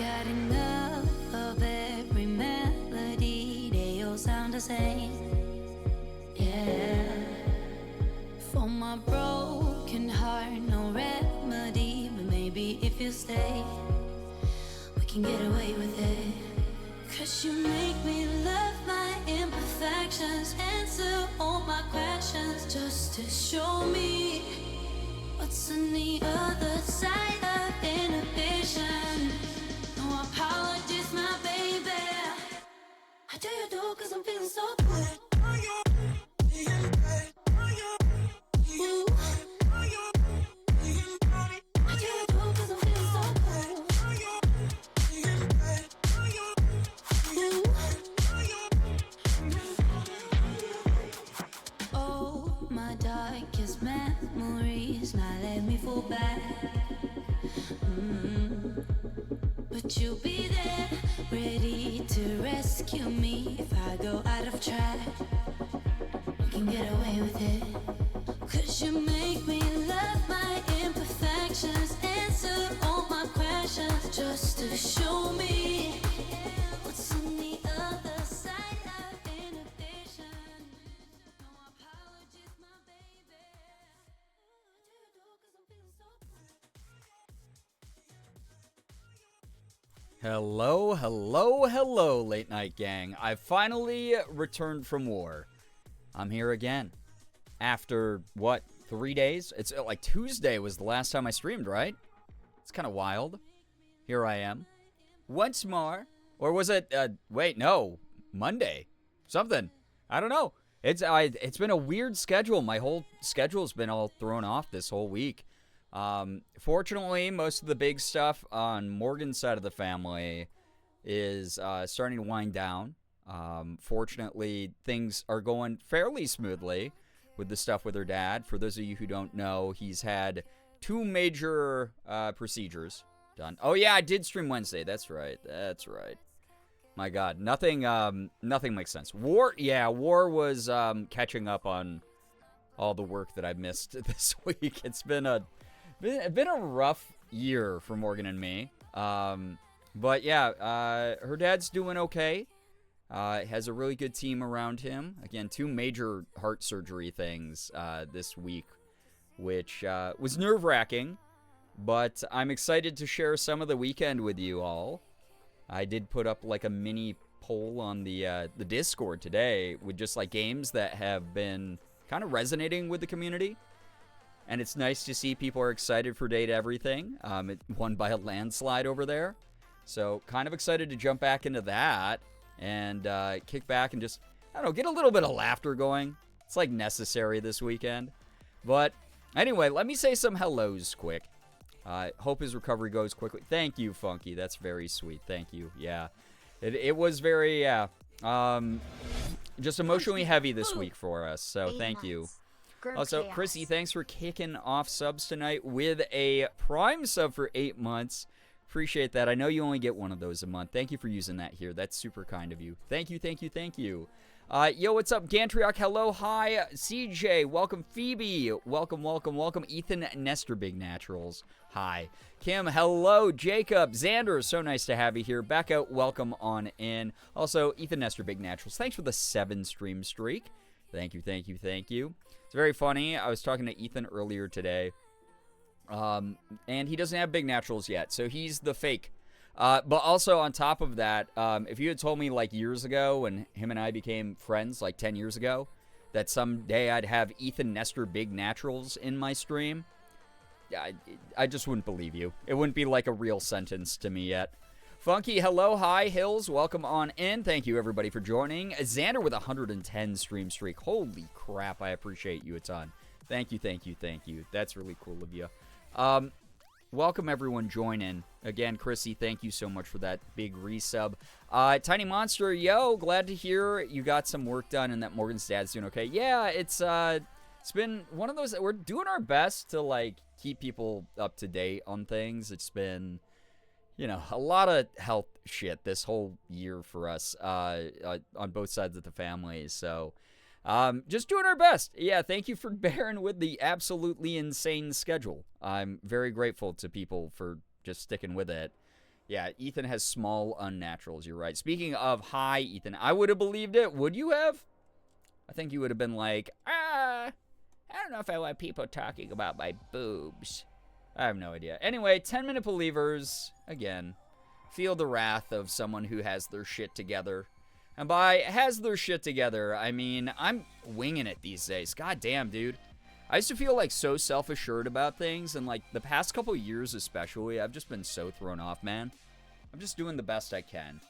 got enough of every melody, they all sound the same. Yeah. For my broken heart, no remedy, but maybe if you stay, we can get away with it. 'Cause you make me love my imperfections, answer all my questions, just to show me what's on the other side of inhibition. No apologies, my baby. How do you do? 'Cause I'm feeling so good. Ooh. How do you do? 'Cause I'm feeling so good. Ooh. Oh, my darkest memories, now let me fall back. But you'll be there, ready to rescue me if I go out of track. We can get away with it. 'Cause you make me love my imperfections, answer all my questions, just to show me what's on the other side of inhibition. No apologies, my baby. What do you do? 'Cause I'm feeling so good. Hello, hello, hello, late night gang. I finally returned from war. I'm here again. After, 3 days? It's like Tuesday was the last time I streamed, right? It's kind of wild. Here I am. Once more. Or was it, Monday. Something. I don't know. It's been a weird schedule. My whole schedule's been all thrown off this whole week. Fortunately, most of the big stuff on Morgan's side of the family is starting to wind down. Fortunately, things are going fairly smoothly with the stuff with her dad. For those of you who don't know, he's had 2 major procedures done. Oh yeah, I did stream Wednesday. That's right. My God, nothing makes sense. War was catching up on all the work that I missed this week. It's been a rough year for Morgan and me. But yeah, her dad's doing okay. Has a really good team around him. Again, 2 major heart surgery things this week, which was nerve-wracking, but I'm excited to share some of the weekend with you all. I did put up like a mini poll on the Discord today with just like games that have been kind of resonating with the community. And it's nice to see people are excited for Date Everything. It won by a landslide over there. So kind of excited to jump back into that and kick back and just, I don't know, get a little bit of laughter going. It's like necessary this weekend. But anyway, let me say some hellos quick. Hope his recovery goes quickly. Thank you, Funky. That's very sweet. Thank you. Yeah. It was very, just emotionally heavy this week for us. So thank you. Also, Chrissy, thanks for kicking off subs tonight with a Prime sub for 8 months. Appreciate that. I know you only get one of those a month. Thank you for using that here. That's super kind of you. Thank you, thank you, thank you. Yo, what's up? Gantriok, hello, hi. CJ, welcome. Phoebe, welcome, welcome, welcome. Ethan Nestor, Big Naturals, hi. Kim, hello. Jacob, Xander, so nice to have you here. Becca, welcome on in. Also, Ethan Nestor, Big Naturals, thanks for the 7 stream streak. Thank you, thank you, thank you. It's very funny. I was talking to Ethan earlier today, and he doesn't have Big Naturals yet, so he's the fake. But also on top of that, if you had told me like years ago when him and I became friends, like 10 years ago, that someday I'd have Ethan Nestor Big Naturals in my stream, I just wouldn't believe you. It wouldn't be like a real sentence to me yet. Funky, hello, hi, Hills, welcome on in. Thank you, everybody, for joining. Xander with 110 stream streak. Holy crap, I appreciate you a ton. Thank you, thank you, thank you. That's really cool of you. Welcome, everyone, join in. Again, Chrissy, thank you so much for that big resub. Tiny Monster, yo, glad to hear you got some work done and that Morgan's dad's doing okay. Yeah, it's been one of those that we're doing our best to, like, keep people up to date on things. It's been, you know, a lot of health shit this whole year for us on both sides of the family. So just doing our best. Yeah, thank you for bearing with the absolutely insane schedule. I'm very grateful to people for just sticking with it. Yeah, Ethan has small unnaturals. You're right. Speaking of hi, Ethan, I would have believed it. Would you have? I think you would have been like, I don't know if I want people talking about my boobs. I have no idea. Anyway, 10-minute believers, again, feel the wrath of someone who has their shit together. And by has their shit together, I mean, I'm winging it these days. God damn, dude. I used to feel like so self-assured about things, and like the past couple years especially, I've just been so thrown off, man. I'm just doing the best I can.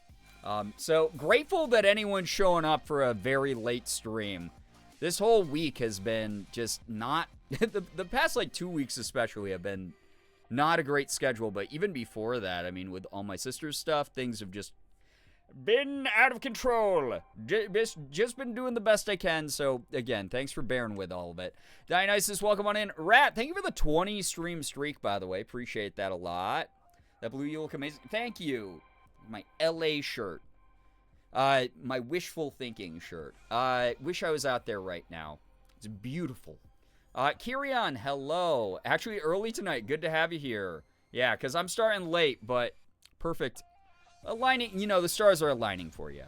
So grateful that anyone's showing up for a very late stream. This whole week has been just not, the past like 2 weeks especially have been not a great schedule, but even before that, I mean, with all my sister's stuff, things have just been out of control. Just been doing the best I can. So again, thanks for bearing with all of it. Dionysus, welcome on in. Rat, thank you for the 20 stream streak, by the way. Appreciate that a lot. That blue, you look amazing. Thank you. My LA shirt. My wishful thinking shirt. Wish I was out there right now. It's beautiful. Kirion, hello. Actually, early tonight. Good to have you here. Yeah, because I'm starting late, but perfect. Aligning, you know, the stars are aligning for you.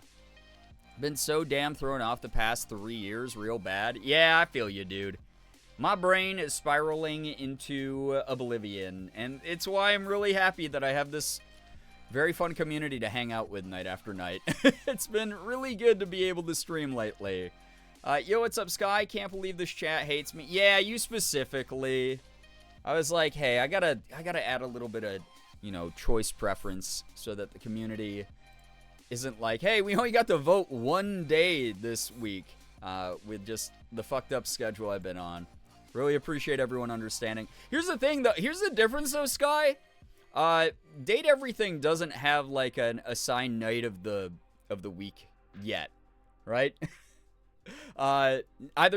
Been so damn thrown off the past 3 years real bad. Yeah, I feel you, dude. My brain is spiraling into oblivion, and it's why I'm really happy that I have this very fun community to hang out with night after night. It's been really good to be able to stream lately. Yo, what's up, Sky? Can't believe this chat hates me. Yeah, you specifically. I was like, hey, I gotta add a little bit of, you know, choice preference so that the community isn't like, hey, we only got to vote one day this week with just the fucked up schedule I've been on. Really appreciate everyone understanding. Here's the thing, though. Here's the difference, though, Sky. Date Everything doesn't have like an assigned night of the week yet, right? Either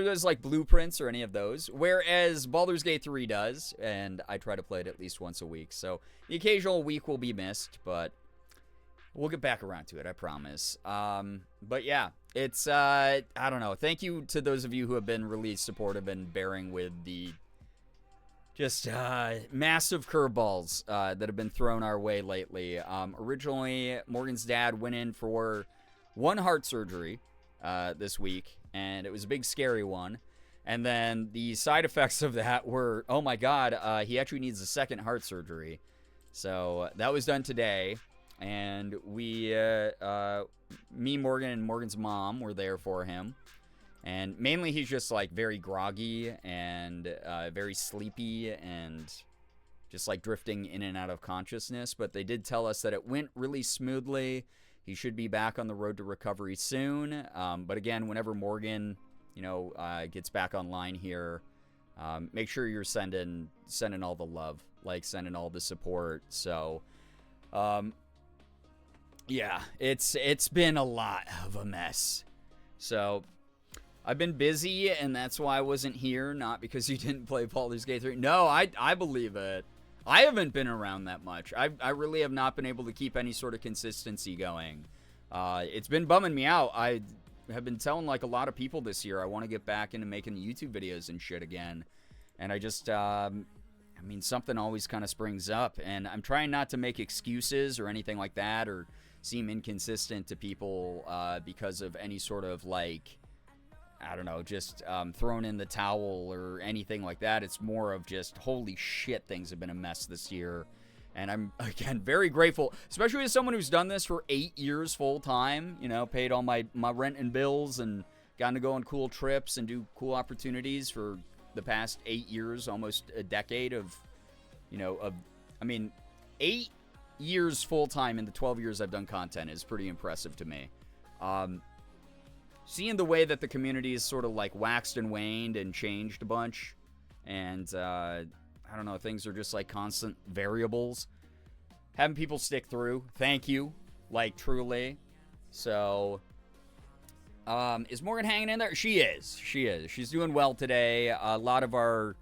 there's like blueprints or any of those, whereas Baldur's Gate 3 does, and I try to play it at least once a week. So the occasional week will be missed, but we'll get back around to it, I promise. But yeah, it's I don't know. Thank you to those of you who have been really supportive and bearing with the just massive curveballs that have been thrown our way lately. Originally, Morgan's dad went in for one heart surgery this week, and it was a big, scary one. And then the side effects of that were, oh my God, he actually needs a second heart surgery. So that was done today, and we, me, Morgan, and Morgan's mom were there for him. And mainly he's just like very groggy and very sleepy and just like drifting in and out of consciousness. But they did tell us that it went really smoothly. He should be back on the road to recovery soon. But again, whenever Morgan, you know, gets back online here, make sure you're sending all the love, like sending all the support. So, yeah, it's been a lot of a mess. So I've been busy, and that's why I wasn't here, not because you didn't play Baldur's Gate 3. No, I believe it. I haven't been around that much. I really have not been able to keep any sort of consistency going. It's been bumming me out. I have been telling, like, a lot of people this year I want to get back into making YouTube videos and shit again. And I just, I mean, something always kind of springs up. And I'm trying not to make excuses or anything like that or seem inconsistent to people because of any sort of, like, I don't know, just thrown in the towel or anything like that. It's more of just, holy shit, things have been a mess this year. And I'm, again, very grateful, especially as someone who's done this for 8 years full time, you know, paid all my rent and bills and gotten to go on cool trips and do cool opportunities for the past 8 years, almost a decade of, you know, I mean, 8 years full time in the 12 years I've done content is pretty impressive to me. Seeing the way that the community is sort of like waxed and waned and changed a bunch, and I don't know, things are just like constant variables. Having people stick through, thank you, like truly. So, is Morgan hanging in there? She is. She's doing well today. A lot of our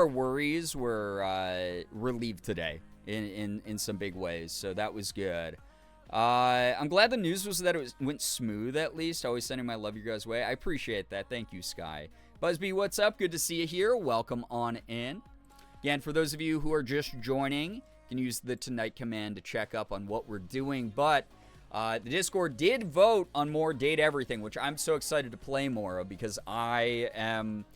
worries were relieved today in some big ways. So that was good. I'm glad the news was that it went smooth, at least. Always sending my love your guys' way. I appreciate that. Thank you, Sky. Busby, what's up? Good to see you here. Welcome on in. Again, for those of you who are just joining, You can use the Tonight command to check up on what we're doing. But the Discord did vote on more Date Everything, which I'm so excited to play more of because I am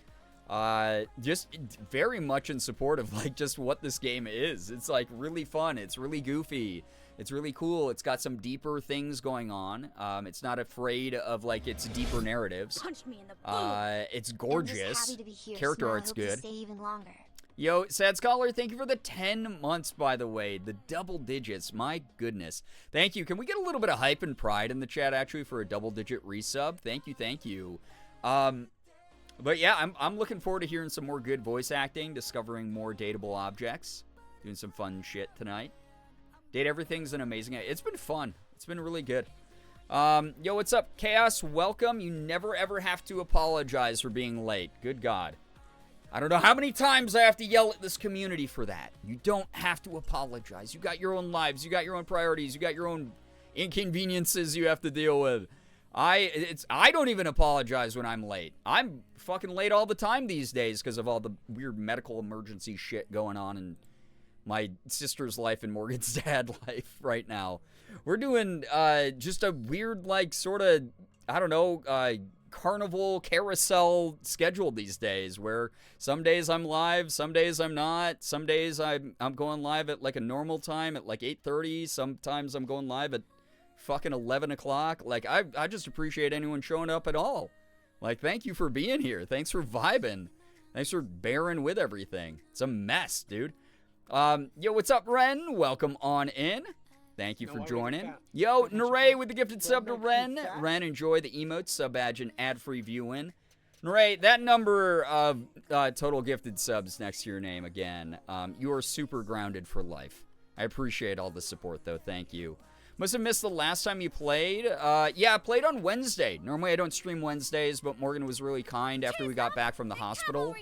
just very much in support of like just what this game is. It's like really fun. It's really goofy. It's really cool. It's got some deeper things going on. It's not afraid of like its deeper narratives. Punch me in the boob. It's gorgeous. Happy to be here, Character Snow. I art's hope to good. stay even longer. Yo, Sad Scholar, thank you for the 10 months, by the way. The double digits. My goodness. Thank you. Can we get a little bit of hype and pride in the chat, actually, for a double-digit resub? Thank you, thank you. But yeah, I'm looking forward to hearing some more good voice acting, discovering more dateable objects, doing some fun shit tonight. Date Everything's an amazing... It's been fun. It's been really good. Yo, what's up, Chaos? Welcome. You never, ever have to apologize for being late. Good God. I don't know how many times I have to yell at this community for that. You don't have to apologize. You got your own lives. You got your own priorities. You got your own inconveniences you have to deal with. I don't even apologize when I'm late. I'm fucking late all the time these days because of all the weird medical emergency shit going on in my sister's life and Morgan's dad life right now. We're doing just a weird, like, sort of, I don't know, carnival carousel schedule these days where some days I'm live, some days I'm not, some days I'm going live at like a normal time at like 8:30, sometimes I'm going live at fucking 11 o'clock. Like I just appreciate anyone showing up at all. Like, thank you for being here. Thanks for vibing. Thanks for bearing with everything. It's a mess, dude. Yo, what's up, Ren? Welcome on in. Thank you for joining. Yo, Naray with the gifted sub to Ren. Ren, enjoy the emotes, sub badge, and ad-free view-in. Naray, that number of total gifted subs next to your name again. You are super grounded for life. I appreciate all the support, though. Thank you. Must have missed the last time you played. Yeah, I played on Wednesday. Normally, I don't stream Wednesdays, but Morgan was really kind after we got back from the hospital.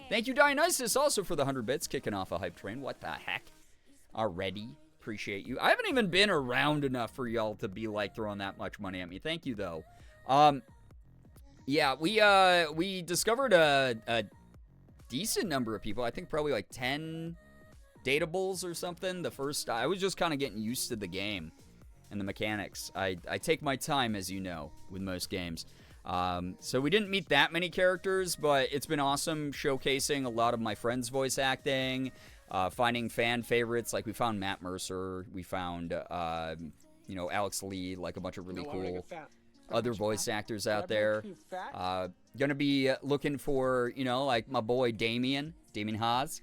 Thank you, Dionysus, also for the 100 bits, kicking off a hype train. What the heck? Already? Appreciate you. I haven't even been around enough for y'all to be like throwing that much money at me. Thank you though. Yeah, we discovered a decent number of people. I think probably like 10 dateables or something. The first, I was just kind of getting used to the game and the mechanics. I take my time, as you know, with most games. So we didn't meet that many characters, but it's been awesome showcasing a lot of my friends' voice acting. Finding fan favorites, like we found Matt Mercer, we found, you know, Alex Lee, like a bunch of really cool other voice actors out there. Gonna be looking for, you know, like my boy Damien Haas.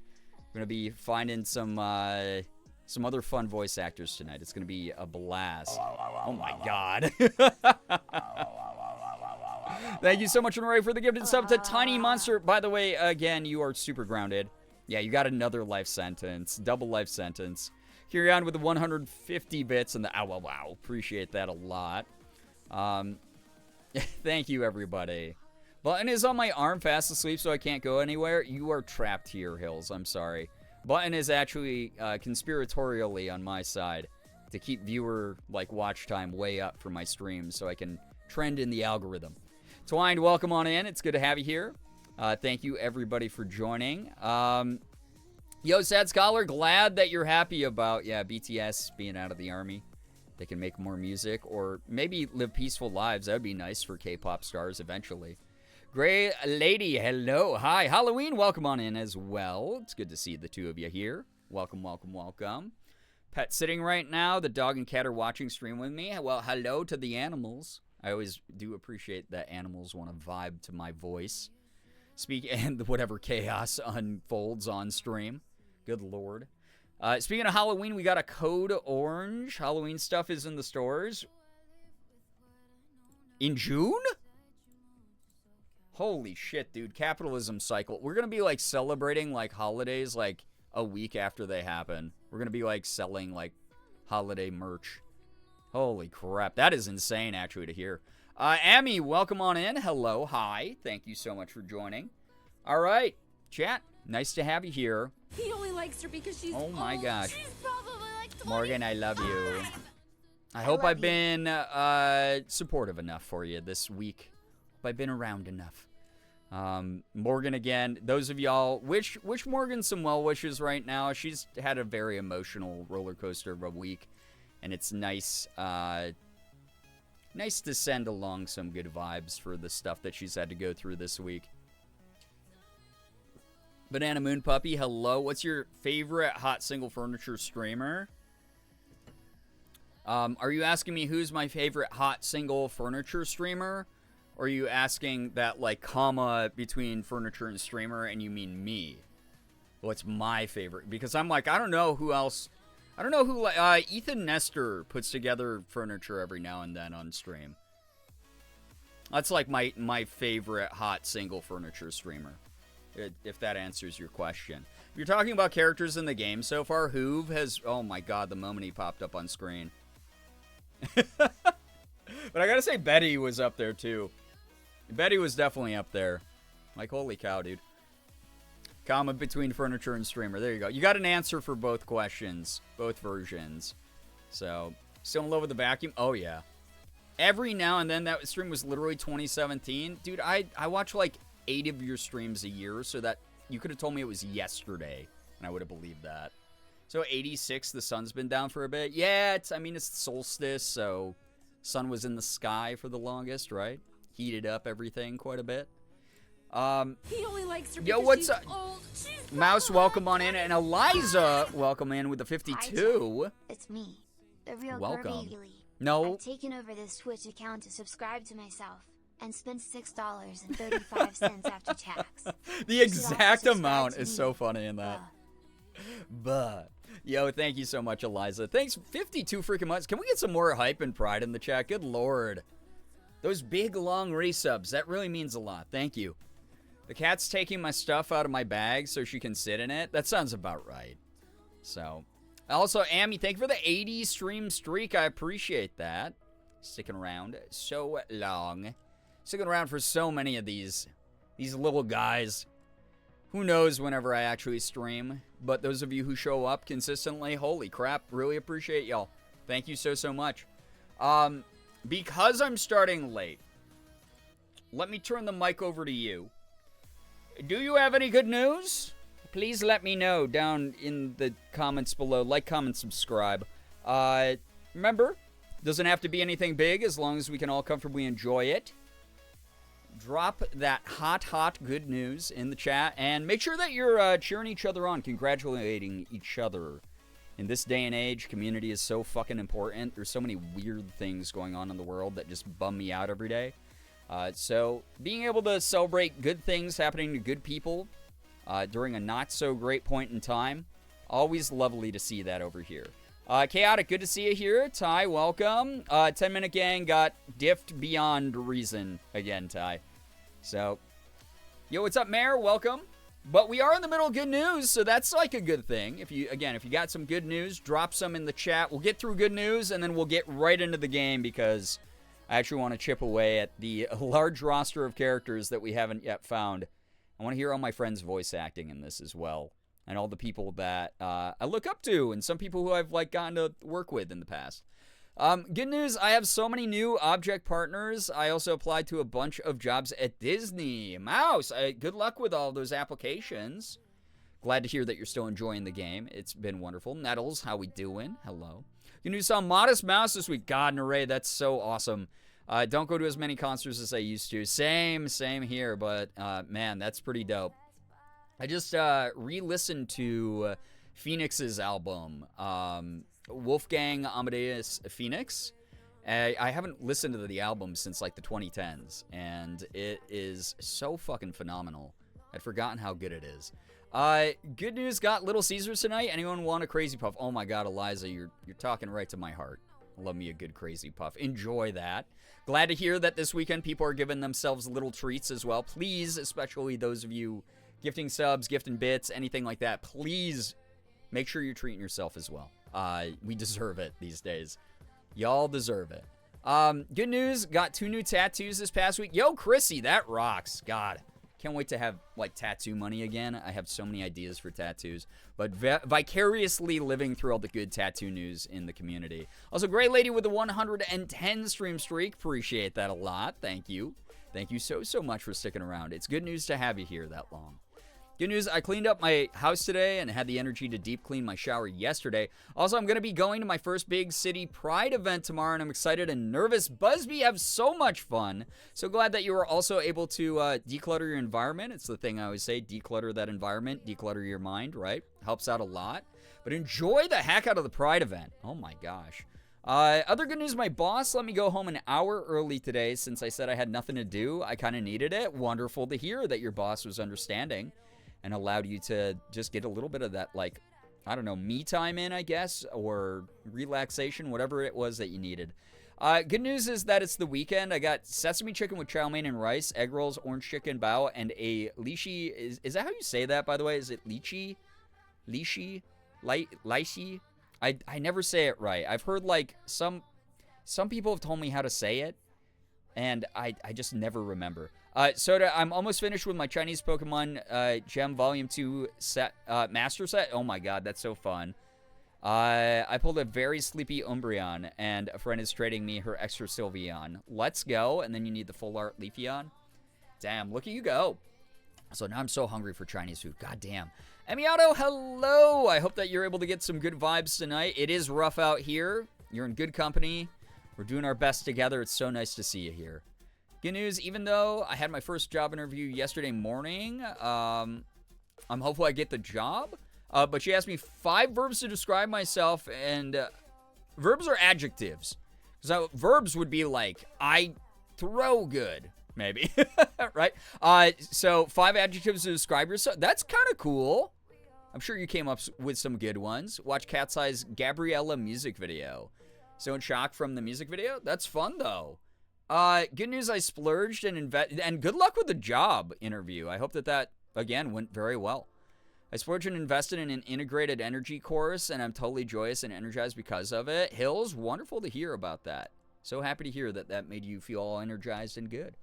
Gonna be finding some other fun voice actors tonight. It's gonna be a blast. Oh my God. Thank you so much, Ray, for the gifted sub to Tiny Monster. By the way, again, you are super grounded. Yeah, you got another life sentence, double life sentence. Carry on with the 150 bits and the wow. Appreciate that a lot. Thank you, everybody. Button is on my arm, fast asleep, so I can't go anywhere. You are trapped here, Hills. I'm sorry. Button is actually conspiratorially on my side to keep viewer watch time way up for my streams, so I can trend in the algorithm. Twined, welcome on in. It's good to have you here. Thank you, everybody, for joining. Yo, Sad Scholar, glad that you're happy about, BTS being out of the army. They can make more music or maybe live peaceful lives. That would be nice for K-pop stars eventually. Gray Lady, hello. Hi, Halloween, welcome on in as well. It's good to see the two of you here. Welcome, welcome, welcome. Pet sitting right now. The dog and cat are watching stream with me. Well, hello to the animals. I always do appreciate that animals want to vibe to my voice. And whatever chaos unfolds on stream. Good Lord. Speaking of Halloween, we got a code orange. Halloween stuff is in the stores. In June? Holy shit, dude. Capitalism cycle. We're going to be celebrating holidays a week after they happen. We're going to be selling holiday merch. Holy crap. That is insane actually to hear. Amy, welcome on in. Hello. Hi. Thank you so much for joining. All right. Chat. Nice to have you here. He only likes her because she's Oh my gosh. She's probably like 20. Morgan, I love you. I hope I've been supportive enough for you this week. Hope I've been around enough. Morgan again. Those of y'all, wish Morgan some well wishes right now. She's had a very emotional roller coaster of a week, and it's nice, nice to send along some good vibes for the stuff that she's had to go through this week. Banana Moon Puppy, hello. What's your favorite hot single furniture streamer? Are you asking me who's my favorite hot single furniture streamer? Or are you asking that, like, comma between furniture and streamer, and you mean me? What's my favorite? Because I'm like, I don't know who else. I don't know who, Ethan Nestor puts together furniture every now and then on stream. That's, like, my favorite hot single furniture streamer. If that answers your question. If you're talking about characters in the game so far, Hoove has, oh my god, the moment he popped up on screen. But I gotta say, Betty was up there, too. Betty was definitely up there. Like, holy cow, dude. Comma between furniture and streamer. There you go. You got an answer for both questions. Both versions. So, still in love with the vacuum? Oh, yeah. Every now and then, that stream was literally 2017. Dude, I watch, like, 8 of your streams a year, so that you could have told me it was yesterday, and I would have believed that. So, 86, the sun's been down for a bit. Yeah, it's solstice, so sun was in the sky for the longest, right? Heated up everything quite a bit. He only likes her yo, because what's she's up? old. Mouse, welcome on in, and Eliza, welcome in with the 52. It's me, the real Welcome. Girbeagly. No. I've taken over this Twitch account to subscribe to myself and spend $6.35 after tax. The exact subscribe amount to is me. so funny in that. But, yo, thank you so much, Eliza. Thanks, 52 freaking months. Can we get some more hype and pride in the chat? Good lord. Those big, long resubs, that really means a lot. Thank you. The cat's taking my stuff out of my bag so she can sit in it. That sounds about right. So, also, Amy, thank you for the 80 stream streak. I appreciate that. Sticking around so long. Sticking around for so many of these little guys. Who knows whenever I actually stream. But those of you who show up consistently, holy crap, really appreciate y'all. Thank you so, so much. Because I'm starting late, let me turn the mic over to you. Do you have any good news? Please let me know down in the comments below. Like, comment, subscribe. Remember, doesn't have to be anything big as long as we can all comfortably enjoy it. Drop that hot good news in the chat. And make sure that you're cheering each other on, congratulating each other. In this day and age, community is so fucking important. There's so many weird things going on in the world that just bum me out every day. So being able to celebrate good things happening to good people during a not-so-great point in time, always lovely to see that over here. Chaotic, good to see you here. Ty, welcome. 10-Minute Gang got diffed beyond reason again, Ty. So, yo, what's up, Mayor? Welcome. But we are in the middle of good news, so that's like a good thing. If you got some good news, drop some in the chat. We'll get through good news, and then we'll get right into the game because I actually want to chip away at the large roster of characters that we haven't yet found. I want to hear all my friends' voice acting in this as well, and all the people that I look up to, and some people who I've gotten to work with in the past. Good news, I have so many new object partners. I also applied to a bunch of jobs at Disney. Mouse, good luck with all those applications. Glad to hear that you're still enjoying the game. It's been wonderful. Nettles, how we doing? Hello. Good news on Modest Mouse this week. God, an array, that's so awesome. Don't go to as many concerts as I used to. Same here, but man, that's pretty dope. I just re-listened to Phoenix's album, Wolfgang Amadeus Phoenix. I haven't listened to the album since the 2010s, and it is so fucking phenomenal. I'd forgotten how good it is. Good news, got Little Caesars tonight. Anyone want a Crazy Puff? Oh my god, Eliza, you're talking right to my heart. Love me a good Crazy Puff. Enjoy that. Glad to hear that this weekend people are giving themselves little treats as well. Please, especially those of you gifting subs, gifting bits, anything like that, please make sure you're treating yourself as well. We deserve it these days. Y'all deserve it. Good news, got 2 new tattoos this past week. Yo, Chrissy, that rocks. God, can't wait to have tattoo money again. I have so many ideas for tattoos, but vicariously living through all the good tattoo news in the community. Also, great lady with the 110 stream streak. Appreciate that a lot. Thank you. Thank you so, so much for sticking around. It's good news to have you here that long. Good news, I cleaned up my house today and had the energy to deep clean my shower yesterday. Also, I'm going to be going to my first big city pride event tomorrow, and I'm excited and nervous. Busby, have so much fun. So glad that you were also able to declutter your environment. It's the thing I always say, declutter that environment, declutter your mind, right? Helps out a lot. But enjoy the heck out of the pride event. Oh my gosh. Other good news, my boss let me go home an hour early today since I said I had nothing to do. I kind of needed it. Wonderful to hear that your boss was understanding and allowed you to just get a little bit of that, like, I don't know, me time in, I guess, or relaxation, whatever it was that you needed. Good news is that it's the weekend. I got sesame chicken with chow mein and rice, egg rolls, orange chicken bao, and a lychee. Is that how you say that, by the way? Is it lychee? Lychee? Lychee? I never say it right. I've heard, like, some people have told me how to say it, and I just never remember. Soda, I'm almost finished with my Chinese Pokemon Gem Volume 2 set, Master Set. Oh my god, that's so fun. I pulled a very sleepy Umbreon, and a friend is trading me her extra Sylveon. Let's go, and then you need the full art Leafeon. Damn, look at you go. So now I'm so hungry for Chinese food. God damn. Emiato, hello! I hope that you're able to get some good vibes tonight. It is rough out here. You're in good company. We're doing our best together. It's so nice to see you here. Good news, even though I had my first job interview yesterday morning, I'm hopeful I get the job. But she asked me 5 verbs to describe myself, and verbs are adjectives. So verbs would be like, I throw good, maybe, right? So 5 adjectives to describe yourself. That's kind of cool. I'm sure you came up with some good ones. Watch Cat's Eye's Gabriella music video. So in shock from the music video? That's fun, though. Good news, I splurged and good luck with the job interview. I hope that again, went very well. I splurged and invested in an integrated energy course, and I'm totally joyous and energized because of it. Hills, wonderful to hear about that. So happy to hear that made you feel all energized and good.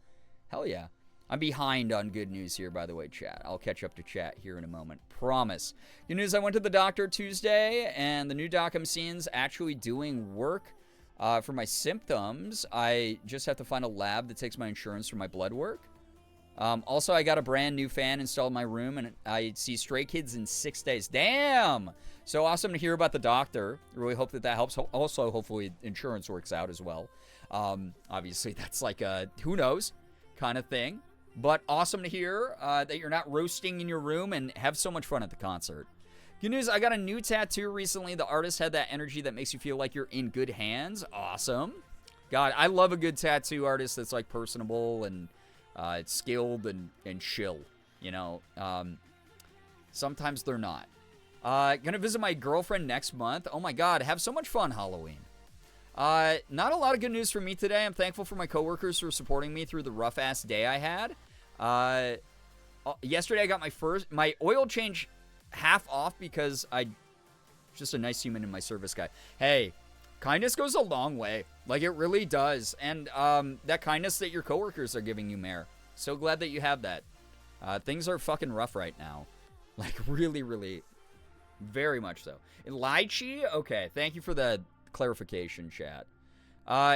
Hell yeah. I'm behind on good news here, by the way, chat. I'll catch up to chat here in a moment. Promise. Good news, I went to the doctor Tuesday, and the new doc I'm seeing is actually doing work for my symptoms. I just have to find a lab that takes my insurance for my blood work. Also, I got a brand new fan installed in my room, and I see Stray Kids in 6 days. Damn! So awesome to hear about the doctor. Really hope that helps. Also, hopefully, insurance works out as well. Obviously, that's like a who knows kind of thing. But awesome to hear that you're not roasting in your room and have so much fun at the concert. Good news, I got a new tattoo recently. The artist had that energy that makes you feel like you're in good hands. Awesome. God, I love a good tattoo artist that's like personable and skilled and chill. You know, sometimes they're not. Gonna visit my girlfriend next month. Oh my god, have so much fun Halloween. Not a lot of good news for me today. I'm thankful for my coworkers for supporting me through the rough-ass day I had. Yesterday I got my oil change half off because just a nice human in my service guy. Hey, kindness goes a long way. Like, it really does. And that kindness that your coworkers are giving you, Mayor. So glad that you have that. Things are fucking rough right now. Like, really, really, very much so. Lychee? Okay, thank you for the clarification, chat.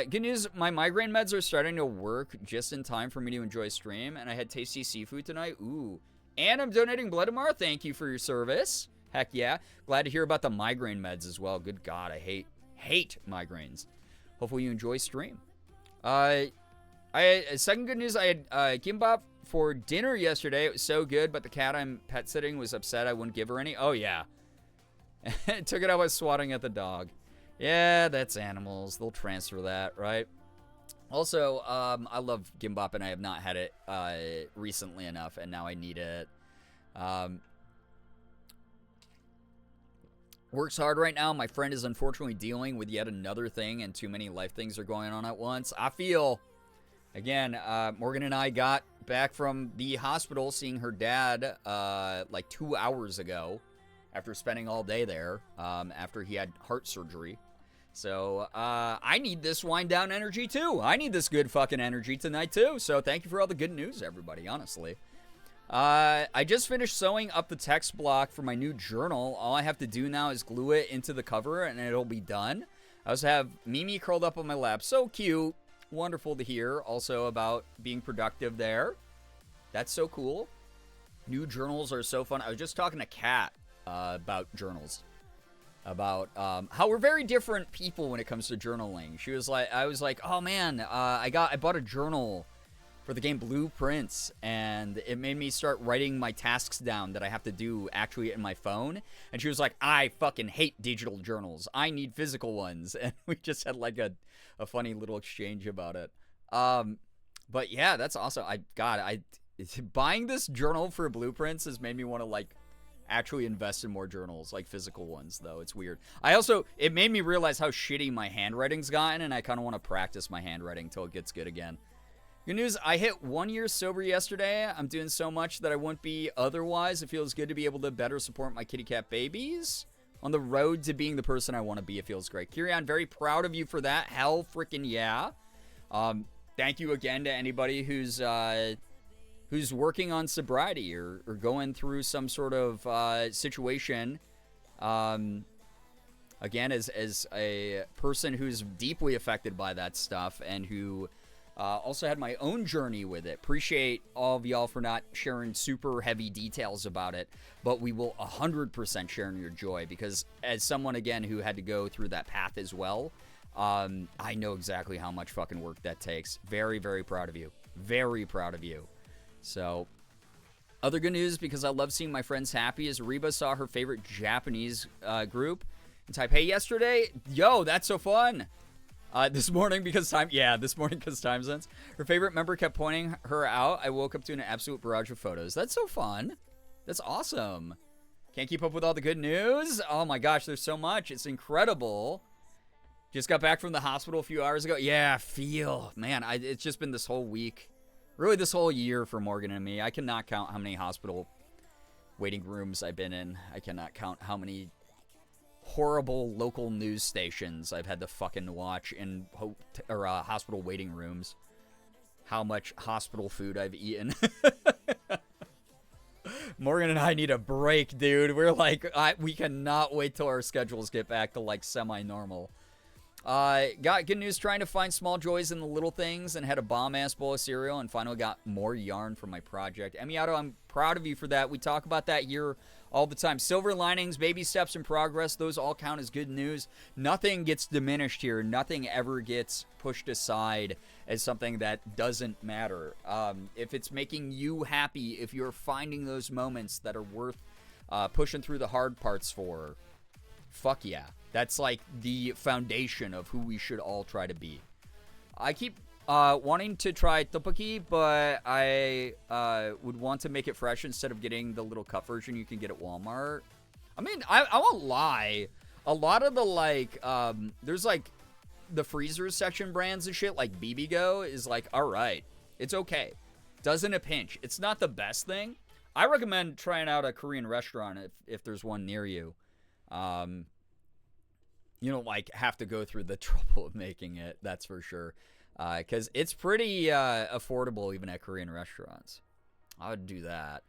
Good news, my migraine meds are starting to work just in time for me to enjoy stream, and I had tasty seafood tonight. Ooh. And I'm donating blood tomorrow. Thank you for your service. Heck yeah. Glad to hear about the migraine meds as well. Good God, I hate migraines. Hopefully you enjoy stream. Second good news, I had kimbap for dinner yesterday. It was so good, but the cat I'm pet sitting was upset I wouldn't give her any. Oh, yeah. Took it out by swatting at the dog. Yeah, that's animals. They'll transfer that, right? Also, I love gimbap, and I have not had it recently enough, and now I need it. Works hard right now. My friend is unfortunately dealing with yet another thing, and too many life things are going on at once. I feel, again, Morgan and I got back from the hospital seeing her dad like 2 hours ago after spending all day there after he had heart surgery. So, I need this wind down energy too. I need this good fucking energy tonight too. So, thank you for all the good news, everybody, honestly. I just finished sewing up the text block for my new journal. All I have to do now is glue it into the cover and it'll be done. I also have Mimi curled up on my lap. So cute. wonderful to hear also about being productive there. That's so cool. New journals are so fun. I was just talking to Kat about journals. About how we're very different people when it comes to journaling. I was like, oh man, I bought a journal for the game Blueprints, and it made me start writing my tasks down that I have to do actually in my phone. And she was like, I fucking hate digital journals. I need physical ones. And we just had like a funny little exchange about it. But yeah, that's awesome. Buying this journal for Blueprints has made me want to like actually invest in more journals, like physical ones, though. It's weird. It made me realize how shitty my handwriting's gotten, and I kind of want to practice my handwriting until it gets good again. Good news, I hit 1 year sober yesterday. I'm doing so much that I wouldn't be otherwise. It feels good to be able to better support my kitty cat babies. On the road to being the person I want to be, it feels great. Kirian, very proud of you for that. Hell freaking yeah. Thank you again to anybody who's working on sobriety or going through some sort of situation. Again, as a person who's deeply affected by that stuff and who also had my own journey with it. Appreciate all of y'all for not sharing super heavy details about it, but we will 100% share in your joy, because as someone, again, who had to go through that path as well, I know exactly how much fucking work that takes. Very, very proud of you. Very proud of you. So, other good news, because I love seeing my friends happy, is Reba saw her favorite Japanese group in Taipei yesterday. Yo, that's so fun. This morning because time sense. Her favorite member kept pointing her out. I woke up to an absolute barrage of photos. That's so fun. That's awesome. Can't keep up with all the good news. Oh my gosh, there's so much. It's incredible. Just got back from the hospital a few hours ago. Yeah, man, it's just been this whole week. Really this whole year for Morgan and me. I cannot count how many hospital waiting rooms I've been in. I cannot count how many horrible local news stations I've had to fucking watch in hospital waiting rooms. How much hospital food I've eaten. Morgan and I need a break, dude. We're like, we cannot wait till our schedules get back to like semi-normal. Got good news, trying to find small joys in the little things, and had a bomb-ass bowl of cereal, and finally got more yarn for my project. Emiyato, I'm proud of you for that. We talk about that here all the time. Silver linings, baby steps in progress, those all count as good news. Nothing gets diminished here. Nothing ever gets pushed aside as something that doesn't matter. If it's making you happy, if you're finding those moments that are worth pushing through the hard parts for, fuck yeah. That's like the foundation of who we should all try to be. I keep wanting to try tteokbokki, but I would want to make it fresh instead of getting the little cup version you can get at Walmart. I mean, I won't lie. A lot of the, like, there's, like, the freezer section brands and shit, like BBGO, is, like, alright. It's okay. Does in a pinch. It's not the best thing. I recommend trying out a Korean restaurant if there's one near you. You don't, like, have to go through the trouble of making it, that's for sure. Because it's pretty affordable even at Korean restaurants. I would do that.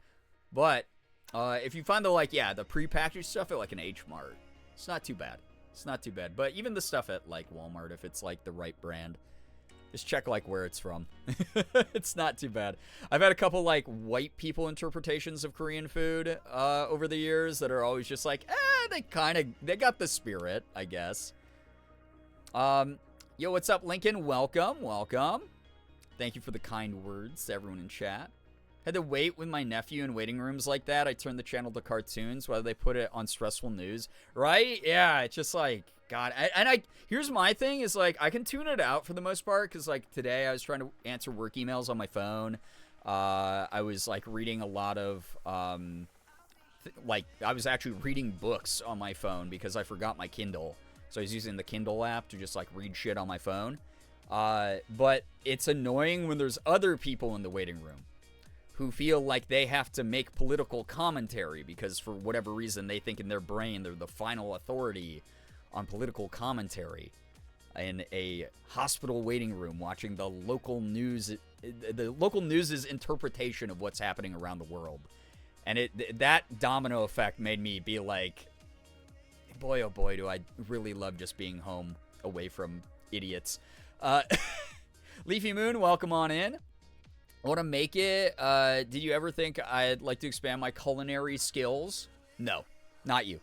But if you find the prepackaged stuff at like an H Mart, it's not too bad. It's not too bad. But even the stuff at like Walmart, if it's like the right brand, just check like where it's from. It's not too bad. I've had a couple like white people interpretations of Korean food over the years that are always just like, they got the spirit, I guess. Yo, what's up, Lincoln? Welcome. Thank you for the kind words to everyone in chat. Had to wait with my nephew in waiting rooms like that. I turned the channel to cartoons while they put it on stressful news. Right? Yeah, it's just like, God. Here's my thing is like, I can tune it out for the most part because like today I was trying to answer work emails on my phone. I was like reading a lot of, I was actually reading books on my phone because I forgot my Kindle. So I was using the Kindle app to just like read shit on my phone. But it's annoying when there's other people in the waiting room who feel like they have to make political commentary because for whatever reason they think in their brain they're the final authority on political commentary in a hospital waiting room watching the local news, the local news's interpretation of what's happening around the world. And that domino effect made me be like, boy, oh boy, do I really love just being home away from idiots. Leafy Moon, welcome on in. I want to make it. Did you ever think I'd like to expand my culinary skills? No, not you.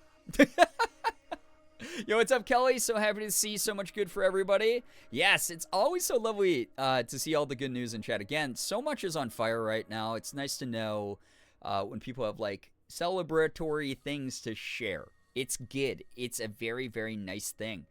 Yo, what's up, Kelly? So happy to see so much good for everybody. Yes, it's always so lovely to see all the good news in chat. Again, so much is on fire right now. It's nice to know when people have, like, celebratory things to share. It's good. It's a very, very nice thing.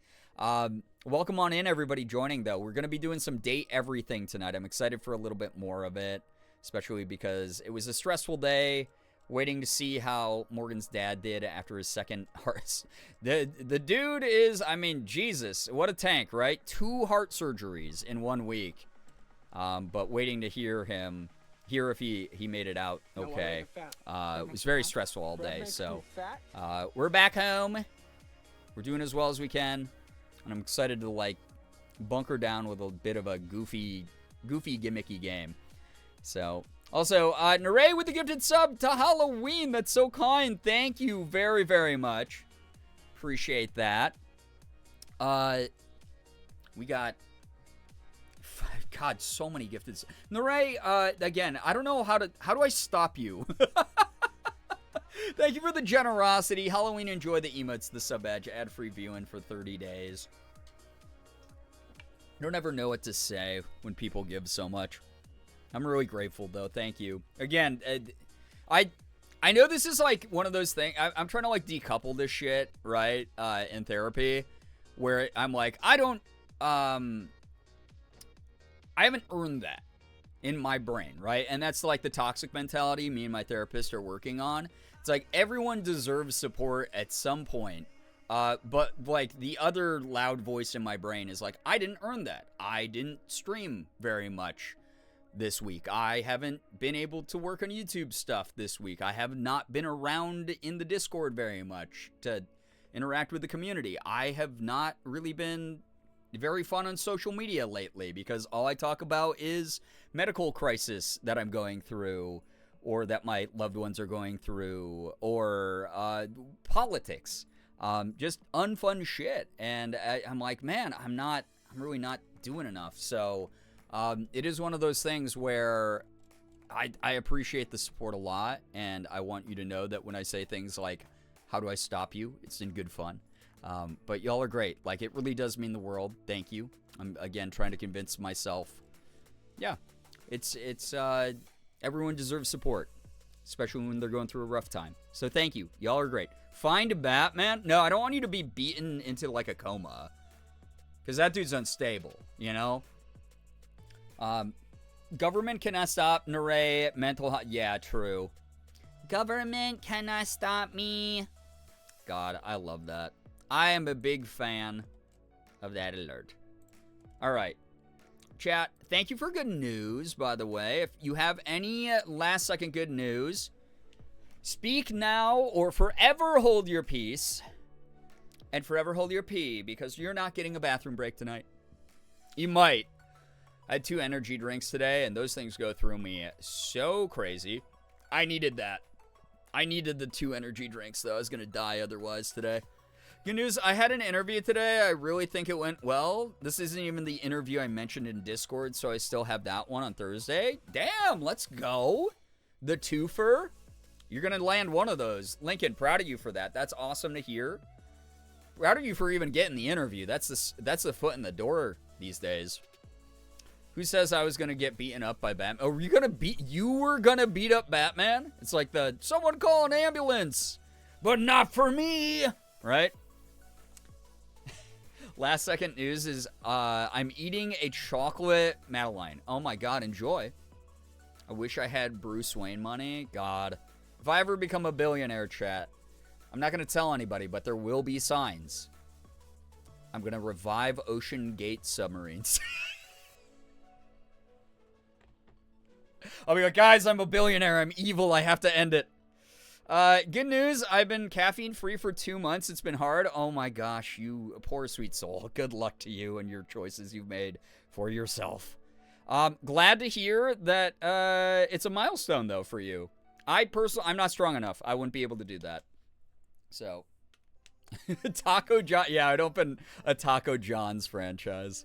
Welcome on in, everybody joining, though. We're going to be doing some date everything tonight. I'm excited for a little bit more of it, especially because it was a stressful day. Waiting to see how Morgan's dad did after his second heart. The dude is, I mean, Jesus, what a tank, right? 2 heart surgeries in 1 week. But waiting to hear if he made it out okay. It was very stressful all day. So we're back home. We're doing as well as we can. And I'm excited to, like, bunker down with a bit of a goofy gimmicky game. So... Also, Naray with the gifted sub to Halloween. That's so kind. Thank you very, very much. Appreciate that. We got... God, so many gifted... Naray, again, I don't know how do I stop you? Thank you for the generosity. Halloween, enjoy the emotes, the sub badge, ad-free viewing for 30 days. I don't ever know what to say when people give so much. I'm really grateful, though. Thank you. Again, I know this is, like, one of those things. I'm trying to, like, decouple this shit, right, in therapy, where I'm like, I haven't earned that in my brain, right? And that's, like, the toxic mentality me and my therapist are working on. It's like, everyone deserves support at some point, but, like, the other loud voice in my brain is like, I didn't earn that. I didn't stream very much this week. I haven't been able to work on YouTube stuff this week. I have not been around in the Discord very much to interact with the community. I have not really been very fun on social media lately because all I talk about is medical crisis that I'm going through or that my loved ones are going through or politics. Just unfun shit. And I'm like, man, I'm really not doing enough. So it is one of those things where I appreciate the support a lot, and I want you to know that when I say things like, how do I stop you? It's in good fun. But y'all are great. Like, it really does mean the world. Thank you. I'm, again, trying to convince myself. Yeah, it's everyone deserves support, especially when they're going through a rough time. So thank you. Y'all are great. Find Batman? No, I don't want you to be beaten into, like, a coma, because that dude's unstable, you know? Government cannot stop Naray. Mental health. Yeah, true. Government cannot stop me. God, I love that. I am a big fan of that alert. All right. Chat, thank you for good news, by the way. If you have any last-second good news, speak now or forever hold your peace. And forever hold your pee, because you're not getting a bathroom break tonight. You might. I had 2 energy drinks today, and those things go through me so crazy. I needed that. I needed the 2 energy drinks, though. I was going to die otherwise today. Good news, I had an interview today. I really think it went well. This isn't even the interview I mentioned in Discord, so I still have that one on Thursday. Damn, let's go. The twofer. You're going to land one of those. Lincoln, proud of you for that. That's awesome to hear. Proud of you for even getting the interview. That's the foot in the door these days. Who says I was going to get beaten up by Batman? Oh, you were going to beat up Batman? It's like someone call an ambulance, but not for me, right? Last second news is I'm eating a chocolate Madeline. Oh my God, enjoy. I wish I had Bruce Wayne money. God, if I ever become a billionaire, chat, I'm not going to tell anybody, but there will be signs. I'm going to revive Ocean Gate submarines. I'll be like, guys, I'm a billionaire. I'm evil. I have to end it. Good news. I've been caffeine free for 2 months. It's been hard. Oh my gosh, you poor sweet soul. Good luck to you and your choices you've made for yourself. Glad to hear that it's a milestone though for you. I'm not strong enough. I wouldn't be able to do that. So, Taco John. Yeah, I'd open a Taco John's franchise.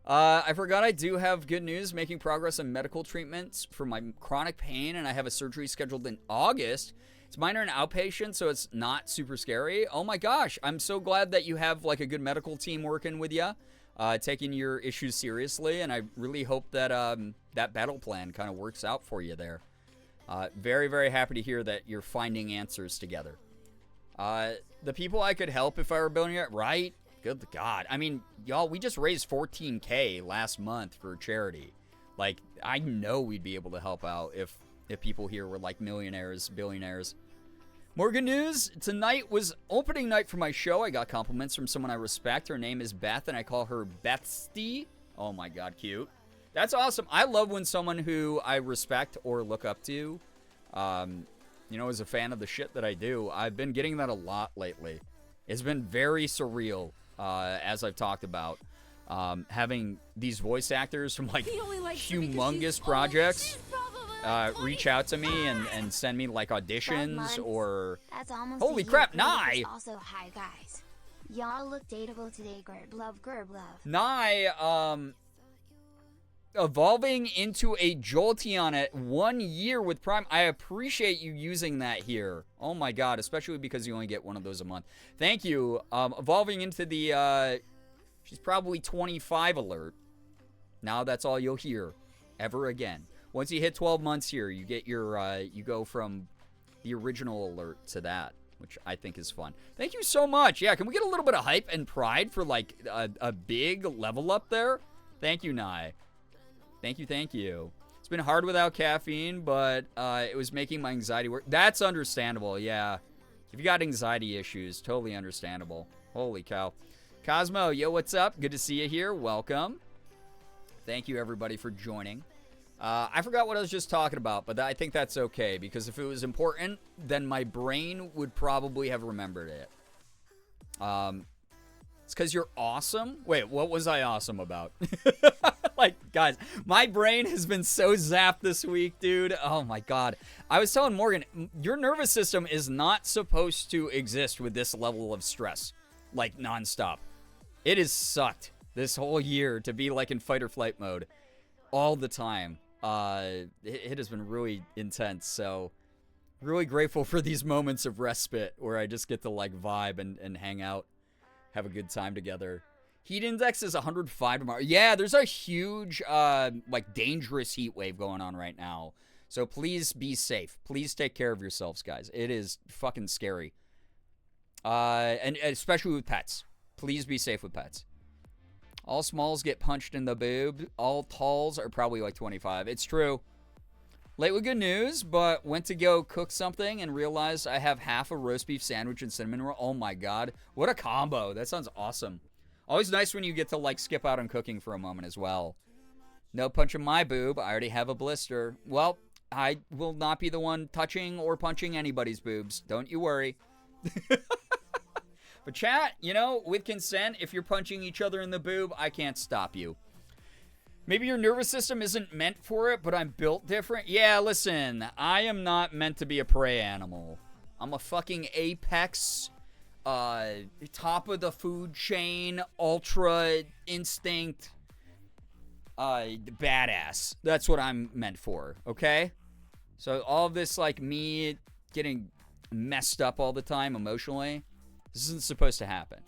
I forgot I do have good news, making progress on medical treatments for my chronic pain, and I have a surgery scheduled in August. It's minor and outpatient, so it's not super scary. Oh my gosh, I'm so glad that you have like a good medical team working with you, taking your issues seriously, and I really hope that that battle plan kind of works out for you there. Very, very happy to hear that you're finding answers together. The people I could help if I were building it, right? Good God. I mean, y'all, we just raised $14K last month for charity. Like, I know we'd be able to help out if people here were like millionaires, billionaires. More good news. Tonight was opening night for my show. I got compliments from someone I respect. Her name is Beth, and I call her Bethsty. Oh my God, cute. That's awesome. I love when someone who I respect or look up to, is a fan of the shit that I do. I've been getting that a lot lately. It's been very surreal, as I've talked about. Having these voice actors from like humongous projects reach out to me and send me like auditions or... That's almost holy crap, Nye! Also, hi guys. Y'all look dateable today, Gerblove. Nye, evolving into a Jolteon at 1 year with Prime. I appreciate you using that here. Oh my God, especially because you only get one of those a month. Thank you. Evolving into the, she's probably 25 alert. Now that's all you'll hear ever again. Once you hit 12 months here, you get your, you go from the original alert to that, which I think is fun. Thank you so much. Yeah, can we get a little bit of hype and pride for like a big level up there? Thank you, Nye. Thank you. It's been hard without caffeine, but it was making my anxiety work. That's understandable, yeah. If you got anxiety issues, totally understandable. Holy cow. Cosmo, yo, what's up? Good to see you here. Welcome. Thank you, everybody, for joining. I forgot what I was just talking about, but I think that's okay, because if it was important, then my brain would probably have remembered it. It's because you're awesome? Wait, what was I awesome about? Like, guys, my brain has been so zapped this week, dude. Oh, my God. I was telling Morgan, your nervous system is not supposed to exist with this level of stress, like, nonstop. It has sucked this whole year to be, like, in fight or flight mode all the time. It has been really intense, so really grateful for these moments of respite where I just get to, like, vibe and hang out, have a good time together. Heat index is 105 tomorrow. Yeah, there's a huge, like, dangerous heat wave going on right now. So please be safe. Please take care of yourselves, guys. It is fucking scary. And especially with pets. Please be safe with pets. All smalls get punched in the boob. All talls are probably like 25. It's true. Late with good news, but went to go cook something and realized I have half a roast beef sandwich and cinnamon roll. Oh my God. What a combo. That sounds awesome. Always nice when you get to, like, skip out on cooking for a moment as well. No punching my boob. I already have a blister. Well, I will not be the one touching or punching anybody's boobs. Don't you worry. But chat, with consent, if you're punching each other in the boob, I can't stop you. Maybe your nervous system isn't meant for it, but I'm built different. Yeah, listen, I am not meant to be a prey animal. I'm a fucking apex... top of the food chain, ultra instinct, badass. That's what I'm meant for, okay? So all of this, like, me getting messed up all the time emotionally, this isn't supposed to happen.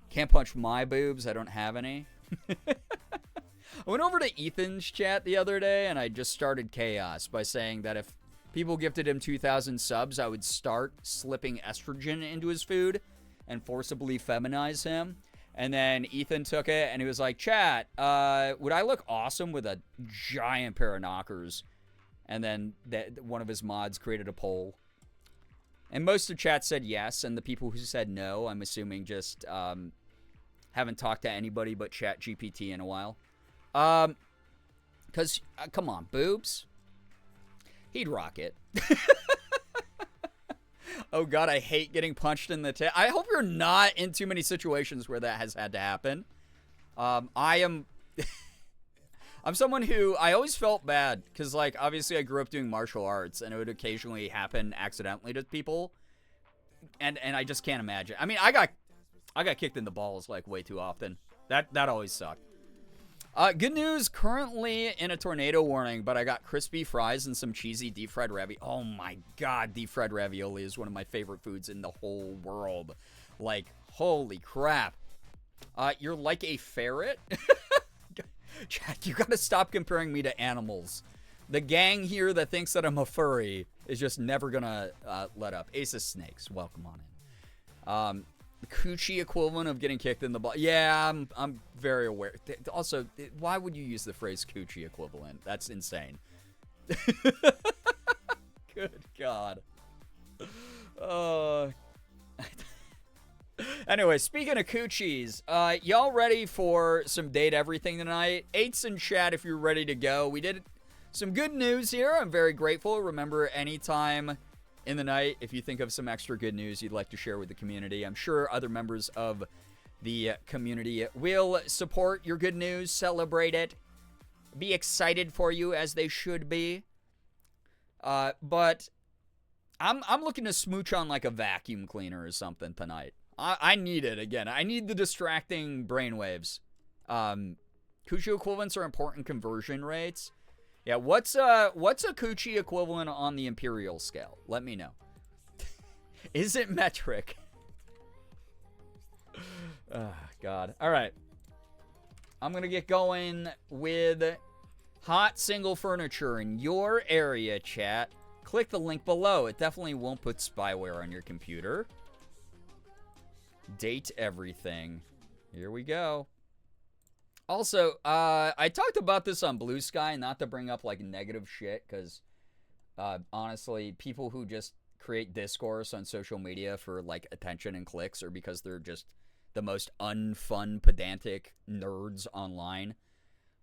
Can't punch my boobs, I don't have any. I went over to Ethan's chat the other day, and I just started chaos by saying that if people gifted him 2,000 subs, I would start slipping estrogen into his food and forcibly feminize him. And then Ethan took it and he was like, chat, would I look awesome with a giant pair of knockers? And then one of his mods created a poll. And most of chat said yes, and the people who said no, I'm assuming just haven't talked to anybody but ChatGPT in a while. Because, come on, boobs? He'd rock it. Oh God, I hate getting punched in the tit. I hope you're not in too many situations where that has had to happen. I'm someone who I always felt bad because, like, obviously I grew up doing martial arts and it would occasionally happen accidentally to people. And I just can't imagine. I mean, I got kicked in the balls like way too often. That always sucked. Good news, currently in a tornado warning, but I got crispy fries and some cheesy deep-fried ravioli. Oh my god, deep-fried ravioli is one of my favorite foods in the whole world. Like, holy crap. You're like a ferret? Jack, you gotta stop comparing me to animals. The gang here that thinks that I'm a furry is just never gonna let up. Ace of Snakes, welcome on in. The coochie equivalent of getting kicked in the butt. Yeah, I'm very aware. Also, why would you use the phrase coochie equivalent? That's insane. Good God. Anyway, speaking of coochies, y'all ready for some date everything tonight? 8's in chat if you're ready to go. We did some good news here. I'm very grateful. Remember, anytime in the night, if you think of some extra good news you'd like to share with the community, I'm sure other members of the community will support your good news, celebrate it, be excited for you as they should be. But I'm looking to smooch on like a vacuum cleaner or something tonight. I need it again. I need the distracting brainwaves. Coochie equivalents are important conversion rates. Yeah, what's a coochie equivalent on the imperial scale? Let me know. Is it metric? Oh, God. All right. I'm going to get going with hot single furniture in your area, chat. Click the link below. It definitely won't put spyware on your computer. Date everything. Here we go. Also, I talked about this on Blue Sky, not to bring up, like, negative shit, because, honestly, people who just create discourse on social media for, like, attention and clicks or because they're just the most unfun, pedantic nerds online.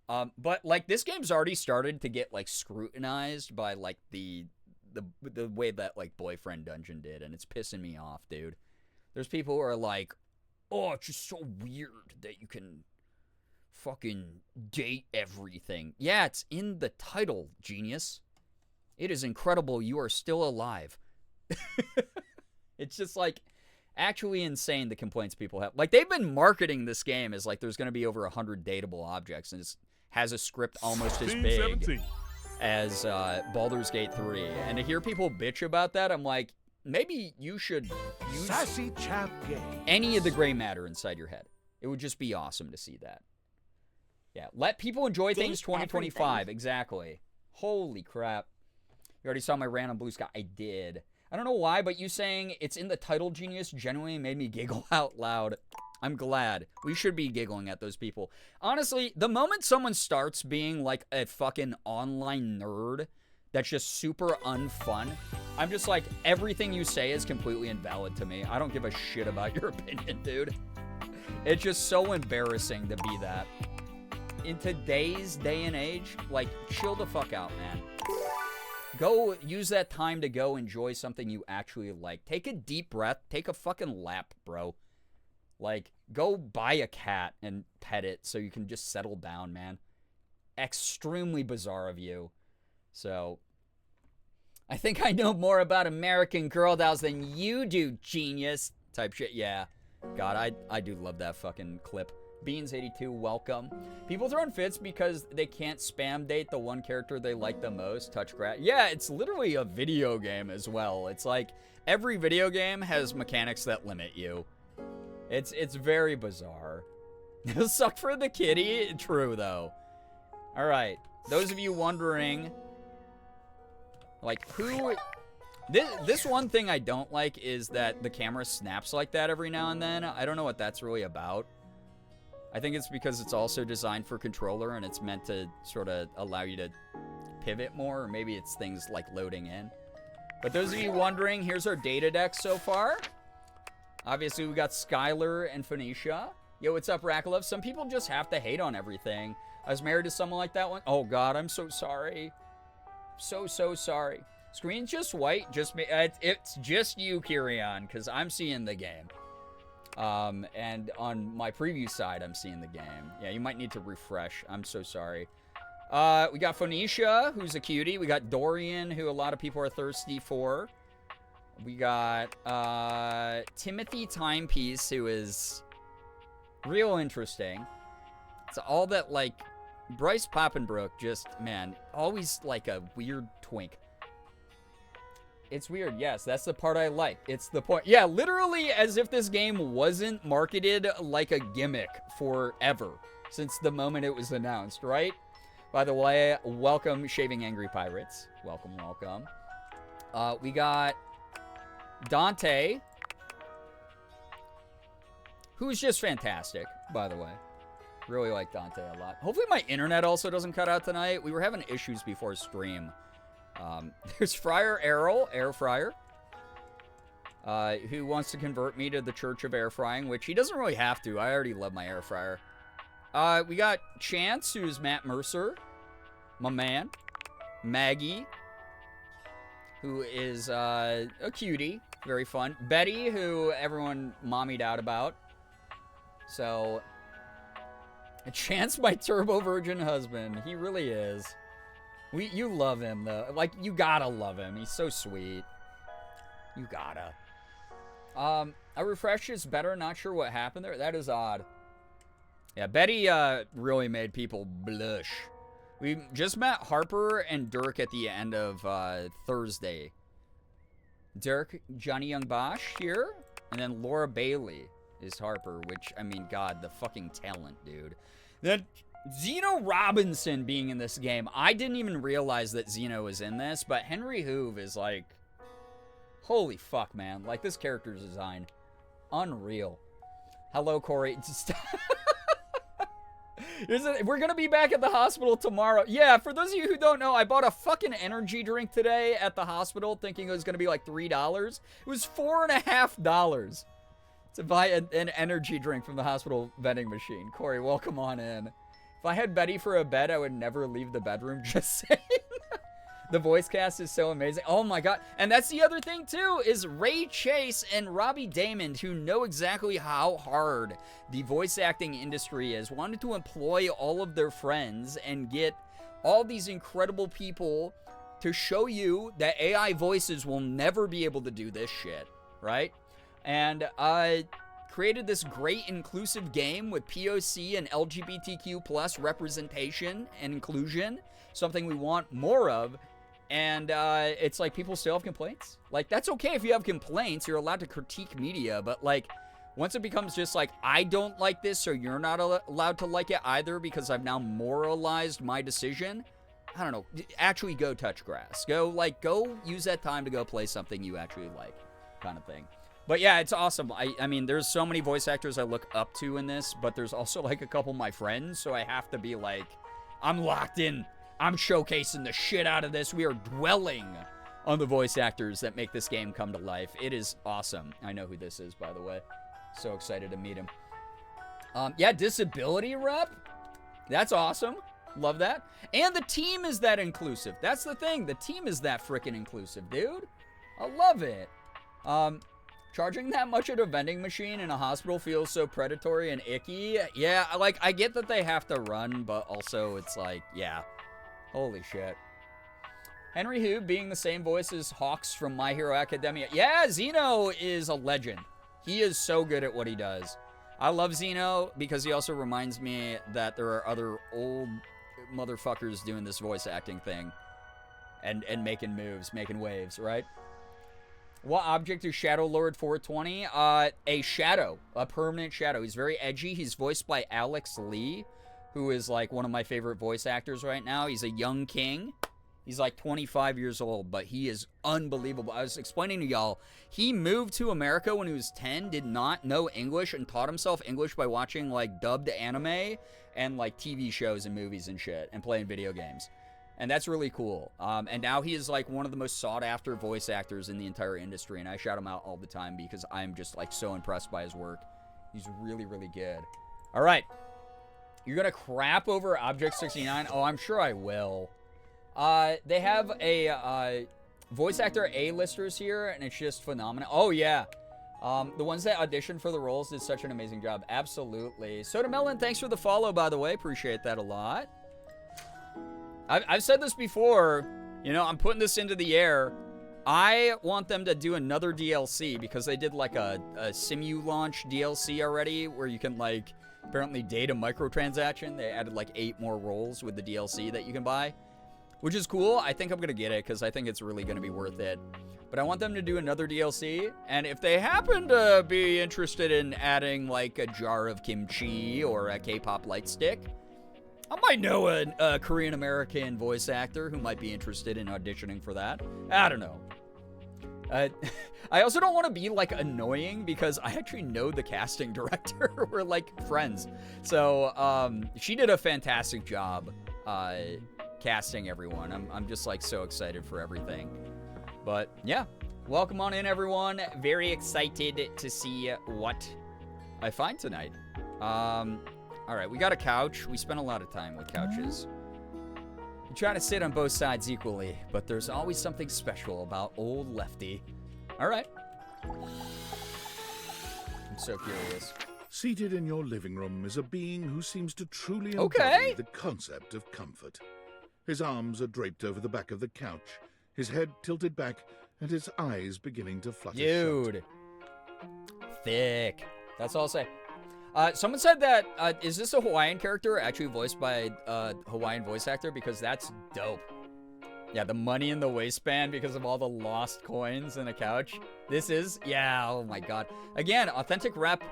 But, like, this game's already started to get, like, scrutinized by, like, the way that, like, Boyfriend Dungeon did, and it's pissing me off, dude. There's people who are like, oh, it's just so weird that you can fucking date everything. Yeah, it's in the title, genius. It is incredible you are still alive. It's just like actually insane the complaints people have. Like, they've been marketing this game as like there's going to be over 100 dateable objects, and it has a script almost as big 17. As Baldur's Gate 3. And to hear people bitch about that, I'm like, maybe you should use Sassy Chap Game. Any of the gray matter inside your head. It would just be awesome to see that. Yeah, let people enjoy things 2025. Everything. Exactly. Holy crap. You already saw my rant on Blue Sky. I did. I don't know why, but you saying it's in the title, genius, genuinely made me giggle out loud. I'm glad. We should be giggling at those people. Honestly, the moment someone starts being like a fucking online nerd that's just super unfun, I'm just like, everything you say is completely invalid to me. I don't give a shit about your opinion, dude. It's just so embarrassing to be that. In today's day and age, like, chill the fuck out, man. Go use that time to go enjoy something you actually like. Take a deep breath. Take a fucking lap, bro. Like, go buy a cat and pet it so you can just settle down, man. Extremely bizarre of you. So, I think I know more about American Girl dolls than you do, genius. Type shit, yeah. God, I do love that fucking clip. Beans82, welcome. People throwing fits because they can't spam date the one character they like the most. Touch grass. Yeah, it's literally a video game as well. It's like every video game has mechanics that limit you. It's very bizarre. Suck for the kitty. True, though. All right. Those of you wondering, like, who... This one thing I don't like is that the camera snaps like that every now and then. I don't know what that's really about. I think it's because it's also designed for controller and it's meant to sort of allow you to pivot more, or maybe it's things like loading in. But those of you wondering, here's our data deck so far. Obviously, we got Skylar and Phoenicia. Yo, what's up, Rakalov? Some people just have to hate on everything. I was married to someone like that one. Oh, God, I'm so sorry. So sorry. Screen's just white. Just me. It's just you, Kyrian, because I'm seeing the game. And on my preview side, I'm seeing the game. Yeah, you might need to refresh. I'm so sorry. We got Phoenicia, who's a cutie. We got Dorian, who a lot of people are thirsty for. We got, Timothy Timepiece, who is real interesting. It's all that, like, Bryce Poppenbrook just, man, always like a weird twink. It's weird, yes, that's the part I like. It's the point. Yeah, literally as if this game wasn't marketed like a gimmick forever since the moment it was announced, right? By the way, welcome, Shaving Angry Pirates. Welcome, welcome. We got Dante, who's just fantastic, by the way. Really like Dante a lot. Hopefully my internet also doesn't cut out tonight. We were having issues before stream. There's Friar Errol, Air Fryer, who wants to convert me to the Church of Air Frying, which he doesn't really have to. I already love my air fryer. We got Chance, who's Matt Mercer, my man. Maggie, who is a cutie, very fun. Betty, who everyone mommied out about. So, Chance, my turbo virgin husband. He really is. You love him, though. Like, you gotta love him. He's so sweet. You gotta. I refreshed. It's better. Not sure what happened there. That is odd. Yeah, Betty really made people blush. We just met Harper and Dirk at the end of Thursday. Dirk, Johnny Young Bosch here. And then Laura Bailey is Harper, which, I mean, God, the fucking talent, dude. Then Zeno Robinson being in this game. I didn't even realize that Zeno was in this, but Henry Hoove is like, holy fuck, man. Like, this character's design, unreal. Hello, Corey. We're going to be back at the hospital tomorrow. Yeah, for those of you who don't know, I bought a fucking energy drink today at the hospital thinking it was going to be like $3. It was $4.50 to buy an energy drink from the hospital vending machine. Corey, welcome on in. If I had Betty for a bed, I would never leave the bedroom, just saying. The voice cast is so amazing. Oh my god. And that's the other thing too, is Ray Chase and Robbie Damon, who know exactly how hard the voice acting industry is, wanted to employ all of their friends and get all these incredible people to show you that AI voices will never be able to do this shit, right? And created this great inclusive game with POC and LGBTQ plus representation and inclusion, something we want more of. And it's like people still have complaints. Like, that's okay if you have complaints. You're allowed to critique media. But, like, once it becomes just like, I don't like this, so you're not allowed to like it either because I've now moralized my decision. I don't know. Actually go touch grass. Go use that time to go play something you actually like, kind of thing. But yeah, it's awesome. I mean, there's so many voice actors I look up to in this, but there's also like a couple of my friends, so I have to be like, I'm locked in. I'm showcasing the shit out of this. We are dwelling on the voice actors that make this game come to life. It is awesome. I know who this is, by the way. So excited to meet him. Yeah, disability rep. That's awesome. Love that. And the team is that inclusive. That's the thing. The team is that freaking inclusive, dude. I love it. Charging that much at a vending machine in a hospital feels so predatory and icky. Yeah, like, I get that they have to run, but also it's like, yeah. Holy shit. Henry Hu being the same voice as Hawks from My Hero Academia. Yeah, Zeno is a legend. He is so good at what he does. I love Zeno because he also reminds me that there are other old motherfuckers doing this voice acting thing. And making moves, making waves, right? What object is Shadow Lord 420? A shadow. A permanent shadow. He's very edgy. He's voiced by Alex Lee, who is like one of my favorite voice actors right now. He's a young king. He's like 25 years old, but he is unbelievable. I was explaining to y'all, he moved to America when he was 10, did not know English, and taught himself English by watching like dubbed anime and like TV shows and movies and shit, and playing video games. And that's really cool. And now he is like one of the most sought after voice actors in the entire industry, and I shout him out all the time because I'm just like so impressed by his work. He's really, really good. All right. You're going to crap over Object 69? Oh, I'm sure I will. They have a voice actor A-listers here, and it's just phenomenal. Oh, yeah. The ones that auditioned for the roles did such an amazing job. Absolutely. Soda Melon, thanks for the follow, by the way. Appreciate that a lot. I've said this before. You know, I'm putting this into the air. I want them to do another DLC because they did like a Simu launch DLC already where you can like apparently data microtransaction. They added like 8 more roles with the DLC that you can buy, which is cool. I think I'm going to get it because I think it's really going to be worth it. But I want them to do another DLC, and if they happen to be interested in adding like a jar of kimchi or a K-pop light stick, I might know a Korean-American voice actor who might be interested in auditioning for that. I don't know. I also don't want to be like annoying because I actually know the casting director. We're like friends. So she did a fantastic job casting everyone. I'm just like so excited for everything. But yeah, welcome on in, everyone. Very excited to see what I find tonight. All right, we got a couch. We spent a lot of time with couches. You try to sit on both sides equally, but there's always something special about old Lefty. All right. I'm so curious. Seated in your living room is a being who seems to truly Okay. embody the concept of comfort. His arms are draped over the back of the couch, his head tilted back, and his eyes beginning to flutter shut. Dude. Thick. That's all I'll say. Someone said that, is this a Hawaiian character actually voiced by a Hawaiian voice actor? Because that's dope. Yeah, the money in the waistband because of all the lost coins in a couch. This is, yeah, oh my god. Again, authentic rep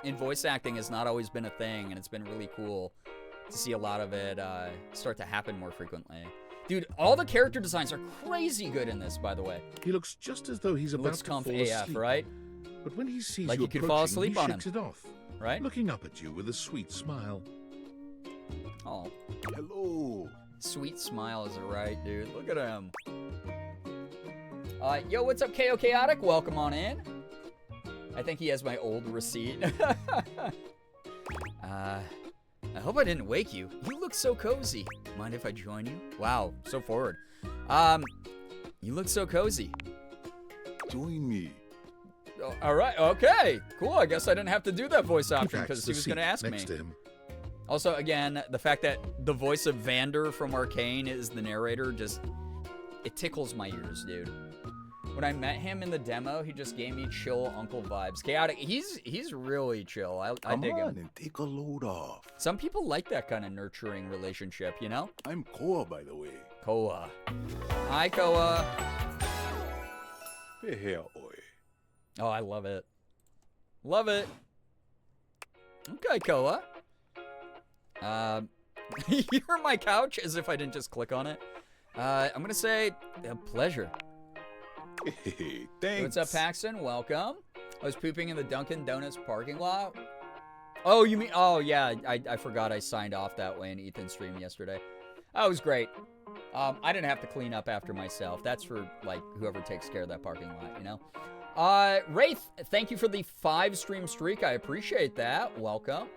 in voice acting has not always been a thing, and it's been really cool to see a lot of it start to happen more frequently. Dude, all the character designs are crazy good in this, by the way. He looks just as though he's about Looks to fall comf asleep. AF, right? But when he sees Like you you could fall approaching, asleep he on shakes him. it off, Right? looking up at you with a sweet smile. Oh, Hello. sweet smile is right, dude. Look at him. Yo, what's up, KO Chaotic? Welcome on in. I think he has my old receipt. I hope I didn't wake you. You look so cozy. Mind if I join you? Wow, so forward. You look so cozy. Join me. Oh, all right, okay, cool. I guess I didn't have to do that voice He option backs because the he was going to seat ask me. next to him. Also, again, the fact that the voice of Vander from Arcane is the narrator just, it tickles my ears, dude. When I met him in the demo, he just gave me chill uncle vibes. Chaotic, he's really chill. I Come dig on him. and take a load off. Some people like that kind of nurturing relationship, you know? I'm Koa, by the way. Koa. Hi, Koa. Hey, here, oi. Oh, I love it. Love it. Okay, Koa. You're my couch, as if I didn't just click on it. I'm gonna say a pleasure. Hey, thanks. What's up, Paxton? Welcome. I was pooping in the Dunkin' Donuts parking lot. Oh, you mean? Oh, yeah. I forgot I signed off that way in Ethan's stream yesterday. That was great. I didn't have to clean up after myself. That's for like whoever takes care of that parking lot, you know. Wraith, thank you for the 5 stream streak. I appreciate that. Welcome.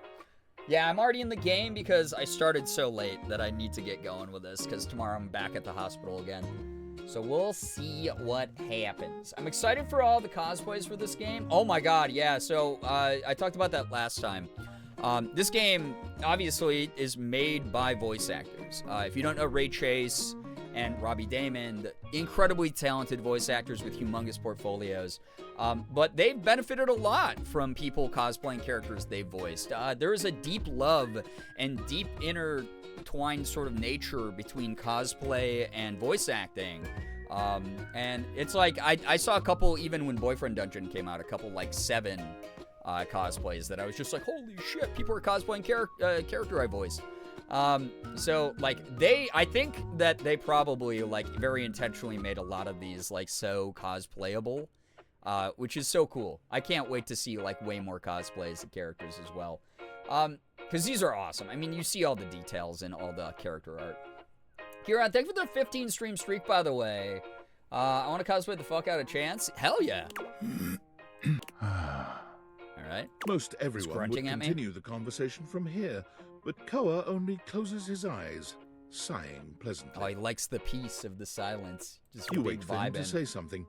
Yeah, I'm already in the game because I started so late that I need to get going with this because tomorrow I'm back at the hospital again. So we'll see what happens. I'm excited for all the cosplays for this game. Oh my god, yeah. So I talked about that last time. This game obviously is made by voice actors. If you don't know Ray Chase and Robbie Damon, incredibly talented voice actors with humongous portfolios. But they've benefited a lot from people cosplaying characters they've voiced. There is a deep love and deep intertwined sort of nature between cosplay and voice acting. And it's like, I saw a couple, even when Boyfriend Dungeon came out, a couple like 7 cosplays that I was just like, holy shit, people are cosplaying character I voiced. So like I think that they probably like very intentionally made a lot of these like so cosplayable, which is so cool. I can't wait to see like way more cosplays of characters as well. Cause these are awesome. I mean, you see all the details in all the character art. Kieran, thank you for the 15 stream streak, by the way. I want to cosplay the fuck out of Chance. Hell yeah. All right. Most everyone would grunting at me? continue the conversation from here, but Koa only closes his eyes, sighing pleasantly. Oh, he likes the peace of the silence. Just You big wait for him to vibing. say something,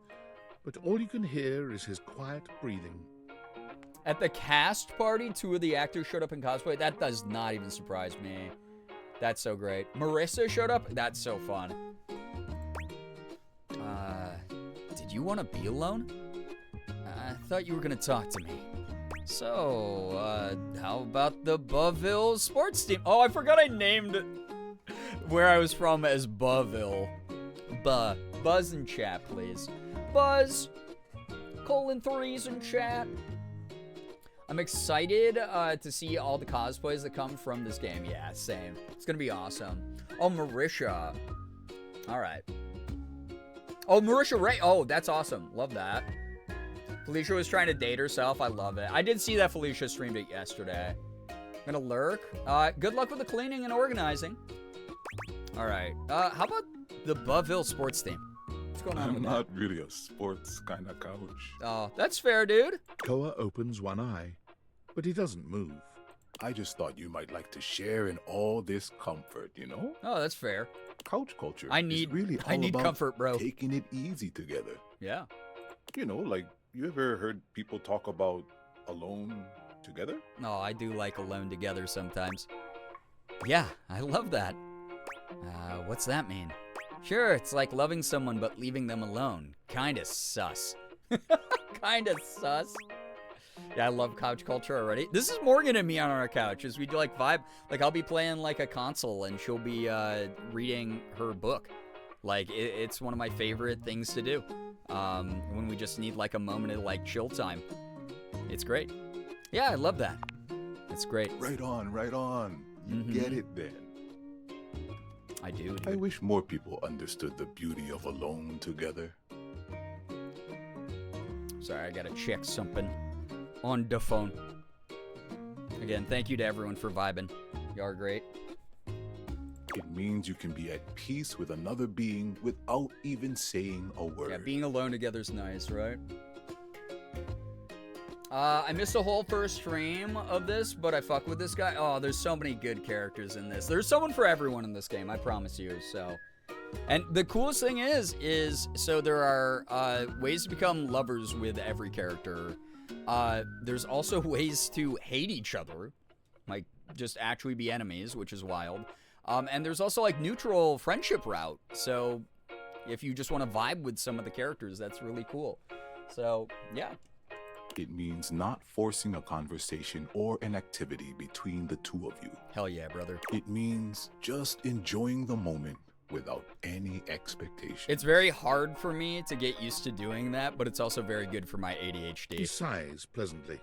but all you can hear is his quiet breathing. At the cast party, 2 of the actors showed up in cosplay. That does not even surprise me. That's so great. Marissa showed up. That's so fun. Did you want to be alone? I thought you were going to talk to me. So, how about the Buville sports team? Oh, I forgot I named where I was from as Buville. Buzz in chat, please. Buzz, :3s in chat. I'm excited to see all the cosplays that come from this game. Yeah, same. It's gonna be awesome. Oh, Marisha. All right. Oh, Marisha Ray. Oh, that's awesome. Love that. Felicia was trying to date herself. I love it. I did see that Felicia streamed it yesterday. I'm gonna lurk. Good luck with the cleaning and organizing. All right. How about the Buville sports team? What's going on I'm with not really a sports kind of couch. Oh, that's fair, dude. Koa opens one eye, but he doesn't move. I just thought you might like to share in all this comfort, you know? Oh, that's fair. Couch culture I need is really all about comfort, bro. taking it easy together. Yeah. You know, like, you ever heard people talk about alone together? Oh, I do like alone together sometimes. Yeah, I love that. What's that mean? Sure, it's like loving someone but leaving them alone. Kinda sus. Kinda sus. Yeah, I love couch culture already. This is Morgan and me on our couch as we do like vibe. Like I'll be playing like a console and she'll be reading her book. Like it's one of my favorite things to do. When we just need like a moment of like chill time. It's great. Yeah, I love that. It's great. Right on, right on. You get it then. I do. I wish more people understood the beauty of alone together. Sorry, I gotta check something on the phone. Again, thank you to everyone for vibing. You are great. It means you can be at peace with another being without even saying a word. Yeah, being alone together is nice, right? I missed a whole first stream of this, but I fuck with this guy. Oh, there's so many good characters in this. There's someone for everyone in this game, I promise you, so. And the coolest thing is so there are ways to become lovers with every character. There's also ways to hate each other, like just actually be enemies, which is wild. And there's also like neutral friendship route. So if you just want to vibe with some of the characters, that's really cool. So yeah. It means not forcing a conversation or an activity between the two of you. Hell yeah, brother. It means just enjoying the moment without any expectation. It's very hard for me to get used to doing that, but it's also very good for my ADHD. He sighs pleasantly,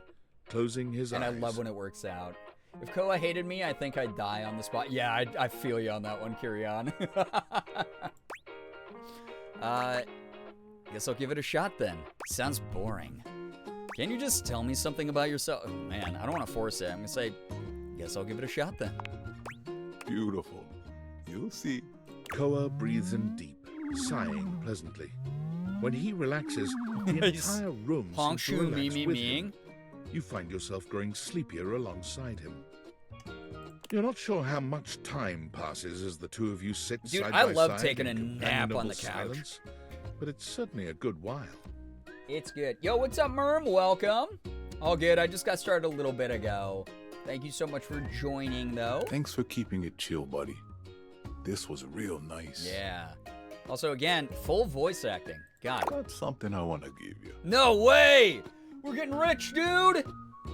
closing his eyes. And I love when it works out. If Koa hated me, I think I'd die on the spot. Yeah, I feel you on that one, Kirion. Guess I'll give it a shot then. Sounds boring. Can you just tell me something about yourself? Oh, man, I don't want to force it. I'm going to say, guess I'll give it a shot then. Beautiful. You'll see. Koa breathes in deep, sighing pleasantly. When he relaxes, the entire room seems to relax with him. You find yourself growing sleepier alongside him. You're not sure how much time passes as the two of you sit Dude, side I by love side taking in a nap companionable on the couch. silence, but it's certainly a good while. It's good. Yo, what's up, Merm? Welcome. All good. I just got started a little bit ago. Thank you so much for joining, though. Thanks for keeping it chill, buddy. This was real nice. Yeah. Also, again, full voice acting. God. That's something I want to give you. No way! We're getting rich, dude!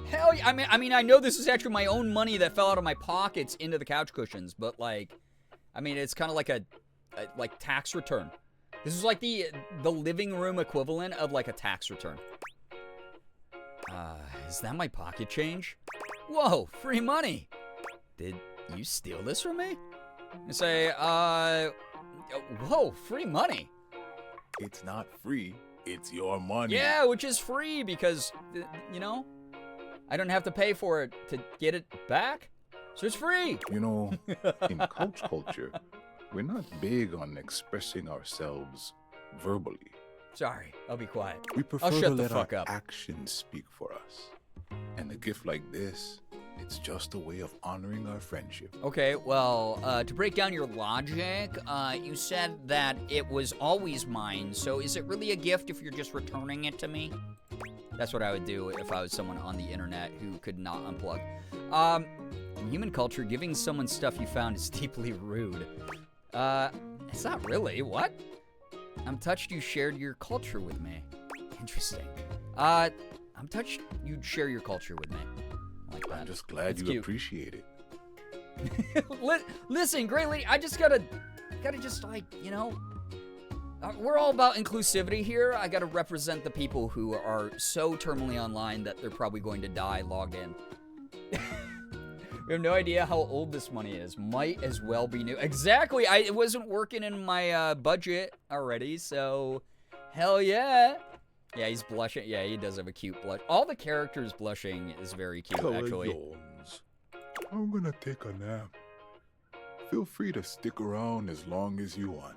Hell yeah. I mean, I know this is actually my own money that fell out of my pockets into the couch cushions, but like, I mean, it's kind of like a like tax return. This is like the living room equivalent of like a tax return. Is that my pocket change? Whoa, free money! Did you steal this from me? I say, whoa, free money. It's not free. It's your money. Yeah, which is free because, you know, I don't have to pay for it to get it back. So it's free. You know, in couch culture, we're not big on expressing ourselves verbally. Sorry, I'll be quiet. We prefer I'll to shut the let fuck our up. actions speak for us. And a gift like this, it's just a way of honoring our friendship. Okay, well, to break down your logic, you said that it was always mine, so is it really a gift if you're just returning it to me? That's what I would do if I was someone on the internet who could not unplug. In human culture, giving someone stuff you found is deeply rude. It's not really. What? I'm touched you shared your culture with me. Interesting. I'm touched you'd share your culture with me. Like that. I'm just glad you appreciate it. Listen, Great Lady, I just gotta just like, you know, we're all about inclusivity here. I gotta represent the people who are so terminally online that they're probably going to die logged in. We have no idea how old this money is. Might as well be new. Exactly. It wasn't working in my budget already, so hell yeah. Yeah, he's blushing. Yeah, he does have a cute blush. All the characters blushing is very cute, actually. Yawns. I'm gonna take a nap. Feel free to stick around as long as you want,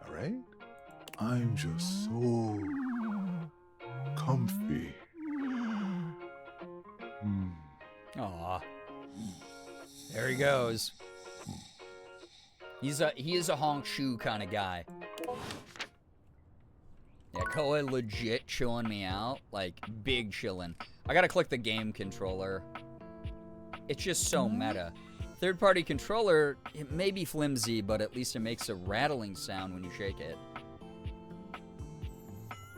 all right? I'm just so comfy. Aw. There he goes. He is a honk shoe kind of guy. Yeah, Koa legit chilling me out. Like, big chillin'. I gotta click the game controller. It's just so meta. Third-party controller, it may be flimsy, but at least it makes a rattling sound when you shake it.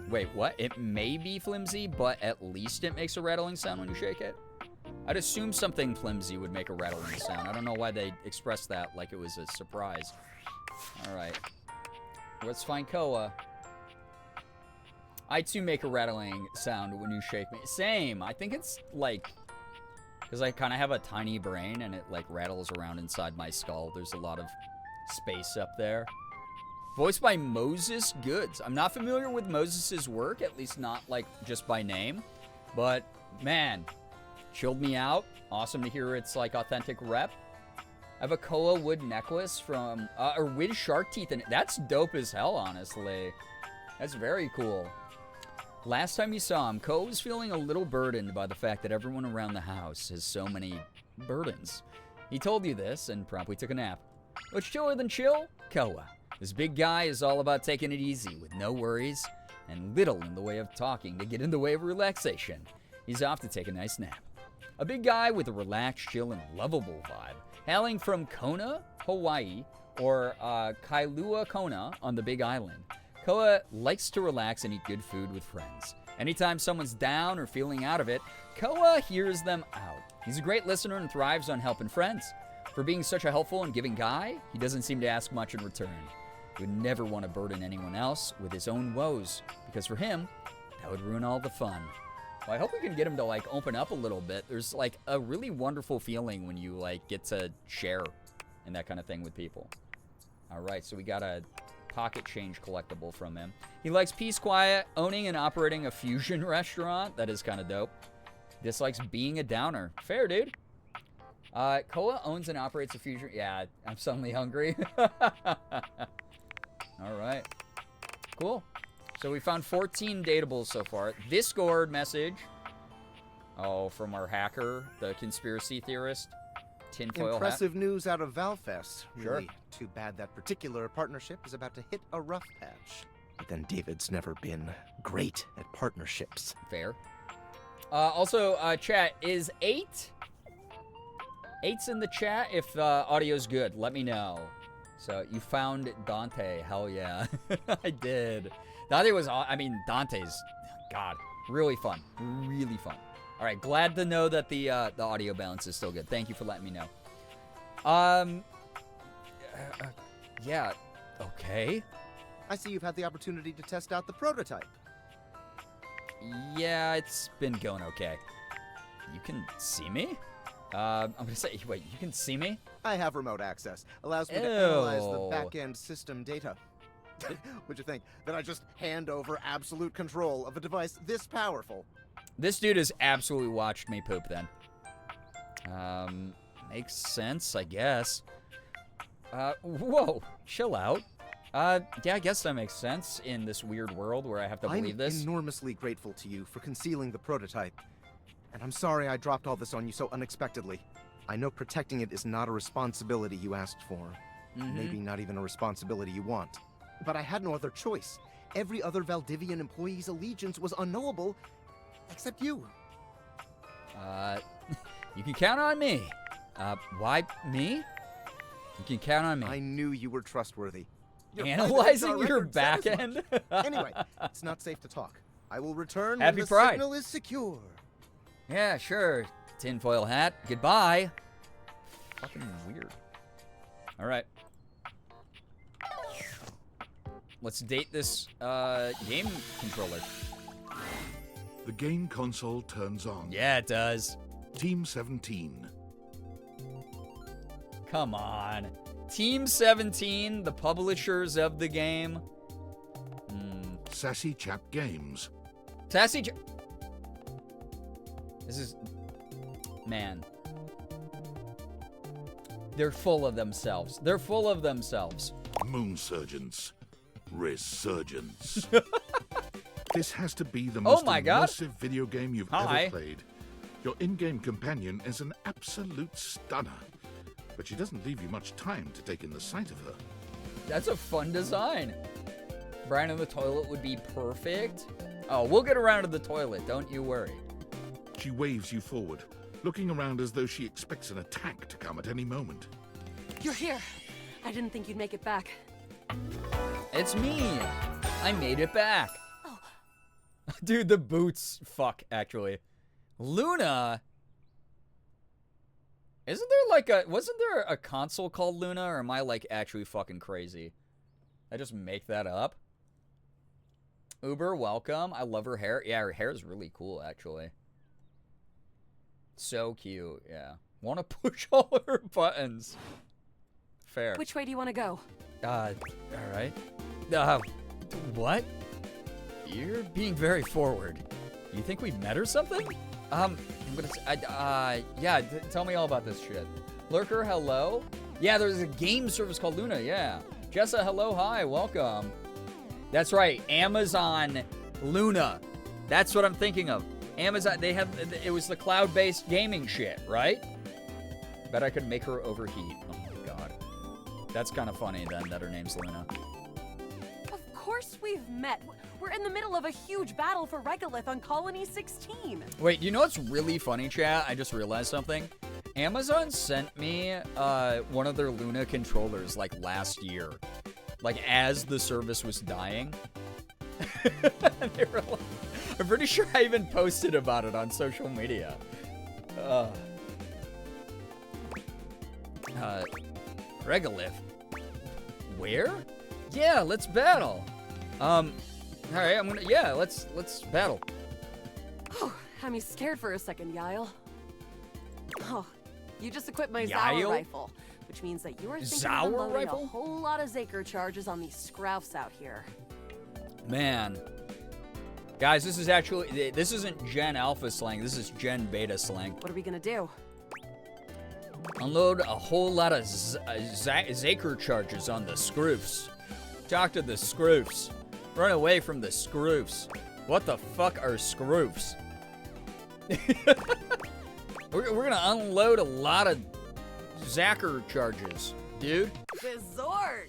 Wait, what? It may be flimsy, but at least it makes a rattling sound when you shake it? I'd assume something flimsy would make a rattling sound. I don't know why they expressed that like it was a surprise. Alright. Let's find Koa. I too make a rattling sound when you shake me. Same. I think it's like... because I kind of have a tiny brain and it like rattles around inside my skull. There's a lot of space up there. Voiced by Moses Goods. I'm not familiar with Moses' work, at least not like just by name. But man, chilled me out. Awesome to hear it's like authentic rep. I have a Koa wood necklace from, or with shark teeth in it. That's dope as hell, honestly. That's very cool. Last time you saw him, Koa was feeling a little burdened by the fact that everyone around the house has so many burdens. He told you this and promptly took a nap. What's chiller than chill? Koa. This big guy is all about taking it easy with no worries and little in the way of talking to get in the way of relaxation. He's off to take a nice nap. A big guy with a relaxed, chill, and lovable vibe. Hailing from Kona, Hawaii, or Kailua Kona on the Big Island. Koa likes to relax and eat good food with friends. Anytime someone's down or feeling out of it, Koa hears them out. He's a great listener and thrives on helping friends. For being such a helpful and giving guy, he doesn't seem to ask much in return. He would never want to burden anyone else with his own woes, because for him, that would ruin all the fun. Well, I hope we can get him to like open up a little bit. There's like a really wonderful feeling when you like get to share and that kind of thing with people. All right, so we got a pocket change collectible from him. He likes peace, quiet, owning and operating a fusion restaurant. That is kind of dope. Dislikes being a downer. Fair, dude. Koa owns and operates a fusion. Yeah, I'm suddenly hungry. All right. Cool. So we found 14 datables so far. Discord message. Oh, from our hacker, the conspiracy theorist. Tinfoil Impressive news out of Valfest. Sure. Really, too bad that particular partnership is about to hit a rough patch. But then David's never been great at partnerships. Fair. Also, chat, is 8? 8's in the chat. If audio's good, let me know. So, you found Dante. Hell yeah. I did. Dante was, Dante's, God, really fun. Really fun. All right, glad to know that the audio balance is still good. Thank you for letting me know. Yeah, okay. I see you've had the opportunity to test out the prototype. Yeah, it's been going okay. You can see me? I'm gonna say, wait, you can see me? I have remote access. Allows me to analyze the back-end system data. What'd you think? That I just hand over absolute control of a device this powerful? This dude has absolutely watched me poop then. Makes sense, I guess. Whoa, chill out. Yeah, I guess that makes sense in this weird world where I have to believe this. I'm enormously grateful to you for concealing the prototype. And I'm sorry I dropped all this on you so unexpectedly. I know protecting it is not a responsibility you asked for. Maybe not even a responsibility you want. But I had no other choice. Every other Valdivian employee's allegiance was unknowable, except you. You can count on me. Why me? You can count on me. I knew you were trustworthy. Analyzing your back end? Anyway, it's not safe to talk. I will return Happy when the Pride. signal is secure. Yeah, sure. Tinfoil hat. Goodbye. Fucking weird. All right. Let's date this game controller. The game console turns on. Yeah, it does. Team 17. Come on. Team 17, the publishers of the game. Sassy Chap Games. Sassy This is... Man. They're full of themselves. They're full of themselves. Moon Surgeons. Resurgence. This has to be the most immersive video game you've ever played. Your in-game companion is an absolute stunner, but she doesn't leave you much time to take in the sight of her. That's a fun design. Brian in the toilet would be perfect. Oh, we'll get around to the toilet, don't you worry. She waves you forward, looking around as though she expects an attack to come at any moment. You're here. I didn't think you'd make it back. It's me. I made it back. Oh. Dude, the boots. Fuck, actually. Luna? Isn't there like a... Wasn't there a console called Luna, or am I like actually fucking crazy? I just make that up? Uber, welcome. I love her hair. Yeah, her hair is really cool, actually. So cute, yeah. Want to push all her buttons. Fair. Which way do you want to go? Alright. What? You're being very forward. You think we met or something? I'm gonna yeah, tell me all about this shit. Lurker, hello? Yeah, there's a game service called Luna, yeah. Jessa, hello, hi, welcome. That's right, Amazon Luna. That's what I'm thinking of. Amazon, it was the cloud-based gaming shit, right? Bet I could make her overheat. Oh my god. That's kind of funny then, that her name's Luna. Of course we've met. We're in the middle of a huge battle for Regolith on Colony 16. Wait, you know what's really funny, chat? I just realized something. Amazon sent me one of their Luna controllers like last year. Like as the service was dying. They were like, I'm pretty sure I even posted about it on social media. Regolith. Where? Yeah, let's battle. Alright, let's battle. Oh, had me scared for a second, Yael. Oh, you just equipped my Yael? Zauer rifle, which means that you are thinking Zauer of unloading rifle? a whole lot of Zaker charges on these scroufs out here. Man. Guys, this isn't Gen Alpha slang, this is Gen Beta slang. What are we gonna do? Unload a whole lot of Zaker charges on the scroofs. Talk to the scroofs. Run away from the scroofs. What the fuck are scroofs? We're gonna unload a lot of Zaker charges, dude. Bizork!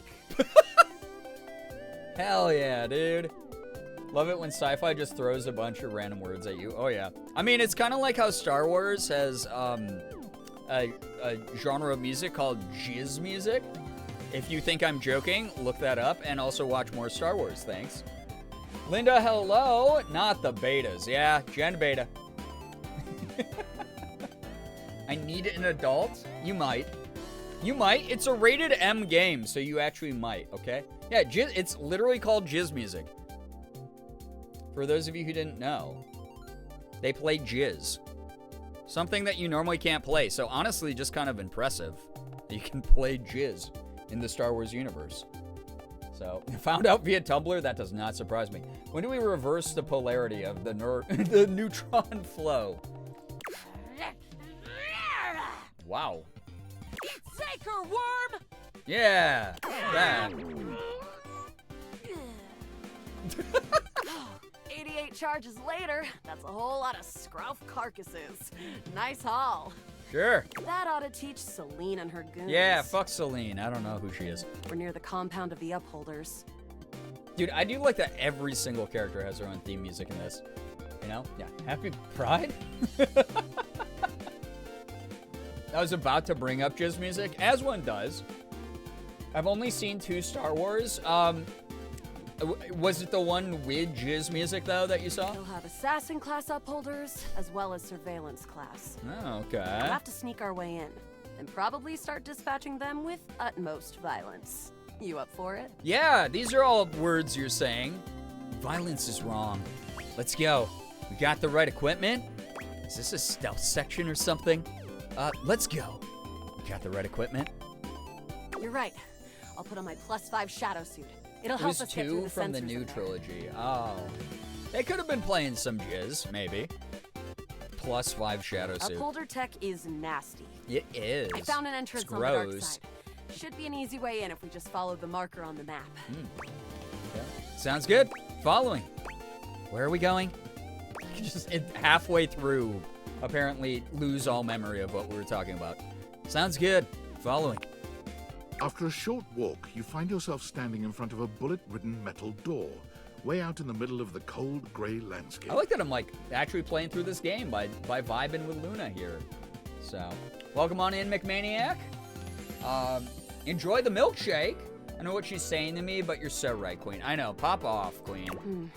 Hell yeah, dude. Love it when sci-fi just throws a bunch of random words at you. Oh yeah. I mean, it's kind of like how Star Wars has a genre of music called jizz music. If you think I'm joking, look that up and also watch more Star Wars, thanks. Linda, hello. Not the betas. Yeah, Gen Beta. I need an adult? You might. You might. It's a rated M game, so you actually might, okay? Yeah, it's literally called jizz music. For those of you who didn't know, they play jizz. Something that you normally can't play, so honestly, just kind of impressive that you can play jizz in the Star Wars universe. So, found out via Tumblr, that does not surprise me. When do we reverse the polarity of the the neutron flow? Wow. Eat Zaker, worm! Yeah! That. 88 charges later, that's a whole lot of scruff carcasses. Nice haul. Sure. That ought to teach Celine and her goons. Yeah, fuck Celine. I don't know who she is. We're near the compound of the Upholders. Dude, I do like that every single character has their own theme music in this. You know? Yeah. Happy Pride? I was about to bring up jizz music, as one does. I've only seen 2 Star Wars. Was it the one with jizz music, though, that you saw? You'll have assassin class upholders, as well as surveillance class. Oh, okay. We'll have to sneak our way in, and probably start dispatching them with utmost violence. You up for it? Yeah, these are all words you're saying. Violence is wrong. Let's go. We got the right equipment? Is this a stealth section or something? Let's go. We got the right equipment? You're right. I'll put on my +5 shadow suit. It'll help us get through two the from the sensors new in there. trilogy. Oh. They could have been playing some jizz, maybe. +5 shadow suit. Upholder tech is nasty. It is. I found an entrance It's on the dark gross. side. Should be an easy way in if we just follow the marker on the map. Okay. Sounds good. Following. Where are we going? Just halfway through, apparently lose all memory of what we were talking about. Sounds good. Following. After a short walk, you find yourself standing in front of a bullet-ridden metal door, way out in the middle of the cold, grey landscape. I like that I'm like actually playing through this game by vibing with Luna here. So, welcome on in, McManiac. Enjoy the milkshake. I know what she's saying to me, but you're so right, Queen. I know. Pop off, Queen.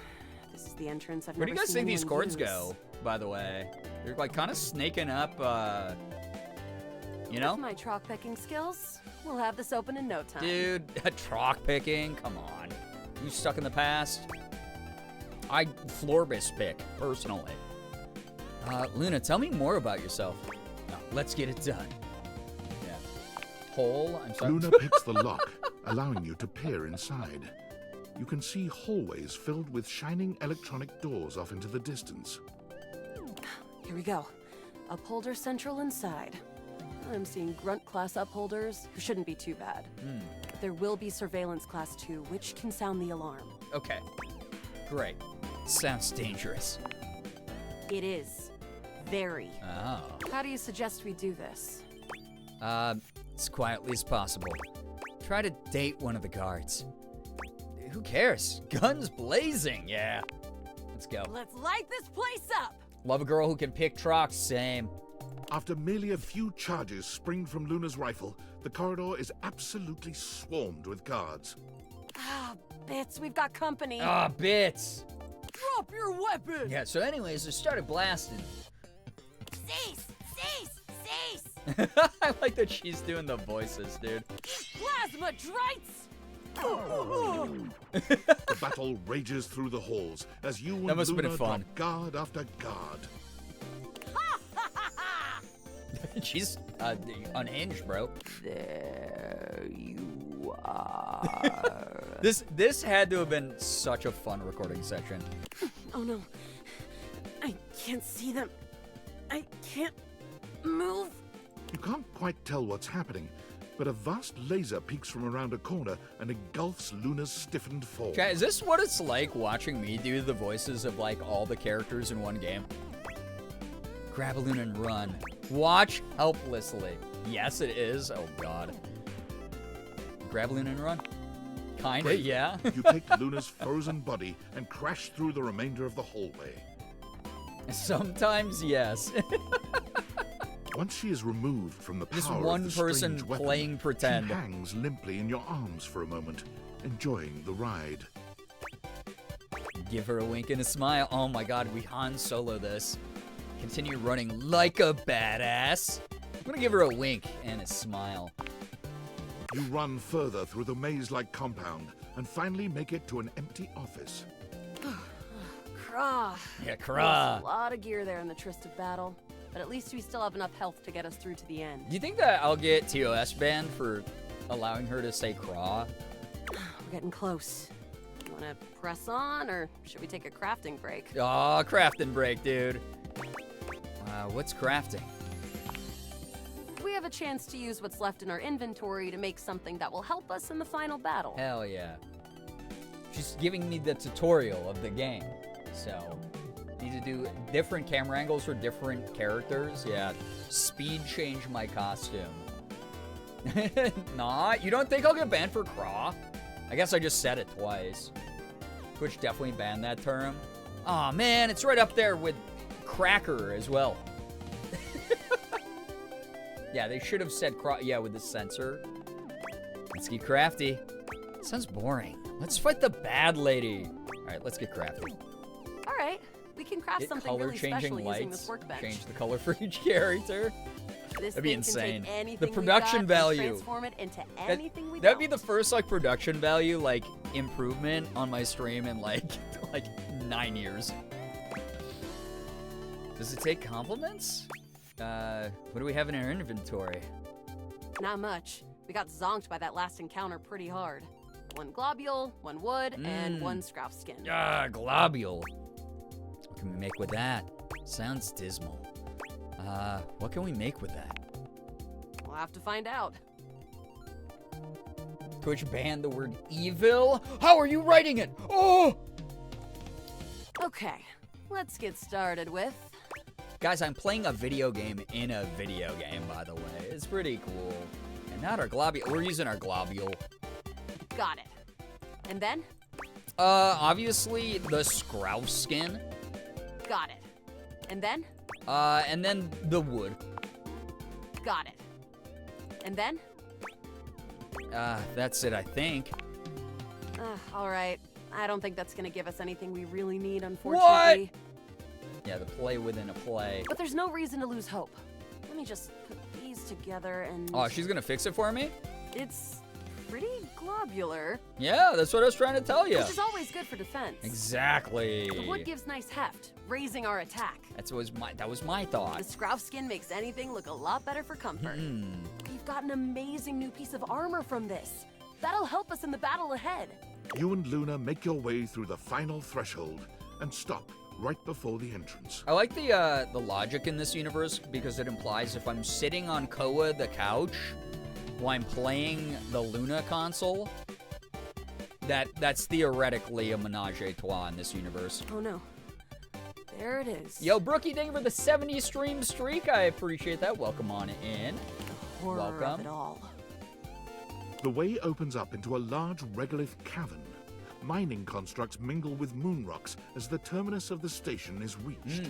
This is the entrance I've Where do never you guys seen think these anyone chords use. go, by the way? They're like kind of snaking up, you know? With my chalk picking skills, we'll have this open in no time. Dude, chalk picking? Come on. You stuck in the past? I Florbus pick, personally. Luna, tell me more about yourself. No, let's get it done. Yeah. Hole? I'm sorry. Luna picks the lock, allowing you to peer inside. You can see hallways filled with shining electronic doors off into the distance. Here we go. Upholder central inside. I'm seeing grunt class upholders, who shouldn't be too bad. There will be surveillance class 2, which can sound the alarm. Okay. Great. Sounds dangerous. It is. Very. Oh. How do you suggest we do this? As quietly as possible. Try to date one of the guards. Who cares? Guns blazing, yeah. Let's go. Let's light this place up! Love a girl who can pick trucks, same. After merely a few charges springed from Luna's rifle, the corridor is absolutely swarmed with guards. Ah, Bits, we've got company. Bits. Drop your weapon! Yeah, so anyways, I started blasting. Cease! Cease! Cease! I like that she's doing the voices, dude. Plasma drites! The battle rages through the halls as you That and must have Luna been fun. drop guard after guard. She's unhinged, bro. There you are. This had to have been such a fun recording section. Oh no. I can't see them. I can't move. You can't quite tell what's happening, but a vast laser peeks from around a corner and engulfs Luna's stiffened form. Okay, is this what it's like watching me do the voices of like all the characters in one game? Grab a Luna and run. Watch helplessly. Yes, it is. Oh god. Grab a Luna and run. Kinda, Great. yeah. You take Luna's frozen body and crash through the remainder of the hallway. Sometimes, yes. Once she is removed from the Just power one of the person strange weapon, playing pretend. she hangs limply in your arms for a moment, enjoying the ride. Give her a wink and a smile. Oh my god, we Han Solo this. Continue running like a badass. I'm gonna give her a wink and a smile. You run further through the maze-like compound and finally make it to an empty office. Krah. Yeah, There's Krah. a lot of gear there in the tryst of battle, but at least we still have enough health to get us through to the end. Do you think that I'll get TOS banned for allowing her to say craw? We're getting close. You wanna press on, or should we take a crafting break? Aw, crafting break, dude. What's crafting? We have a chance to use what's left in our inventory to make something that will help us in the final battle. Hell yeah. She's giving me the tutorial of the game. So, need to do different camera angles for different characters. Yeah, speed change my costume. Nah, you don't think I'll get banned for craw? I guess I just said it twice. Twitch definitely banned that term. Aw, man, it's right up there with cracker as well. Yeah, they should have said craw. Yeah, with the censor. Let's get crafty. Sounds boring. Let's fight the bad lady. All right, let's get crafty. All right, we can craft something really special using this workbench. Change the color for each character. This That'd be thing insane. Can take anything The production we got value. And transform it into anything we That'd be don't. the first like production value like improvement on my stream in like 9 years. Does it take compliments? What do we have in our inventory? Not much. We got zonked by that last encounter pretty hard. 1 globule, 1 wood, and 1 scrap skin. Ah, globule. What can we make with that? Sounds dismal. What can we make with that? We'll have to find out. Twitch banned the word evil? How are you writing it? Oh! Okay, let's get started with... Guys, I'm playing a video game in a video game, by the way. It's pretty cool. And not our globule. We're using our globule. Got it. And then? Obviously, the Scrouse skin. Got it. And then? And then the wood. Got it. And then? That's it, I think. All right. I don't think that's gonna give us anything we really need, unfortunately. What? Yeah, the play within a play. But there's no reason to lose hope. Let me just put these together and... Oh, she's gonna fix it for me? It's pretty globular. Yeah, that's what I was trying to tell you. Which is always good for defense. Exactly. The wood gives nice heft, raising our attack. That was my thought. The Scrouse skin makes anything look a lot better for comfort. We've got an amazing new piece of armor from this. That'll help us in the battle ahead. You and Luna make your way through the final threshold and stop right before the entrance. I like the logic in this universe because it implies if I'm sitting on Koa the couch while I'm playing the Luna console, that's theoretically a menage a trois in this universe. Oh no. There it is. Yo, Brookie, thank you for the 70 stream streak. I appreciate that. Welcome on in. The horror Welcome. of it all. The way opens up into a large regolith cavern. Mining constructs mingle with moon rocks as the terminus of the station is reached.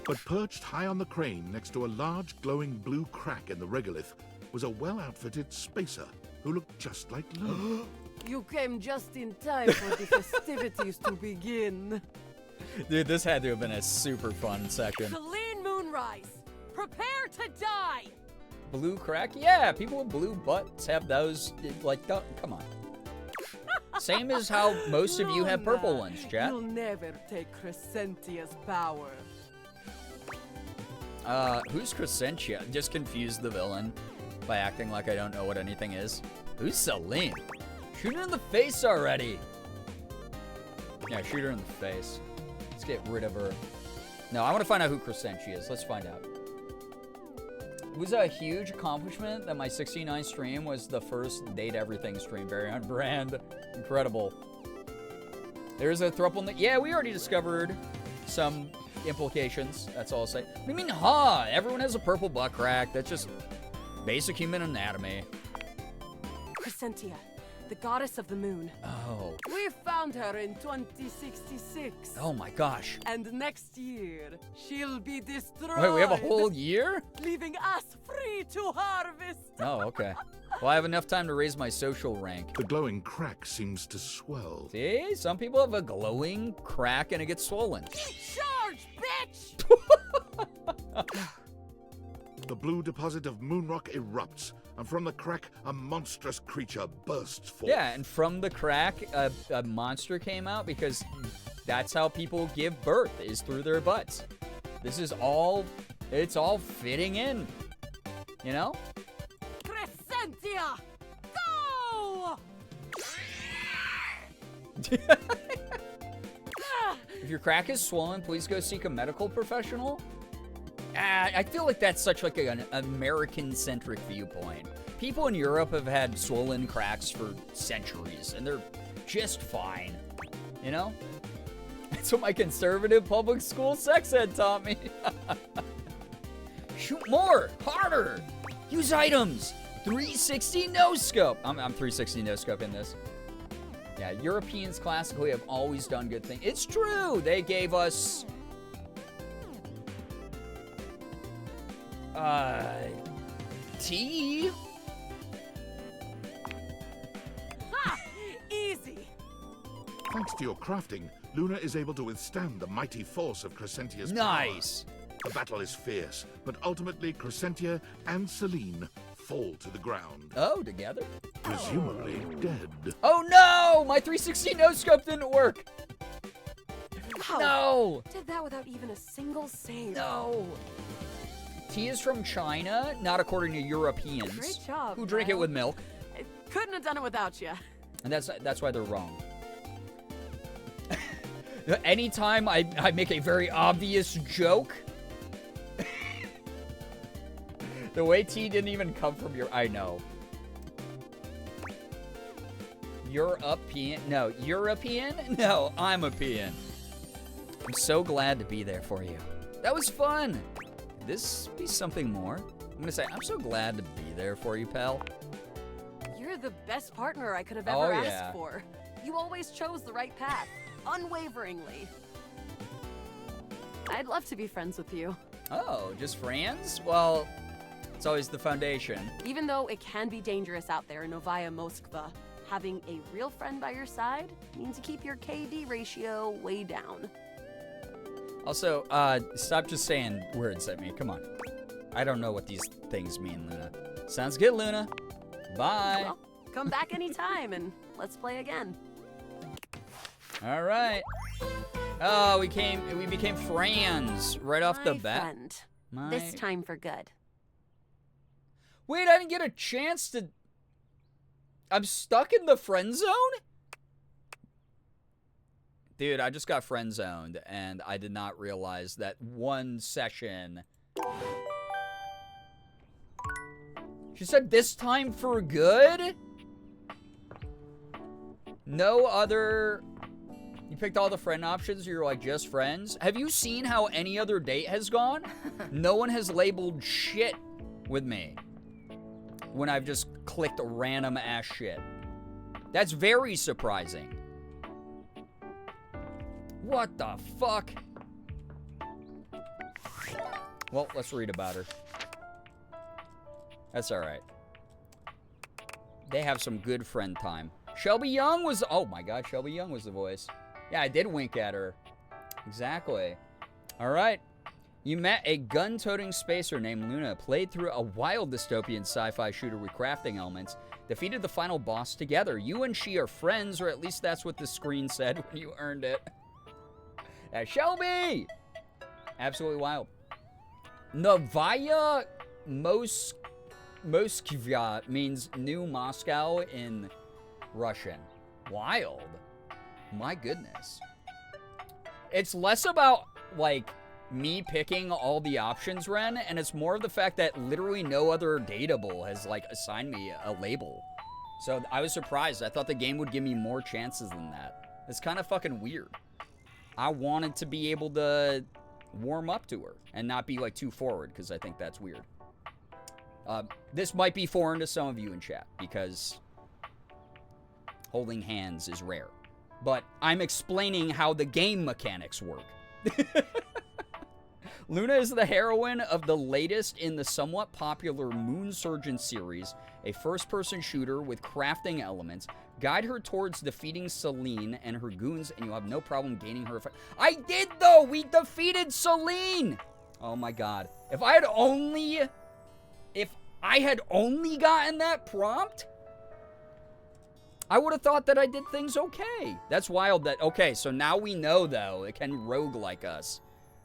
But perched high on the crane next to a large glowing blue crack in the regolith was a well-outfitted spacer who looked just like Luna. You came just in time for the festivities to begin. Dude, this had to have been a super fun section. Clean moonrise! Prepare to die! Blue crack? Yeah, people with blue butts have those. Like, come on. Same as how most of you have purple ones, chat. You'll never take Crescentia's power. Who's Crescentia? Just confused the villain by acting like I don't know what anything is. Who's Celine? Shoot her in the face already. Yeah, shoot her in the face. Let's get rid of her. No, I want to find out who Crescentia is. Let's find out. It was a huge accomplishment that my 69 stream was the first Date Everything stream. Very on brand. Incredible. There's a throuple. Yeah, we already discovered some implications. That's all I'll say. What do you mean, huh? Everyone has a purple butt crack. That's just basic human anatomy. Crescentia, the goddess of the moon. Oh. We found her in 2066. Oh my gosh. And next year, she'll be destroyed. Wait, we have a whole year? Leaving us free to harvest. Oh, okay. Well, I have enough time to raise my social rank. The glowing crack seems to swell. See? Some people have a glowing crack and it gets swollen. Charge, bitch! The blue deposit of moonrock erupts, and from the crack, a monstrous creature bursts forth. Yeah, and from the crack, a monster came out because that's how people give birth, is through their butts. This is all, it's all fitting in, you know? Crescentia, go! If your crack is swollen, please go seek a medical professional. I feel like that's such like an American-centric viewpoint. People in Europe have had swollen cracks for centuries, and they're just fine, you know? That's what my conservative public school sex ed taught me. Shoot more, harder, use items. 360 no-scope. I'm 360 no-scope in this. Yeah, Europeans classically have always done good things. It's true. They gave us tea. Ha! Easy. Thanks to your crafting, Luna is able to withstand the mighty force of Crescentia's Nice. power. The battle is fierce, but ultimately Crescentia and Celine fall to the ground. Oh, together? Presumably dead. Oh no! My 360 no-scope didn't work! How? No! Did that without even a single save. No! Tea is from China, not according to Europeans. Great job, who drink it Kyle. with milk. I couldn't have done it without you. And that's why they're wrong. Anytime I make a very obvious joke, the way tea didn't even come from your... I know. European? No, European? No, I'm a peon. I'm so glad to be there for you. That was fun. Could this be something more? I'm gonna say, I'm so glad to be there for you, pal. You're the best partner I could have ever yeah. asked for. You always chose the right path, unwaveringly. I'd love to be friends with you. Oh, just friends? Well, it's always the foundation. Even though it can be dangerous out there in Novaya Moskva, having a real friend by your side means you keep your KD ratio way down. Also, stop just saying words at me. Come on. I don't know what these things mean, Luna. Sounds good, Luna. Bye. Well, come back anytime and let's play again. All right. Oh, we became friends right off the bat. Friend. This time for good. Wait, I didn't get a chance to... I'm stuck in the friend zone? Dude, I just got friend zoned, and I did not realize that one session... She said this time for good? No other... You picked all the friend options, you're like, just friends? Have you seen how any other date has gone? No one has labeled shit with me when I've just clicked random ass shit. That's very surprising. What the fuck? Well, let's read about her. That's alright. They have some good friend time. Shelby Young was... Oh my god, Shelby Young was the voice. Yeah, I did wink at her. Exactly. Alright. You met a gun-toting spacer named Luna, played through a wild dystopian sci-fi shooter with crafting elements, defeated the final boss together. You and she are friends, or at least that's what the screen said when you earned it. Shelby! Absolutely wild. Novaya Moskva means New Moscow in Russian. Wild. My goodness. It's less about, like, me picking all the options, Ren, and it's more of the fact that literally no other dateable has, like, assigned me a label. So I was surprised. I thought the game would give me more chances than that. It's kind of fucking weird. I wanted to be able to warm up to her and not be, like, too forward, because I think that's weird. This might be foreign to some of you in chat, because holding hands is rare. But I'm explaining how the game mechanics work. Luna is the heroine of the latest in the somewhat popular Moon Surgeon series, a first-person shooter with crafting elements. Guide her towards defeating Celine and her goons, and you'll have no problem gaining her... I did, though! We defeated Celine! Oh, my God. If I had only gotten that prompt... I would have thought that I did things okay. That's wild that... Okay, so now we know, though, it can roguelike us.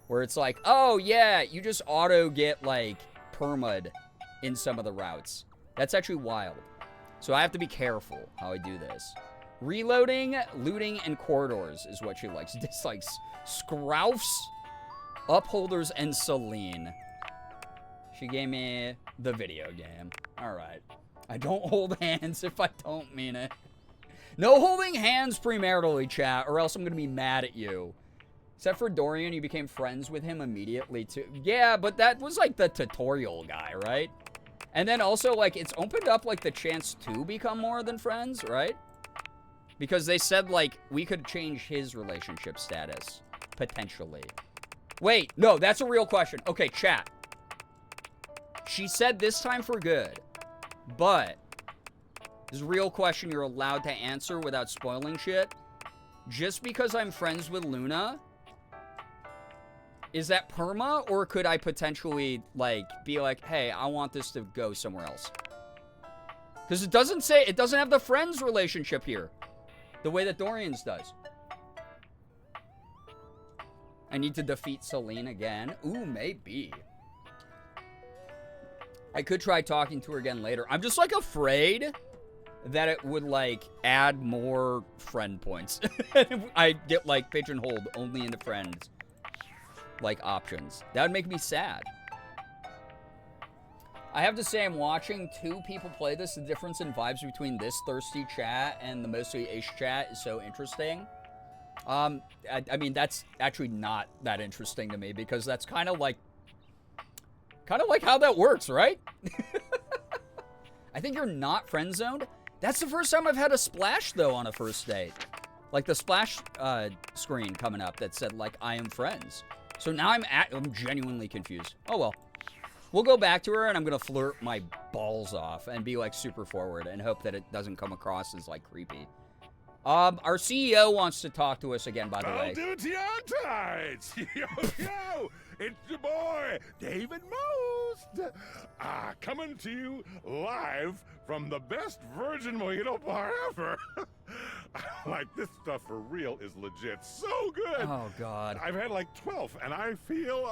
Where it's like, oh, yeah, you just auto get, like, perma'd in some of the routes. That's actually wild. So I have to be careful how I do this. Reloading, looting, and corridors is what she likes. Dislikes Scroufs, Upholders, and Celine. She gave me the video game. All right. I don't hold hands if I don't mean it. No holding hands premaritally, chat, or else I'm going to be mad at you. Except for Dorian, you became friends with him immediately, too. Yeah, but that was, like, the tutorial guy, right? And then also, like, it's opened up, like, the chance to become more than friends, right? Because they said, like, we could change his relationship status, potentially. Wait, no, that's a real question. Okay, chat. She said this time for good, but... This is a real question you're allowed to answer without spoiling shit. just because I'm friends with Luna, is that perma, or could I potentially, like, be like, hey, I want this to go somewhere else? Because it doesn't have the friends relationship here, the way that Dorian's does. I need to defeat Celine again. Ooh, maybe. I could try talking to her again later. I'm just, like, afraid that it would, like, add more friend points. I get, like, pigeonholed only into friends, like, options. That would make me sad. I have to say, I'm watching 2 people play this. The difference in vibes between this thirsty chat and the mostly Ace chat is so interesting. I mean, that's actually not that interesting to me, because that's kind of like how that works, right? I think you're not friend zoned. That's the first time I've had a splash, though, on a first date. Like, the splash screen coming up that said, like, I am friends. So now I'm genuinely confused. Oh, well. We'll go back to her, and I'm going to flirt my balls off and be, like, super forward and hope that it doesn't come across as, like, creepy. Our CEO wants to talk to us again, by the way. I'll do it to your tights. Yo, it's your boy, David Most. Coming to you live from the best virgin mojito bar ever. Like, this stuff for real is legit so good. Oh, God. I've had like 12, and I feel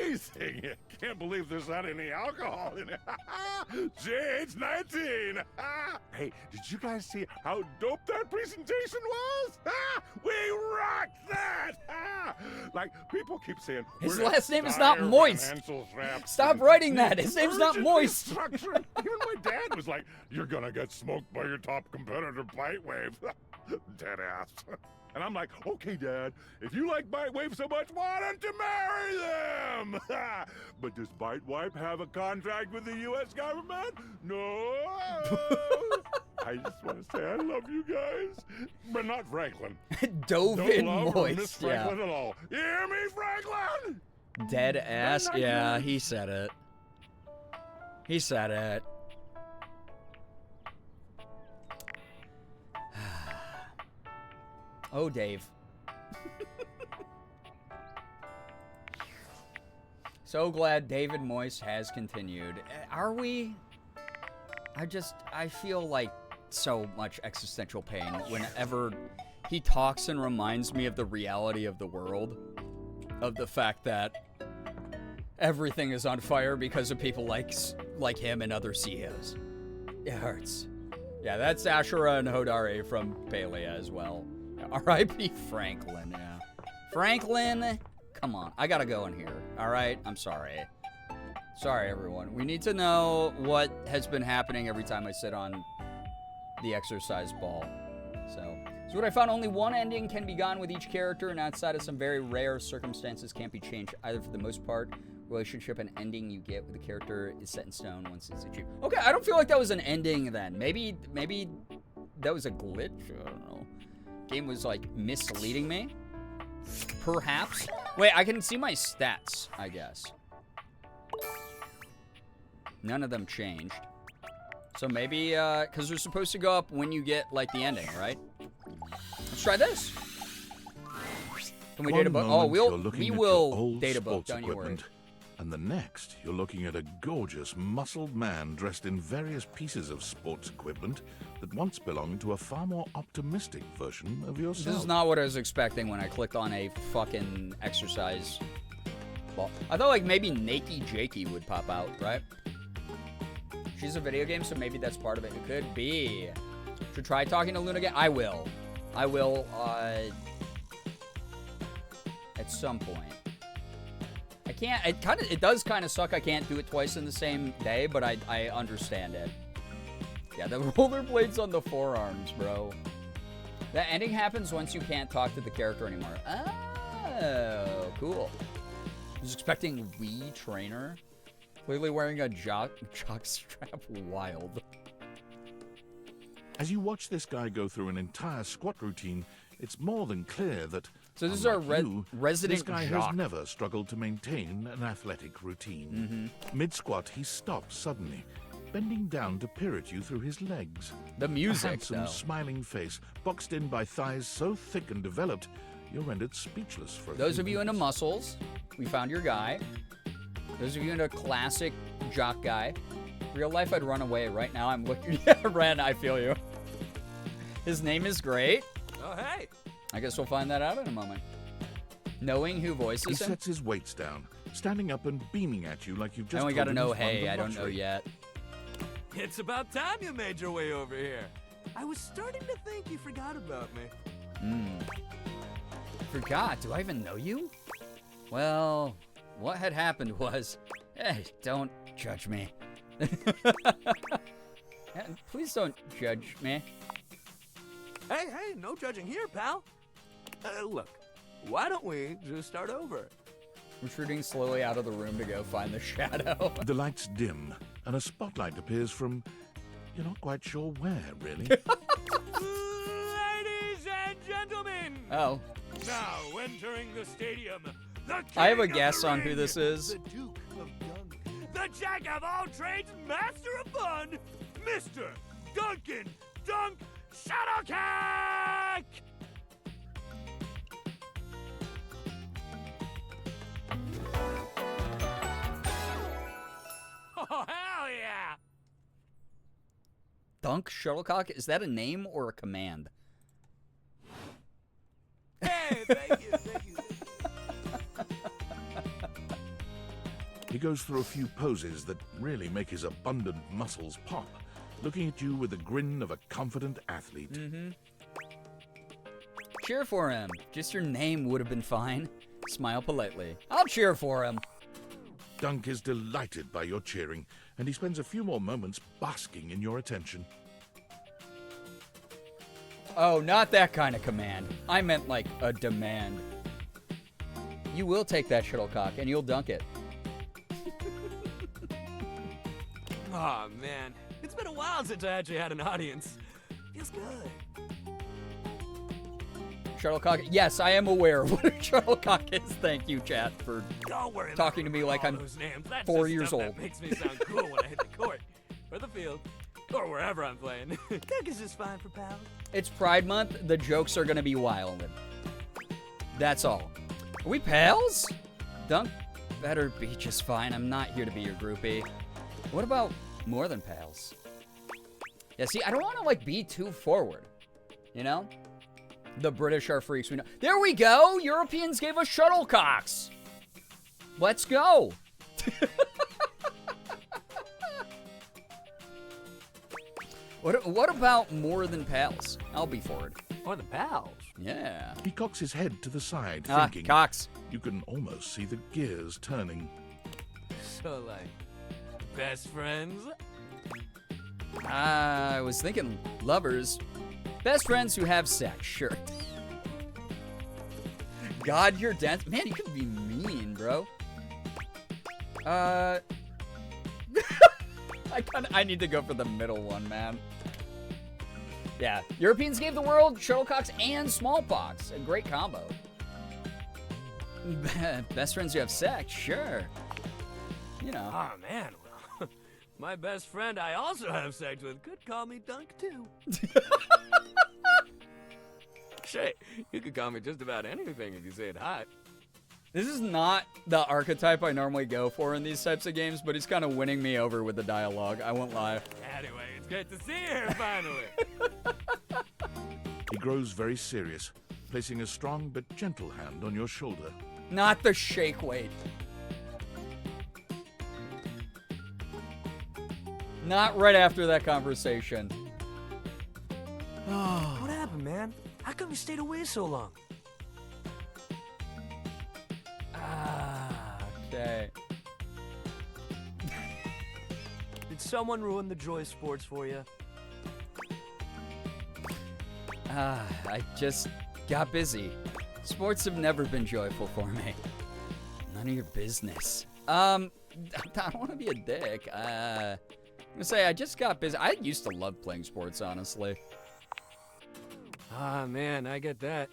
amazing. Can't believe there's not any alcohol in it. JH19. Hey, did you guys see how dope that presentation was? We rocked that. Like, people keep saying, his last name is not Moist. Stop writing that. His name's not Moist. Even my dad was like, you're gonna get smoked by your top competitor, Bitewave. Dead ass. And I'm like, okay, Dad, if you like Bitewave so much, why don't you marry them? But does Bitewave have a contract with the U.S. government? No. I just want to say I love you guys, but not Franklin. Dovin Don't love Moist. or miss Franklin at all. You hear me, Franklin? Dead ass. Yeah, he said it. He said it. Oh, Dave. So glad David Moist has continued. Are we? I feel like so much existential pain whenever he talks and reminds me of the reality of the world. Of the fact that everything is on fire because of people like him and other CEOs. It hurts. Yeah, that's Ashura and Hodare from Palia as well. R.I.P. Franklin, yeah. Franklin, come on. I gotta go in here, all right? I'm sorry. Sorry, everyone. We need to know what has been happening every time I sit on the exercise ball. So what I found, only one ending can be gone with each character, and outside of some very rare circumstances can't be changed. Either for the most part, relationship and ending you get with the character is set in stone once it's achieved. Okay, I don't feel like that was an ending then. Maybe that was a glitch? I don't know. Game was, like, misleading me? Perhaps? Wait, I can see my stats, I guess. None of them changed. So maybe, because they're supposed to go up when you get, like, the ending, right? Let's try this. Can we data book? Oh, we will data book, don't you worry. And the next, you're looking at a gorgeous, muscled man dressed in various pieces of sports equipment that once belonged to a far more optimistic version of yourself. This is not what I was expecting when I clicked on a fucking exercise ball. I thought, like, maybe Nakey Jakey would pop out, right? She's a video game, so maybe that's part of it. It could be. Should try talking to Luna again? I will, at some point. I can't, it does kind of suck I can't do it twice in the same day, but I understand it. Yeah, the rollerblades on the forearms, bro. That ending happens once you can't talk to the character anymore. Oh, cool. I was expecting Wii Trainer. Clearly wearing a jock strap. Wild. As you watch this guy go through an entire squat routine, it's more than clear that, so this is our resident this guy jock. has never struggled to maintain an athletic routine. Mid-squat, he stops suddenly, bending down to peer at you through his legs. The music, a handsome, though. smiling face, boxed in by thighs so thick and developed, you're rendered speechless for a Those few of you into minutes. muscles, we found your guy. Those of you into classic jock guy. Real life, I'd run away. Right now, I'm looking. Yeah, Ren, I feel you. His name is great. Oh, hey. I guess we'll find that out in a moment. Knowing who He voices him. sets his weights down, standing up and beaming at you like you've I just only told got to him know, he's won hey, the I don't know lottery. yet. It's about time you made your way over here. I was starting to think you forgot about me. Forgot. Do I even know you? Well, what had happened was, hey, don't judge me. Please don't judge me. Hey, no judging here, pal. Look, why don't we just start over? Retreating slowly out of the room to go find the shadow. The lights dim, and a spotlight appears from... You're not quite sure where, really. Ladies and gentlemen, Oh. now entering the stadium, the I have a king of guess the on who ring, this is. The Duke of Dunk, the jack of all trades, master of fun, Mr. Duncan Dunk Shuttlecock! Oh, hell yeah! Dunk Shuttlecock? Is that a name or a command? Hey, thank you, thank you. He goes through a few poses that really make his abundant muscles pop, looking at you with the grin of a confident athlete. Cheer for him. Just your name would have been fine. Smile politely. I'll cheer for him. Dunk is delighted by your cheering, and he spends a few more moments basking in your attention. Oh, not that kind of command. I meant like a demand. You will take that shuttlecock and you'll dunk it. Oh man, it's been a while since I actually had an audience. Feels good. Shuttlecock. Yes, I am aware of what a shuttlecock is. Thank you, chat, for Don't worry talking about to me like all I'm those names. That's 4 just years stuff old. That makes me sound cool when I hit the court, or the field, or wherever I'm playing. Dunk is just fine for pals. It's Pride Month. The jokes are going to be wild. That's all. Are we pals? Dunk better be just fine. I'm not here to be your groupie. What about more than pals? Yeah, see, I don't want to, like, be too forward. You know? The British are freaks. We know. There we go! Europeans gave us shuttlecocks! Let's go! What about more than pals? I'll be forward. Or the pals. Yeah. He cocks his head to the side, Ah, thinking. Cox. You can almost see the gears turning. So like, best friends? I was thinking lovers. Best friends who have sex, sure. God, you're dense. Man, you can be mean, bro. I need to go for the middle one, man. Yeah, Europeans gave the world shuttlecocks and smallpox. A great combo. Best friends who have sex, sure. You know. Oh man, well, my best friend I also have sex with could call me Dunk too. Shit, you could call me just about anything if you say it hot. This is not the archetype I normally go for in these types of games, but he's kind of winning me over with the dialogue. I won't lie. Anyway, it's great to see you here finally. He grows very serious, placing a strong but gentle hand on your shoulder. Not the shake weight. Not right after that conversation. What happened, man? How come you stayed away so long? Okay. Did someone ruin the joy of sports for you? I just got busy. Sports have never been joyful for me. None of your business. I don't want to be a dick. I'm gonna say I just got busy. I used to love playing sports, honestly. Ah, man, I get that.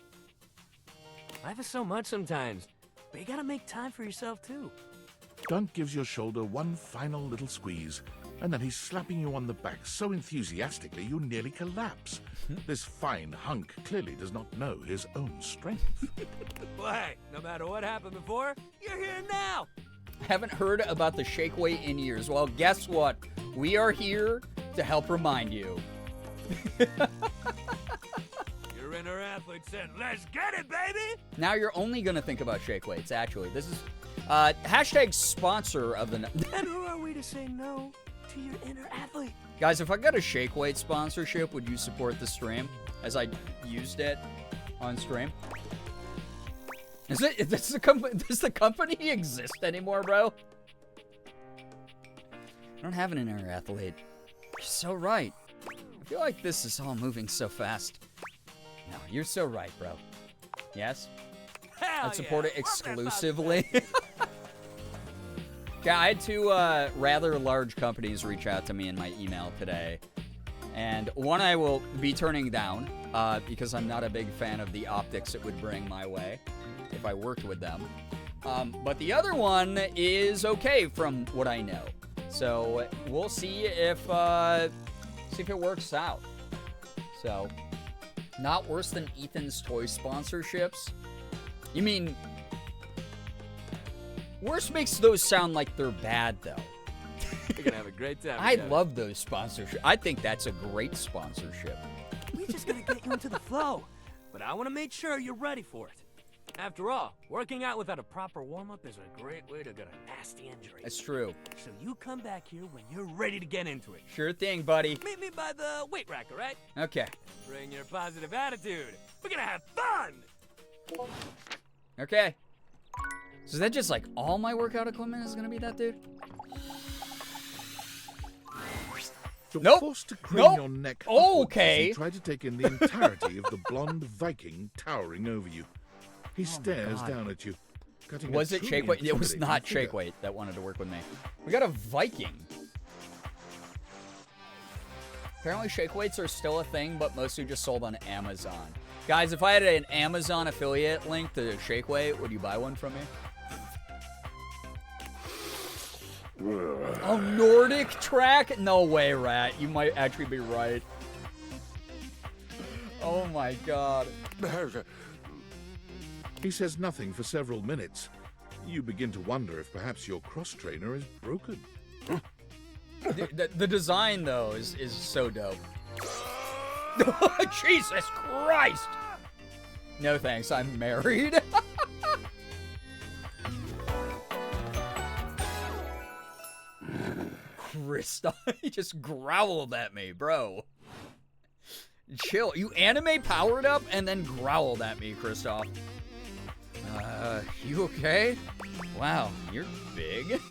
Life is so much sometimes, but you gotta make time for yourself, too. Dunk gives your shoulder one final little squeeze, and then he's slapping you on the back so enthusiastically you nearly collapse. This fine hunk clearly does not know his own strength. Well, hey, no matter what happened before, you're here now. Haven't heard about the shake weight in years. Well, guess what? We are here to help remind you. Your inner athlete said, let's get it, baby! Now you're only going to think about shake weights, actually. This is hashtag sponsor of the... And who are we to say no to your inner athlete? Guys, if I got a shake weight sponsorship, would you support the stream as I used it on stream? Does the company exist anymore, bro? I don't have an inner athlete. You're so right. I feel like this is all moving so fast. No, you're so right, bro. Yes? I'd support it exclusively. Yeah, I had two rather large companies reach out to me in my email today. And one I will be turning down because I'm not a big fan of the optics it would bring my way if I worked with them. But the other one is okay from what I know. So we'll see if it works out. So, not worse than Ethan's toy sponsorships. You mean, worse makes those sound like they're bad, though. You're gonna have a great time. I love those sponsorships. I think that's a great sponsorship. We just gotta get you into the flow. But I want to make sure you're ready for it. After all, working out without a proper warm-up is a great way to get a nasty injury. That's true. So you come back here when you're ready to get into it. Sure thing, buddy. Meet me by the weight rack, all right? Okay. Bring your positive attitude. We're gonna have fun! Okay. So is that just like all my workout equipment is gonna be that, dude? You're Nope. forced to crane your neck upwards Okay. as you try to take in the entirety of the blonde Viking towering over you. He stares down at you. Was it shake weight? It was not shake weight that wanted to work with me. We got a Viking. Apparently shake weights are still a thing, but mostly just sold on Amazon. Guys, if I had an Amazon affiliate link to shake weight, would you buy one from me? Oh, Nordic track? No way, Rat. You might actually be right. Oh my god. He says nothing for several minutes. You begin to wonder if perhaps your cross-trainer is broken. The design, though, is so dope. Jesus Christ! No thanks, I'm married. Kristoff, he just growled at me, bro. Chill. You anime powered up and then growled at me, Kristoff. You okay? Wow, you're big.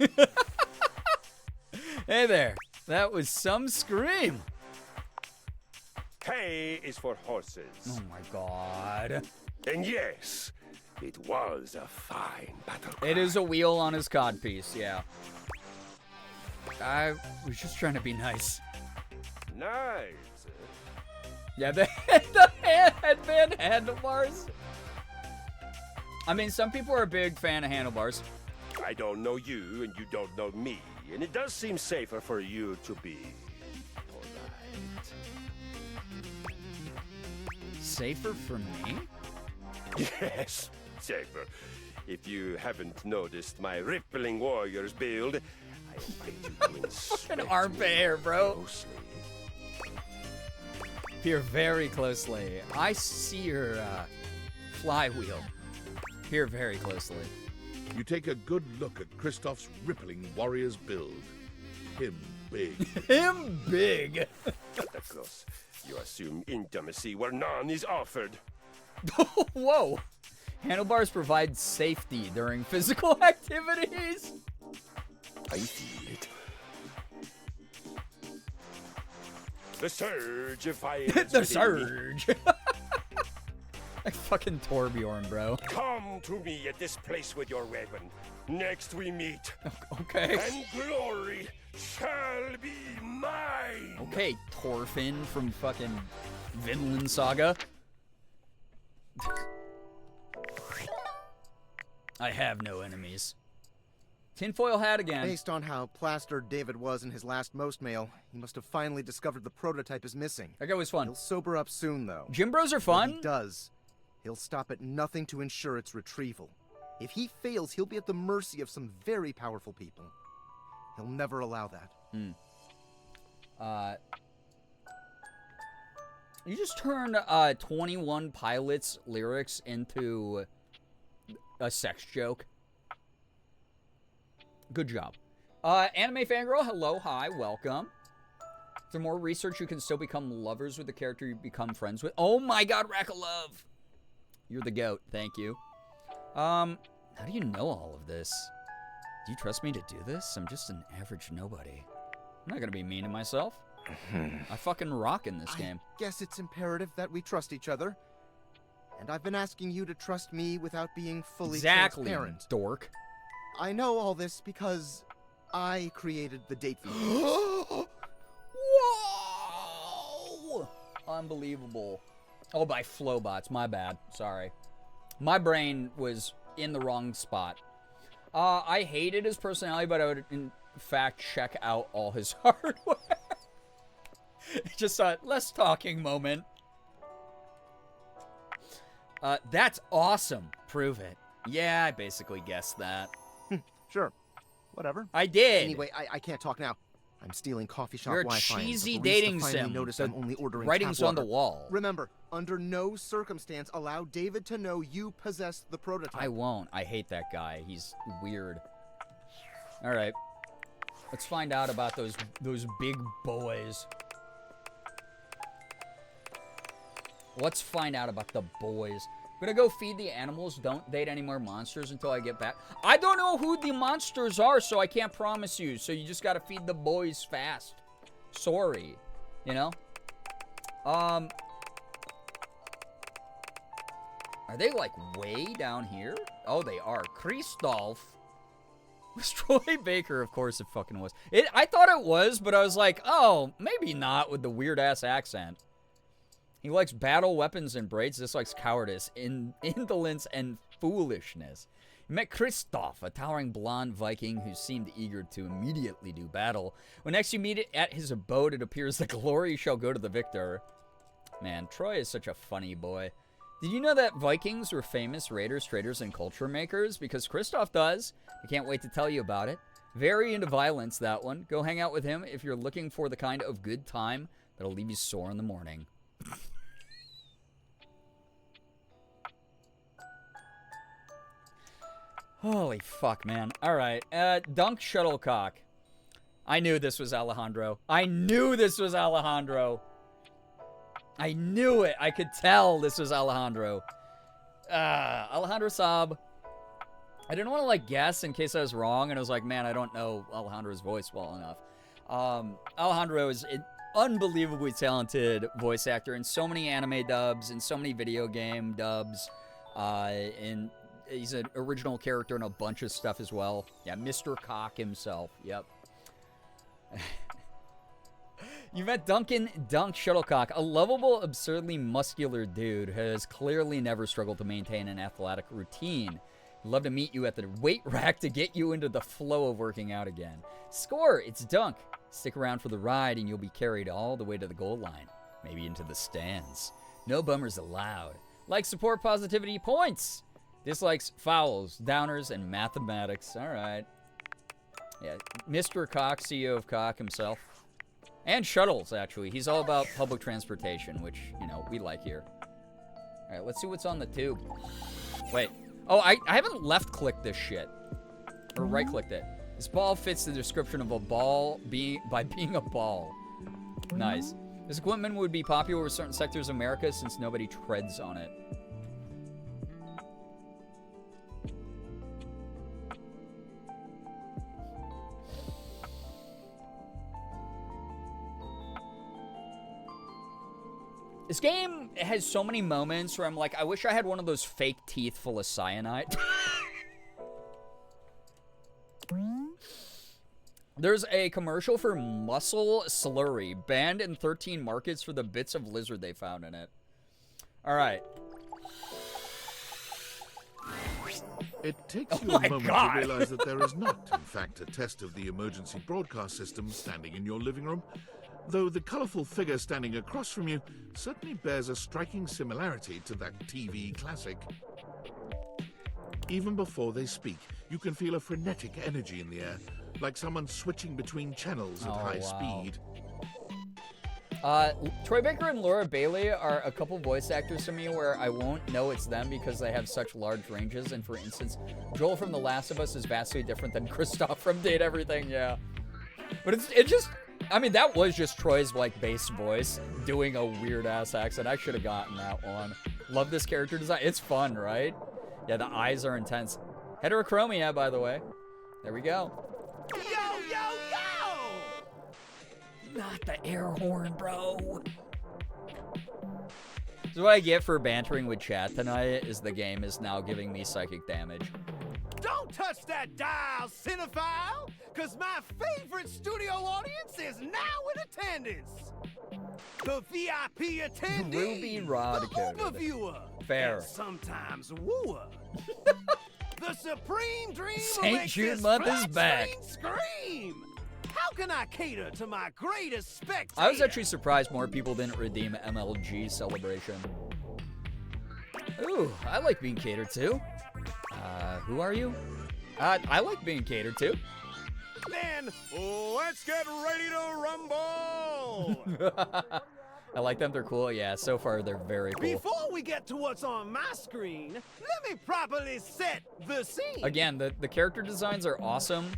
Hey there. That was some scream. K is for horses. Oh my god. And yes, it was a fine battle cry. It is a wheel on his codpiece, yeah. I was just trying to be nice. Nice. Yeah, the headband handlebars. I mean, some people are a big fan of handlebars. I don't know you, and you don't know me, and it does seem safer for you to be polite. Safer for me? Yes, safer. If you haven't noticed my rippling warrior's build, I invite you to inspect An armpit hair, bro. closely. Peer very closely. I see your flywheel. Peer very closely. You take a good look at Kristoff's rippling warrior's build. Him big. Him big. Of course, you assume intimacy where none is offered. Whoa. Handlebars provide safety during physical activities. I feel it. The surge of fire. The surge. Like fucking Torbjorn, bro. Come to me at this place with your weapon. Next we meet. Okay. And glory shall be mine. Okay, Thorfinn from fucking Vinland Saga. I have no enemies. tinfoil hat again. Based on how plastered David was in his last most mail, he must have finally discovered the prototype is missing. That guy was fun. He'll sober up soon, though. Gym bros are fun. When he does, he'll stop at nothing to ensure its retrieval. If he fails, he'll be at the mercy of some very powerful people. He'll never allow that. You just turned 21 Pilots lyrics into a sex joke. Good job. Anime Fangirl, hello, hi, welcome. Through more research, you can still become lovers with the character you become friends with. Oh my god, Rack of Love! You're the goat, thank you. How do you know all of this? Do you trust me to do this? I'm just an average nobody. I'm not gonna be mean to myself. I fucking rock in this game. I guess it's imperative that we trust each other. And I've been asking you to trust me without being fully transparent. Dork. I know all this because I created the date feed. Whoa! Unbelievable. Oh, by Flowbots. My bad. Sorry. My brain was in the wrong spot. I hated his personality, but I would, in fact, check out all his hardware. Just a less talking moment. That's awesome. Prove it. Yeah, I basically guessed that. Sure. Whatever. I did. Anyway, I can't talk now. I'm stealing coffee shop You're a Wi-Fi. cheesy and dating finally sim. Notice The I'm only ordering writing's tap on the water. wall. Remember, under no circumstance allow David to know you possess the prototype. I won't. I hate that guy. He's weird. All right. Let's find out about those big boys. Let's find out about the boys. I'm gonna go feed the animals. Don't date any more monsters until I get back. I don't know who the monsters are, so I can't promise you. So you just gotta feed the boys fast. Sorry. You know? Are they like way down here? Oh, they are. Christoph. Was Troy Baker? Of course it fucking was. I thought it was, but I was like, oh, maybe not with the weird-ass accent. He likes battle weapons and braids, dislikes cowardice, indolence, and foolishness. He met Christoph, a towering blonde Viking who seemed eager to immediately do battle. When next you meet it at his abode, it appears the glory shall go to the victor. Man, Troy is such a funny boy. Did you know that Vikings were famous raiders, traders, and culture makers? Because Christoph does. I can't wait to tell you about it. Very into violence, that one. Go hang out with him if you're looking for the kind of good time that'll leave you sore in the morning. Holy fuck, man. Alright, Dunk Shuttlecock. I knew this was Alejandro. I knew this was Alejandro. I knew it. I could tell this was Alejandro. Alejandro Saab. I didn't want to, like, guess in case I was wrong, and I was like, man, I don't know Alejandro's voice well enough. Alejandro is an unbelievably talented voice actor in so many anime dubs, in so many video game dubs, and he's an original character in a bunch of stuff as well. Yeah, Mr. Cock himself. Yep. You met Duncan Dunk Shuttlecock, a lovable, absurdly muscular dude who has clearly never struggled to maintain an athletic routine. He'd love to meet you at the weight rack to get you into the flow of working out again. Score! It's Dunk. Stick around for the ride and you'll be carried all the way to the goal line. Maybe into the stands. No bummers allowed. Like, support, positivity, points! Dislikes, fouls, downers, and mathematics. Alright. Yeah, Mr. Cock, CEO of Cock himself. And shuttles, actually. He's all about public transportation, which, you know, we like here. Alright, let's see what's on the tube. Wait. Oh, I haven't left-clicked this shit. Or right-clicked it. This ball fits the description of a ball by being a ball. Nice. This equipment would be popular with certain sectors of America since nobody treads on it. This game has so many moments where I'm like, I wish I had one of those fake teeth full of cyanide. There's a commercial for Muscle Slurry, banned in 13 markets for the bits of lizard they found in it. All right. It takes Oh you a my moment God. to realize that there is not, in fact, a test of the emergency broadcast system standing in your living room, though the colourful figure standing across from you certainly bears a striking similarity to that TV classic. Even before they speak, you can feel a frenetic energy in the air, like someone switching between channels at high speed. Troy Baker and Laura Bailey are a couple voice actors to me where I won't know it's them because they have such large ranges. And for instance, Joel from The Last of Us is vastly different than Kristoff from Date Everything, yeah. But it just, I mean, that was just Troy's, like, bass voice doing a weird-ass accent. I should have gotten that one. Love this character design. It's fun, right? Yeah, the eyes are intense. Heterochromia, by the way. There we go. Yo, yo, yo! Not the air horn, bro. So what I get for bantering with chat tonight is the game is now giving me psychic damage. Don't touch that dial, cinephile, because my favorite studio audience is now in attendance. The VIP attendee, Ruby Rod the coded. overviewer, Fair. and sometimes wooer. The supreme dream St. makes Jude this month is flat back. screen scream. How can I cater to my greatest spectator? I was actually surprised more people didn't redeem MLG Celebration. Ooh, I like being catered to. Who are you? I like being catered to. Then let's get ready to rumble. I like them, they're cool. Yeah, so far they're very cool. Before we get to what's on my screen, let me properly set the scene. Again, the character designs are awesome.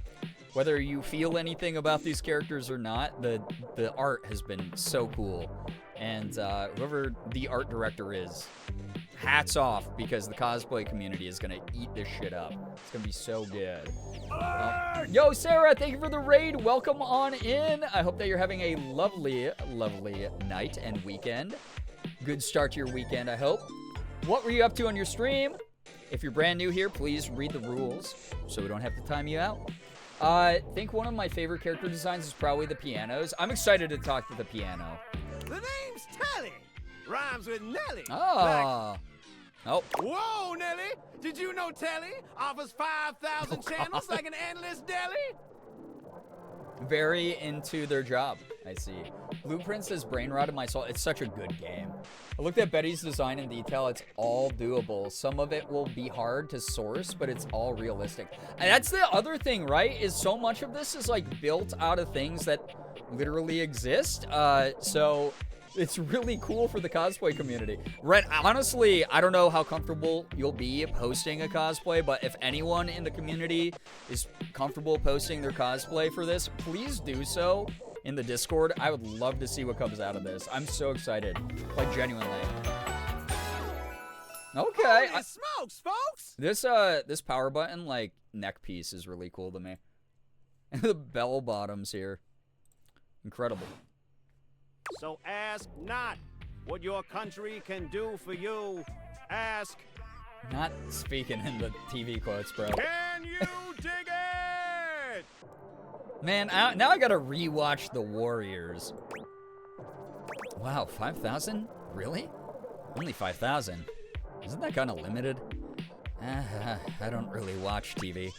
Whether you feel anything about these characters or not, the art has been so cool. And whoever the art director is, hats off, because the cosplay community is going to eat this shit up. It's going to be so good. Yo, Sarah, thank you for the raid. Welcome on in. I hope that you're having a lovely, lovely night and weekend. Good start to your weekend, I hope. What were you up to on your stream? If you're brand new here, please read the rules so we don't have to time you out. I think one of my favorite character designs is probably the pianos. I'm excited to talk to the piano. The name's Telly. Rhymes with Nelly. Oh. Nope. Whoa, Nelly! Did you know Telly offers 5,000 channels like an endless deli? Very into their job, I see. Blueprints says brain rot in my soul. It's such a good game. I looked at Betty's design in detail. It's all doable. Some of it will be hard to source, but it's all realistic. And that's the other thing, right? Is so much of this is like built out of things that literally exist. So it's really cool for the cosplay community. Ren, honestly, I don't know how comfortable you'll be posting a cosplay, but if anyone in the community is comfortable posting their cosplay for this, please do so in the Discord. I would love to see what comes out of this. I'm so excited, like genuinely. Okay. Holy smokes, folks! This power button, like, neck piece is really cool to me. And the bell bottoms here. Incredible. So ask not what your country can do for you. Ask, Not speaking in the TV quotes, bro. can you dig it? Man, now I gotta rewatch The Warriors. Wow, 5,000? Really? Only 5,000. Isn't that kind of limited? I don't really watch TV.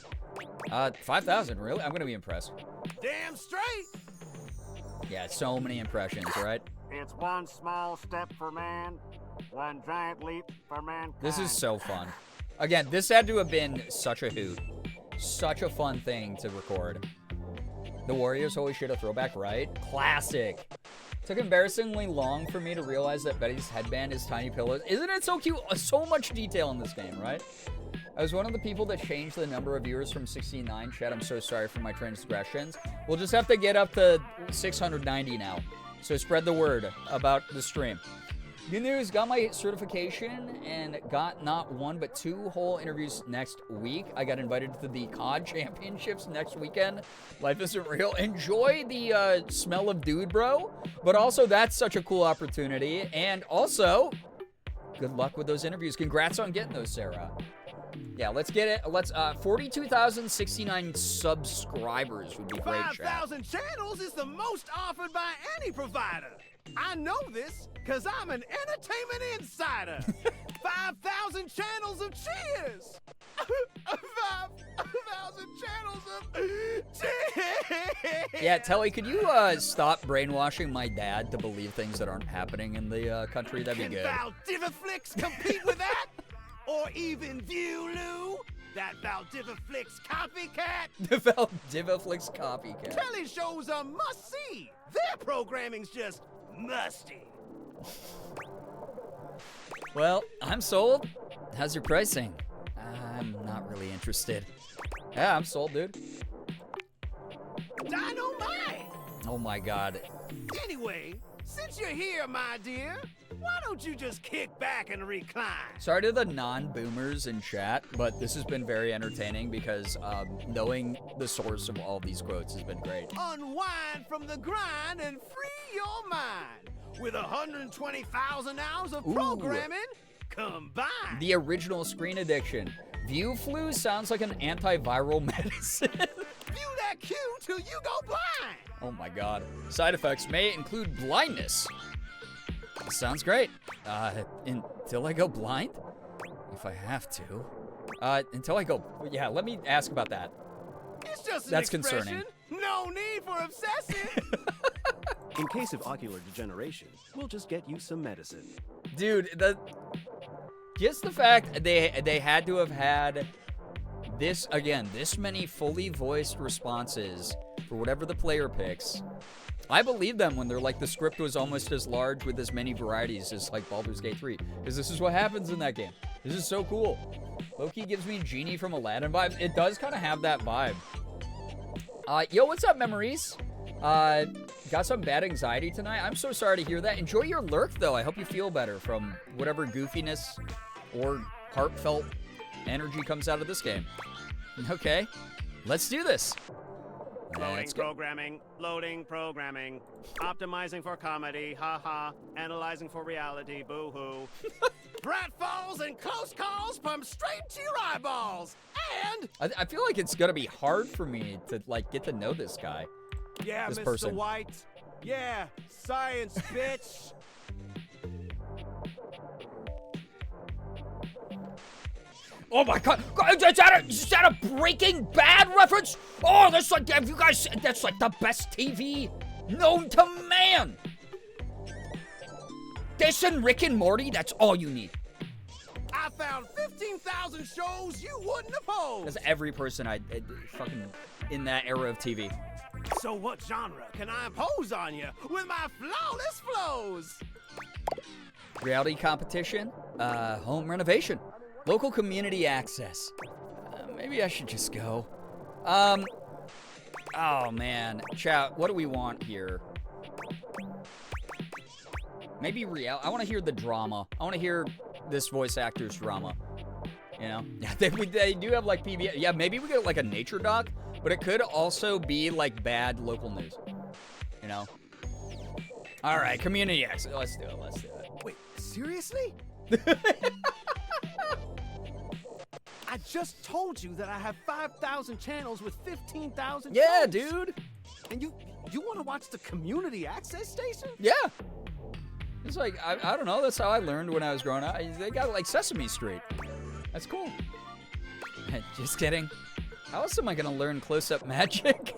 5,000, really? I'm gonna be impressed. Damn straight! Yeah, so many impressions, right? It's one small step for man, one giant leap for mankind. This is so fun. Again, this had to have been such a hoot. Such a fun thing to record. The Warriors always shit a throwback, right? Classic. Took embarrassingly long for me to realize that Betty's headband is tiny pillows. Isn't it so cute? So much detail in this game, right? I was one of the people that changed the number of viewers from 69. Chat, I'm so sorry for my transgressions. We'll just have to get up to 690 now. So spread the word about the stream. Good news, got my certification and got not one but 2 whole interviews next week. I got invited to the COD Championships next weekend. Life isn't real. Enjoy the smell of dude, bro. But also, that's such a cool opportunity. And also, good luck with those interviews. Congrats on getting those, Sarah. Yeah, let's get it. Let's 42,069 subscribers would be great, chat. 5,000 channels is the most offered by any provider. I know this because I'm an entertainment insider. 5,000 channels of cheers. 5,000 channels of... Yeah, Telly, could you stop brainwashing my dad to believe things that aren't happening in the country? That'd be good. Can Valdiviflix compete with that? Or even Viewloo? That Valdiviflix copycat? The Valdiviflix copycat. Telly shows are must-see. Their programming's just musty. Well, I'm sold. How's your pricing? I'm not really interested. Yeah, I'm sold, dude. Dynamite! Oh my god. Anyway, since you're here, my dear, why don't you just kick back and recline? Sorry to the non-boomers in chat, but this has been very entertaining because knowing the source of all these quotes has been great. Unwind from the grind and free your mind with 120,000 hours of programming combined. The original Screen Addiction. View flu sounds like an antiviral medicine. View that cue till you go blind. Oh my god. Side effects may include blindness. Sounds great. Until I go blind? If I have to. Until I go... Yeah, let me ask about that. It's just That's an expression. concerning. No need for obsessing. In case of ocular degeneration, we'll just get you some medicine. Dude, just the fact they had to have had this many fully voiced responses for whatever the player picks. I believe them when they're like, the script was almost as large with as many varieties as like Baldur's Gate 3. Because this is what happens in that game. This is so cool. Loki gives me Genie from Aladdin vibes. It does kind of have that vibe. Yo, what's up, Memories? Got some bad anxiety tonight? I'm so sorry to hear that. Enjoy your lurk, though. I hope you feel better from whatever goofiness or heartfelt energy comes out of this game. Okay, let's do this. Loading programming, loading programming, optimizing for comedy, haha, analyzing for reality, boo-hoo. Pratfalls and close calls pumped straight to your eyeballs, and... I feel like it's gonna be hard for me to, like, get to know this guy. Yeah, this Mr. person. White. Yeah, science, bitch. Oh my god! Is that a Breaking Bad reference? Oh, that's like, have you guys, that's like the best TV known to man! This and Rick and Morty, that's all you need. I found 15,000 shows you wouldn't oppose. That's every person I fucking in that era of TV. So what genre can I impose on you with my flawless flows? Reality competition, home renovation, local community access. Maybe I should just go. Oh man, chat, what do we want here? Maybe I want to hear the drama. I want to hear this voice actor's drama. You know, they do have like PBS. Yeah, maybe we get like a nature doc, but it could also be like bad local news. You know. All right, community access. Let's do it. Let's do it. Wait, seriously? I just told you that I have 5,000 channels with 15,000 Yeah, shows. dude. And you want to watch the community access station? Yeah. It's like, I don't know, that's how I learned when I was growing up. They got like Sesame Street. That's cool. Just kidding. How else am I gonna learn close-up magic?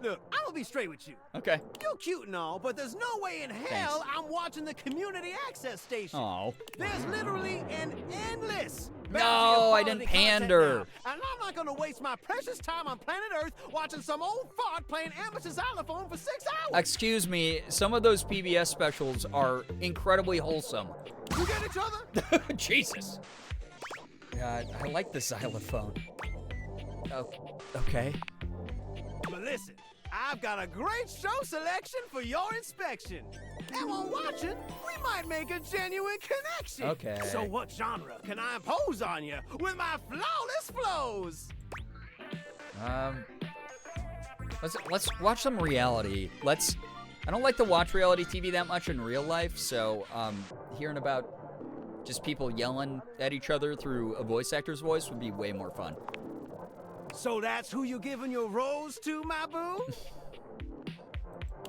Look, I'm gonna be straight with you. Okay. You're cute and all, but there's no way in hell I'm watching the community access station. Oh. There's literally an endless No, I didn't pander. And I'm not gonna waste my precious time on planet Earth watching some old fart playing amateur xylophone for 6 hours. Excuse me, some of those PBS specials are incredibly wholesome. You get each other? Jesus. God, I like the xylophone. Oh, okay. But listen, I've got a great show selection for your inspection. And while watching, we might make a genuine connection. Okay. So what genre can I impose on you with my flawless flows? Let's watch some reality. I don't like to watch reality TV that much in real life, so hearing about just people yelling at each other through a voice actor's voice would be way more fun. So that's who you giving your rose to, my boo?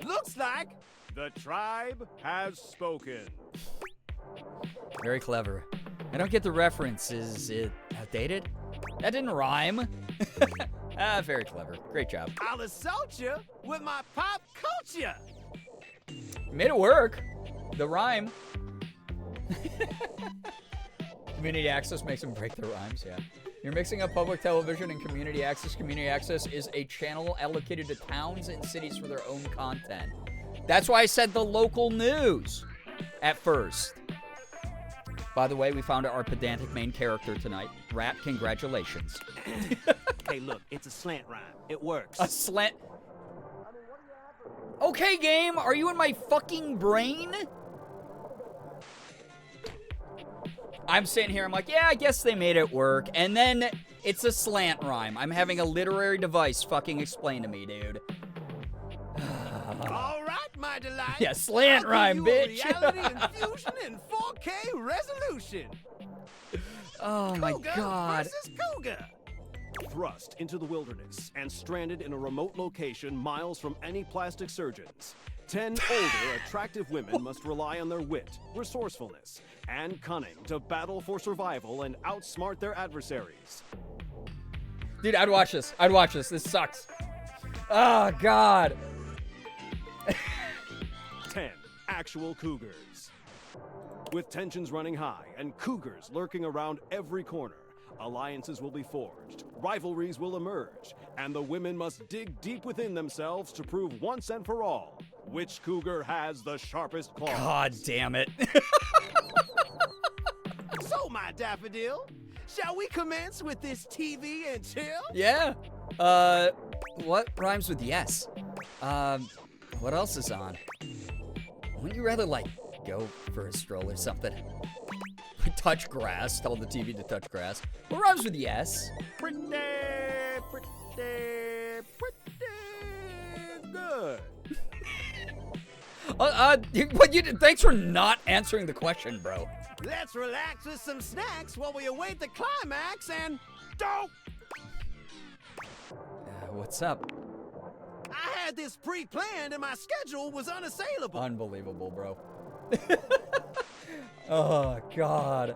Looks like the tribe has spoken. Very clever. I don't get the reference. Is it a Dated? That didn't rhyme. Very clever. Great job. I'll assault you with my pop culture. Made it work. The rhyme. Community access makes them break their rhymes, yeah. You're mixing up public television and community access. Community access is a channel allocated to towns and cities for their own content. That's why I said the local news at first. By the way, we found our pedantic main character tonight. Rat, congratulations. Hey, look, it's a slant rhyme. It works. A slant... Okay, game, are you in my fucking brain? I'm sitting here, I'm like, yeah, I guess they made it work. And then it's a slant rhyme. I'm having a literary device fucking explain to me, dude. All right, my delight. Yeah, slant rhyme, bitch. Reality infusion and 4K resolution. Oh my god. Versus Cougar. Thrust into the wilderness and stranded in a remote location miles from any plastic surgeons. 10 older, attractive women must rely on their wit, resourcefulness, and cunning to battle for survival and outsmart their adversaries. Dude, I'd watch this. I'd watch this. This sucks. Oh, God. 10 actual cougars. With tensions running high and cougars lurking around every corner, alliances will be forged, rivalries will emerge, and the women must dig deep within themselves to prove once and for all which cougar has the sharpest claws. God damn it. So, my daffodil, shall we commence with this TV and chill? Yeah. What rhymes with yes? What else is on? Wouldn't you rather, like, go for a stroll or something? Touch grass. Tell the TV to touch grass. What rhymes with yes? Pretty good. Thanks for not answering the question, bro. Let's relax with some snacks while we await the climax and dope. What's up? I had this pre-planned and my schedule was unassailable. Unbelievable, bro. Oh, God.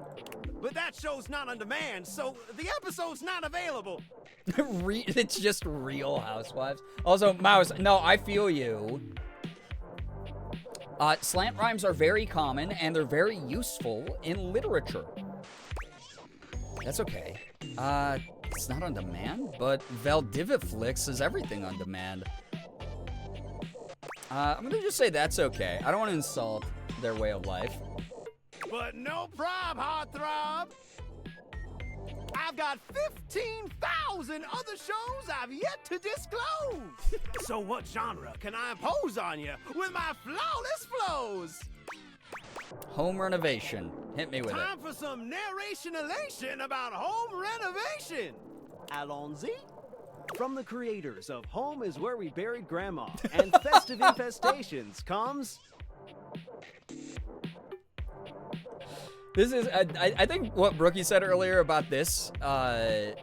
But that show's not on demand, so the episode's not available. It's just Real Housewives. Also, Mouse, no, I feel you. Slant rhymes are very common, and they're very useful in literature. That's okay. It's not on demand, but Valdiviflix is everything on demand. I'm gonna just say that's okay. I don't want to insult their way of life. But no prob, heartthrob. I've got 15,000 other shows I've yet to disclose. So what genre can I impose on you with my flawless flows? Home renovation. Hit me with it. Time for some narration elation about home renovation. Allons-y. From the creators of Home is Where We Buried Grandma and Festive Infestations comes... This is, I think what Brookie said earlier about this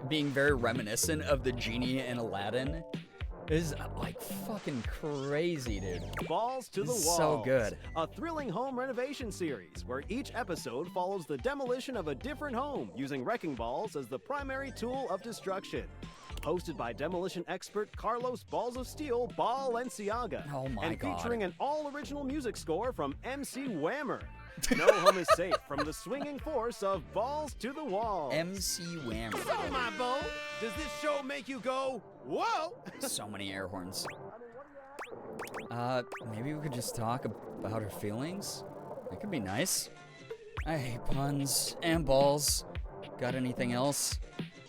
being very reminiscent of the genie in Aladdin is like fucking crazy, dude. Balls to the Walls. So good. A thrilling home renovation series where each episode follows the demolition of a different home using wrecking balls as the primary tool of destruction. Hosted by demolition expert Carlos Balls of Steel Balenciaga. Oh my God. And featuring an all-original music score from MC Whammer. No home is safe from the swinging force of Balls to the Wall. MC Whammer. So, my beau, does this show make you go, whoa? So many air horns. Maybe we could just talk about her feelings? That could be nice. I hate puns and balls. Got anything else?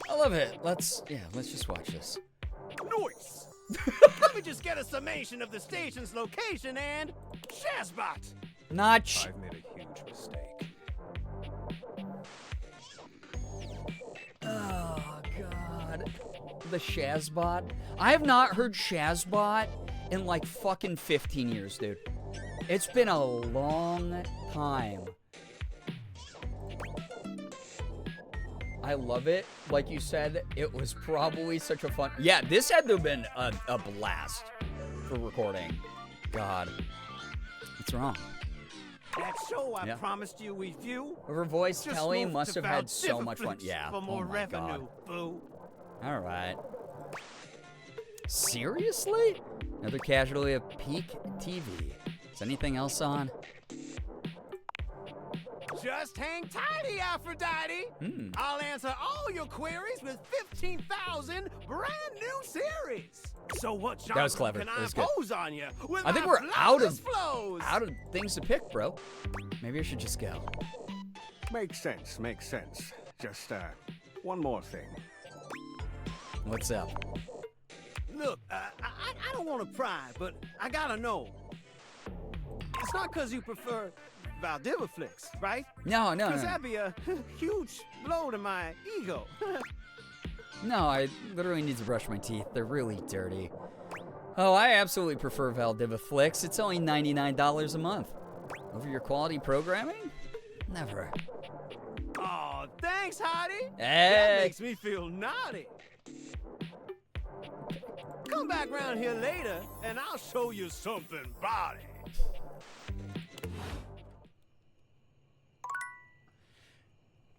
I love it. Let's just watch this. Nice. Let me just get a summation of the station's location and Shazbot. Notch. I've made a huge mistake. Oh, God. The Shazbot. I have not heard Shazbot in like fucking 15 years, dude. It's been a long time. I love it. Like you said, it was probably such a fun... Yeah, this had to have been a blast for recording. God. What's wrong? That show I Yeah. promised you we'd view. Her voice Just Telly moved must to have had so much fun. Valdivia Yeah. For more Oh my revenue, God. boo. All right. Seriously? Another casualty of peak TV. Is anything else on? Just hang tighty, Aphrodite. I'll answer all your queries with 15,000 brand new series. So what That was genre clever. can That I was good. impose on you? With I think my we're out flawless of flows? things to pick, bro. Maybe I should just go. Makes sense, makes sense. Just, one more thing. What's up? Look, I don't want to pry, but I gotta know. It's not because you prefer Valdivia flicks, right? No. Because that'd be a huge blow to my ego. No, I literally need to brush my teeth. They're really dirty. Oh, I absolutely prefer Valdivia Flicks. It's only $99 a month. Over your quality programming? Never. Oh, thanks, Hottie. Hey. That makes me feel naughty. Come back round here later, and I'll show you something body.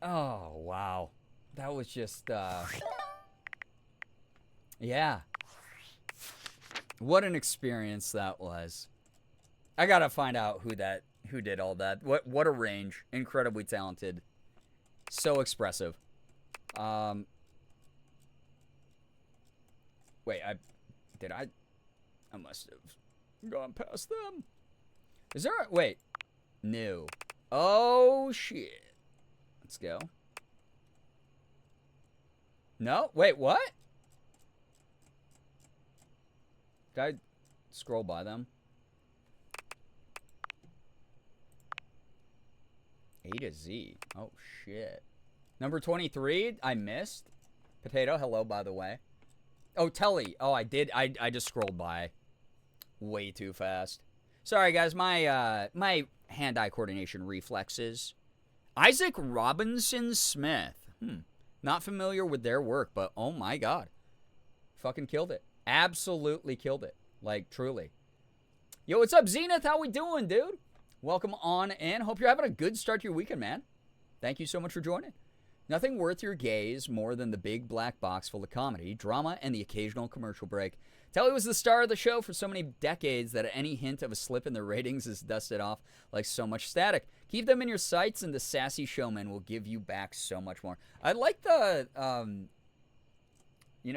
Oh, wow. That was just, yeah. What an experience that was. I gotta find out who did all that. What a range. Incredibly talented. So expressive. Wait, I must have gone past them. Is there a, wait. No. Oh, shit. Let's go. No? Wait, what? Did I scroll by them? A to Z. Oh, shit. Number 23, I missed. Potato, hello, by the way. Oh, Telly. Oh, I did. I just scrolled by way too fast. Sorry, guys. My hand-eye coordination reflexes. Isaac Robinson Smith. Not familiar with their work, but oh my God. Fucking killed it. Absolutely killed it. Like, truly. Yo, what's up, Zenith? How we doing, dude? Welcome on in. Hope you're having a good start to your weekend, man. Thank you so much for joining. Nothing worth your gaze more than the big black box full of comedy, drama, and the occasional commercial break. Telly was the star of the show for so many decades that any hint of a slip in the ratings is dusted off like so much static. Keep them in your sights, and the sassy showman will give you back so much more. I like the,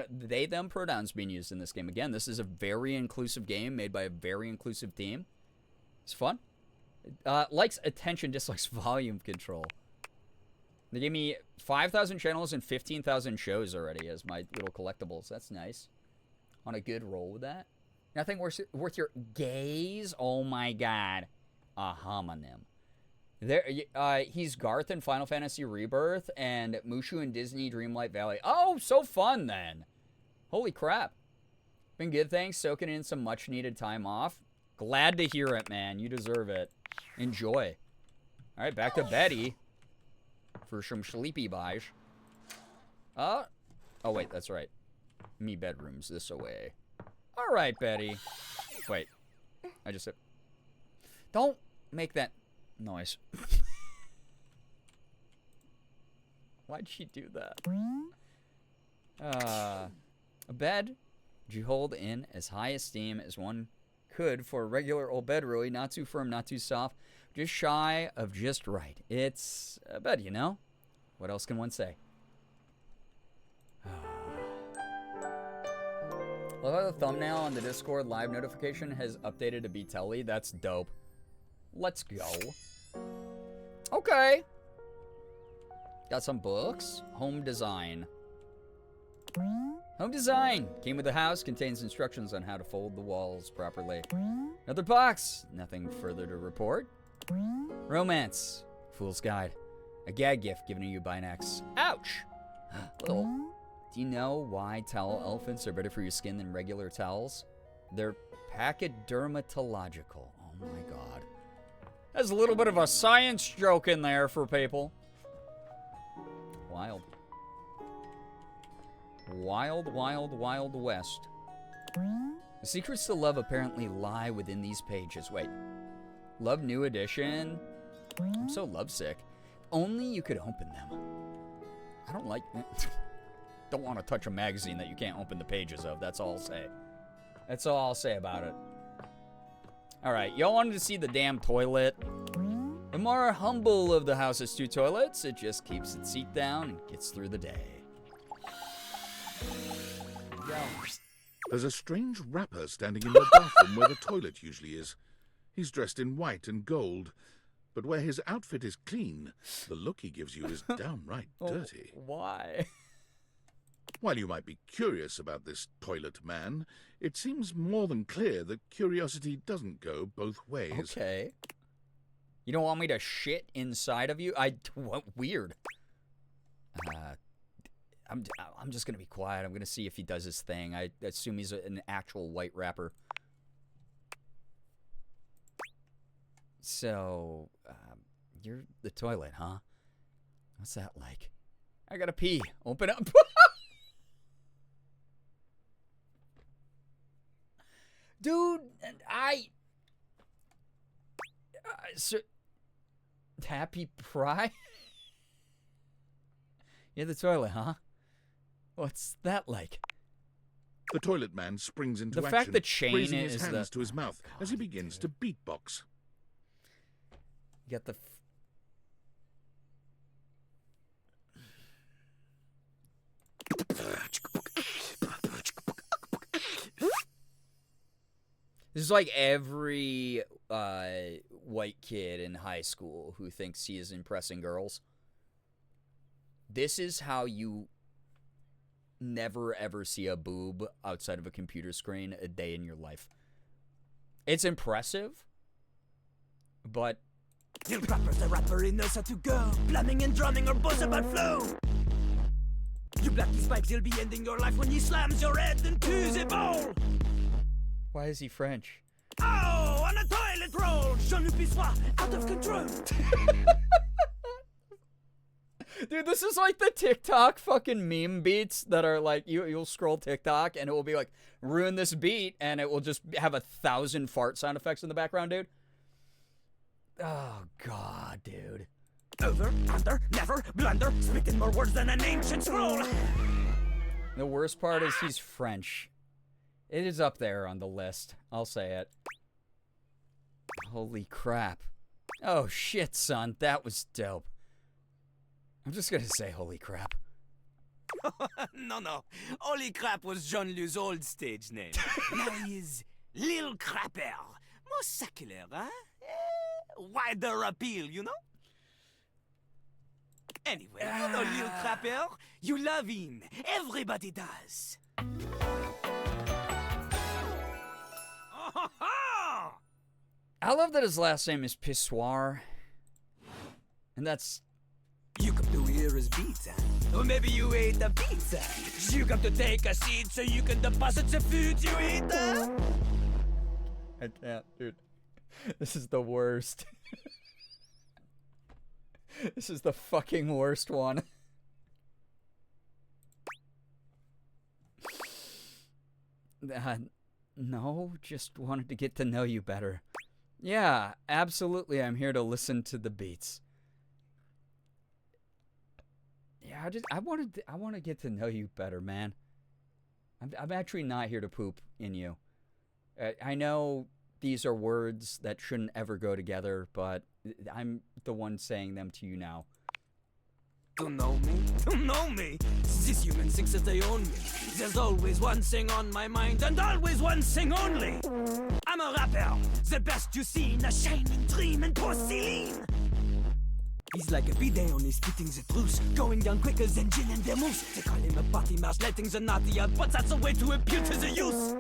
they, them pronouns being used in this game. Again, this is a very inclusive game made by a very inclusive team. It's fun. Likes attention, dislikes volume control. They gave me 5,000 channels and 15,000 shows already as my little collectibles. That's nice. On a good roll with that. Nothing worth your gaze. Oh my God. A homonym. There, he's Garth in Final Fantasy Rebirth and Mushu in Disney Dreamlight Valley. Oh, so fun then. Holy crap. Been good, thanks. Soaking in some much needed time off. Glad to hear it, man. You deserve it. Enjoy. All right, back to Betty for some sleepy buys. Oh wait, that's right. Me bedrooms this away. All right, Betty. Wait, I just said. Don't make that noise. Why'd she do that? A bed would you hold in as high esteem as one could for a regular old bed, really. Not too firm, not too soft. Just shy of just right. It's a bed, you know? What else can one say? Love how the thumbnail on the Discord live notification has updated to be Telly. That's dope. Let's go. Okay. Got some books. Home design. Home design. Came with the house. Contains instructions on how to fold the walls properly. Another box. Nothing further to report. Romance. Fool's Guide. A gag gift given to you by an ex. Ouch. Little. Do you know why towel elephants are better for your skin than regular towels? They're pachydermatological. Oh my God. There's a little bit of a science joke in there for people. Wild. Wild, wild, wild west. The secrets to love apparently lie within these pages. Wait. Love New Edition I'm so lovesick. Only you could open them. I don't like... Don't want to touch a magazine that you can't open the pages of. That's all I'll say. That's all I'll say about it. Alright, y'all wanted to see the damn toilet. The more humble of the house's two toilets, it just keeps its seat down and gets through the day. There's a strange rapper standing in the bathroom where the toilet usually is. He's dressed in white and gold, but where his outfit is clean, the look he gives you is downright dirty. Why? While you might be curious about this toilet man, it seems more than clear that curiosity doesn't go both ways. Okay. You don't want me to shit inside of you? What? Weird. I'm just gonna be quiet. I'm gonna see if he does his thing. I assume he's an actual white rapper. So, you're the toilet, huh? What's that like? I gotta pee. Open up. Dude, so, Happy Pry? You're the toilet, huh? What's that like? The toilet man springs into the action, fact that Shane raising his is hands to his mouth as he begins to beatbox. You got the... This is like every white kid in high school who thinks he is impressing girls. This is how you never ever see a boob outside of a computer screen a day in your life. It's impressive, but... You'll proper the rapper, he knows how to go. Plumbing and drumming or buzz about flow. You black these pipes, you'll be ending your life when he slams your head into the bowl. Why is he French? Oh, on a toilet roll! Jean-Luc Pissoir, out of control! Dude, this is like the TikTok fucking meme beats that are like, you'll scroll TikTok and it will be like, ruin this beat, and it will just have 1,000 fart sound effects in the background, dude. Oh, God, dude. Over, under, never, blunder, speaking more words than an ancient scroll. The worst part is he's French. It is up there on the list. I'll say it. Holy crap. Oh, shit, son. That was dope. I'm just gonna say holy crap. No. Holy crap was Jean-Luc's old stage name. Now he is Lil Crapper. More secular, huh? Wider appeal, you know? Anyway, you know Lil Crapper. You love him. Everybody does. I love that his last name is Pissoir. And that's... You come to hear his beats, huh? Or maybe you ate the pizza. You come to take a seat so you can deposit the food you eat, huh? I can't, dude. This is the worst. This is the fucking worst one. No, just wanted to get to know you better. Yeah, absolutely, I'm here to listen to the beats. Yeah, I want to get to know you better, man. I'm actually not here to poop in you. I know these are words that shouldn't ever go together, but I'm the one saying them to you now. To know me? To know me? This human thinks that they own me. There's always one thing on my mind, and always one thing only. I'm a rapper, the best you've seen, a shining dream in porcelain. He's like a bidet, only spitting the truth, going down quicker than gin and vermouth. They call him a party mouse, letting the naughty out, but that's a way to impute to the youth.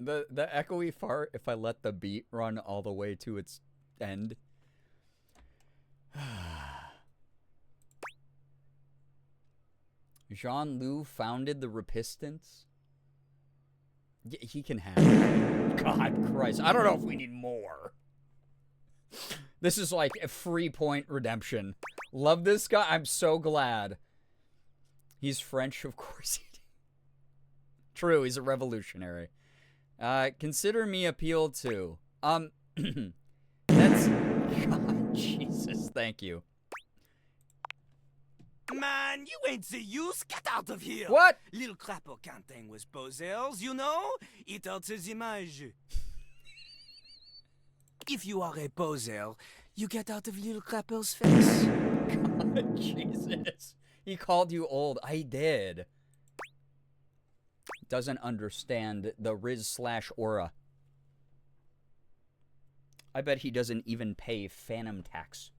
The echoey fart, if I let the beat run all the way to its end. Jean-Luc founded the Repistance. He can have it. God Christ. I don't know if we need more. This is like a free point redemption. Love this guy. I'm so glad. He's French, of course. True, he's a revolutionary. Consider me appealed to. That chance. God, Jesus, thank you. Man, you ain't the use. Get out of here. What? Little crapper can't hang with posers, you know? It hurts his image. If you are a poser, you get out of little crapper's face. God, Jesus. He called you old. I did. Doesn't understand the Riz/aura. I bet he doesn't even pay phantom tax.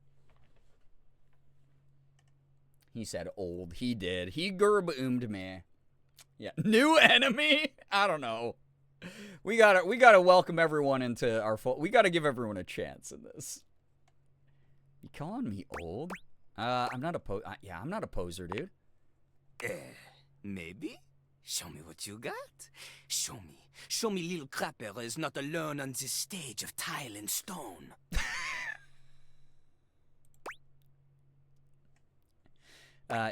He said old. He did. He gerb-oomed me. Yeah. New enemy? I don't know. We gotta welcome everyone into our full. We gotta give everyone a chance in this. You calling me old? I'm not a yeah, I'm not a poser, dude. Maybe? Show me what you got. Show me. Show me little crapper is not alone on this stage of tile and stone.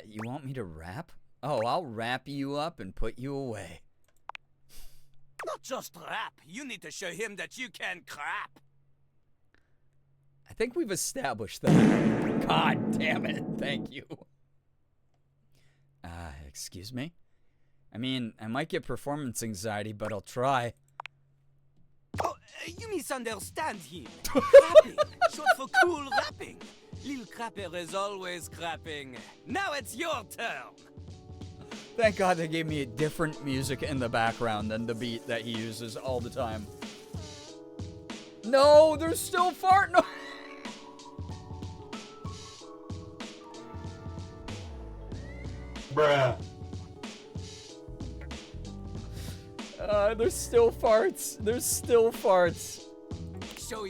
You want me to rap? Oh, I'll wrap you up and put you away. Not just rap. You need to show him that you can crap. I think we've established that. God damn it. Thank you. Excuse me? I mean, I might get performance anxiety, but I'll try. Oh, you misunderstand him. Crapping. Short for cool rapping. Lil Crapper is always crapping. Now it's your turn. Thank God they gave me a different music in the background than the beat that he uses all the time. No, there's still fart noise. Bruh. There's still farts. There's still farts. Show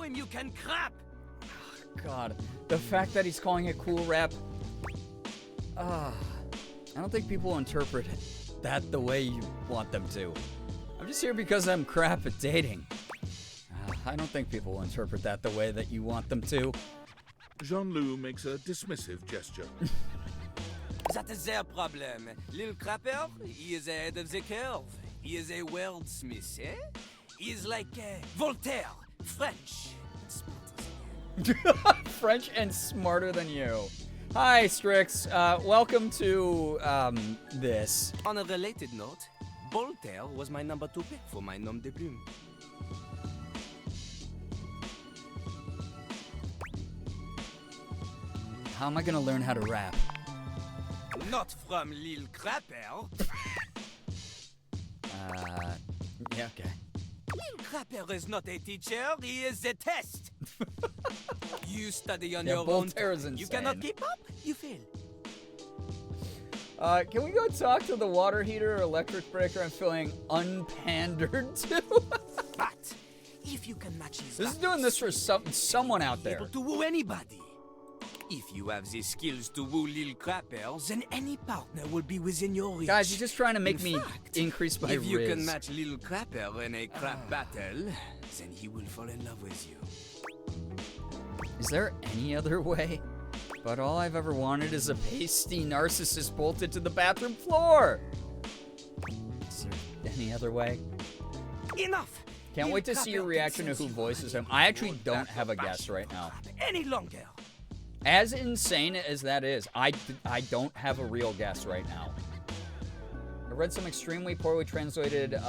him you can crap. God, the fact that he's calling it cool rap. I don't think people interpret that the way you want them to. I'm just here because I'm crap at dating. I don't think people will interpret that the way that you want them to. Jean-Loup makes a dismissive gesture. That is their problem. Little Crapper, he is ahead of the curve. He is a wordsmith, eh? He is like Voltaire, French. French and smarter than you. Hi, Strix. Welcome to, this. On a related note, Voltaire was my number 2 pick for my nom de plume. How am I gonna learn how to rap? Not from Lil Crapper. Yeah, okay. Lil Crapper is not a teacher, he is a test. You study on your Voltaire own is time. insane. You cannot keep up, you fail. Can we go talk to the water heater or electric breaker? I'm feeling unpandered to. But if you can match his This is doing this for someone out there. Able to woo anybody. If you have the skills to woo Lil Crapper, then any partner will be within your reach. Guys, you're just trying to make In me fact, increase my if you riz. can match Lil Crapper in a crap battle, then he will fall in love with you. Is there any other way? But all I've ever wanted is a pasty narcissist bolted to the bathroom floor. Is there any other way? Enough! Can't Lil wait to see your Crapper reaction to thinks who you voices are him. I actually not don't have a bash guess right now. Any longer. As insane as that is, I don't have a real guess right now. I read some extremely poorly translated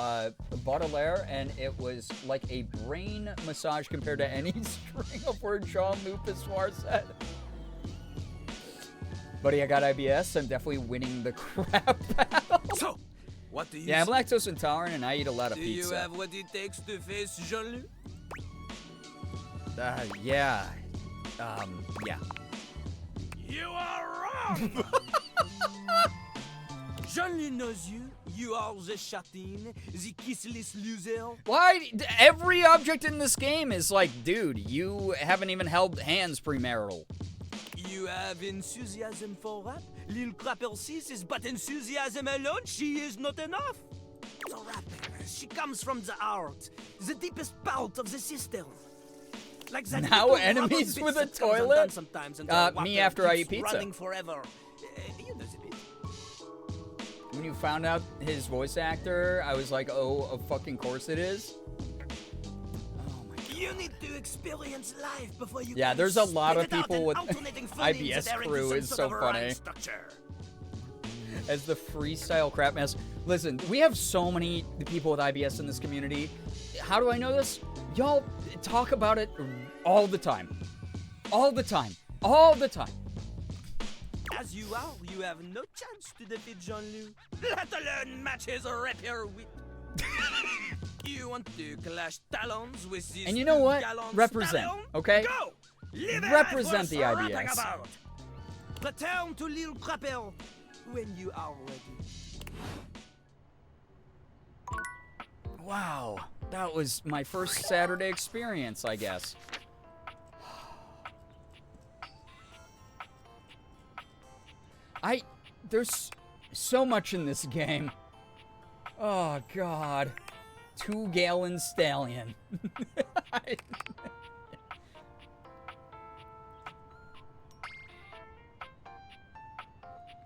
Baudelaire, and it was like a brain massage compared to any string of words Jean-Luc Pissoir said. Buddy, I got IBS. I'm definitely winning the crap battle. So, what do you Yeah, I'm say? lactose intolerant, and I eat a lot of Do pizza. you have what it takes to face Jean-Luc? Yeah. Yeah. You are wrong! Jean-Luc knows you. You are the chatin, the kissless loser. Why? Every object in this game is like, dude, you haven't even held hands premarital. You have enthusiasm for rap? Lil Crapper sees is but enthusiasm alone. She is not enough. The rapper, she comes from the heart, the deepest part of the system. Like that Now little enemies rubber with bits a that comes toilet? undone sometimes until Me water after I keeps eat pizza. Running forever. You know the bit. When you found out his voice actor, I was like, oh, of fucking course it is. Oh my god. You need to experience life before you Yeah, can there's a lot spit of it out people in with alternating phonies IBS that are into crew some is sort so of rhyme funny. structure. As the freestyle crap mess. Listen, we have so many people with IBS in this community. How do I know this? Y'all talk about it all the time. All the time. All the time. As you are, you have no chance to defeat Jean-Loup, let alone match his rapier wit. You want to clash talons with this And you know what? gallant Represent, stallion? okay? Go! Live a Represent life the worth IBS. rapping about. Return to Lil Crapel when you are ready. Wow. That was my first Saturday experience, I guess. There's so much in this game. Oh, God. 2-gallon stallion.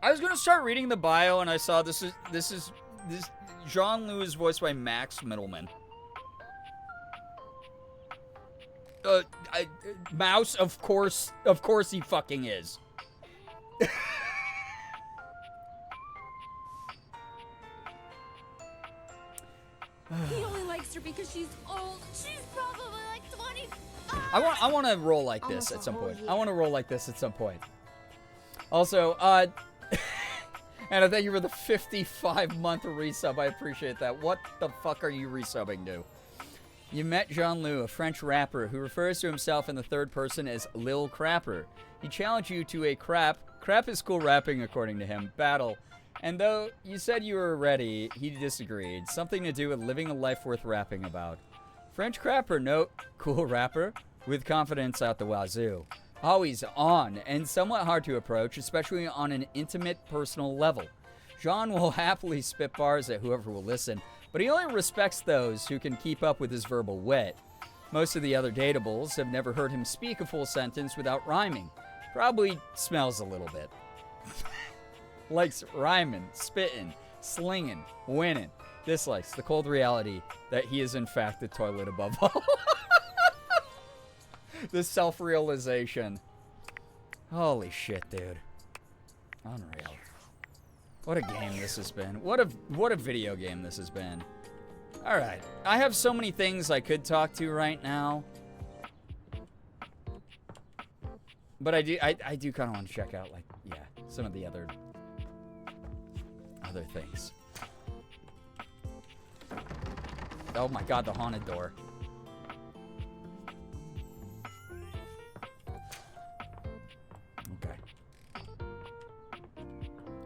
I was gonna start reading the bio, and I saw this Jean-Loup is voiced by Max Middleman. Mouse, of course he fucking is. He only likes her because she's old. She's probably like 20. I want to roll like this at some point. I want to roll like this at some point. Also, Anna, thank you for the 55-month resub. I appreciate that. What the fuck are you resubbing to? You met Jean-Loup, a French rapper who refers to himself in the third person as Lil Crapper. He challenged you to a crap is cool rapping according to him, battle. And though you said you were ready, he disagreed. Something to do with living a life worth rapping about. French Crapper, note, cool rapper, with confidence out the wazoo. Always on, and somewhat hard to approach, especially on an intimate, personal level. Jean will happily spit bars at whoever will listen, but he only respects those who can keep up with his verbal wit. Most of the other datables have never heard him speak a full sentence without rhyming. Probably smells a little bit. Likes rhyming, spitting, slinging, winning. Dislikes the cold reality that he is in fact the toilet above all. The self-realization. Holy shit, dude. Unreal. What a game this has been. What a video game this has been. Alright. I have so many things I could talk to right now. But I do kind of want to check out, like, yeah, some of the other things. Oh my god, the haunted door. Okay.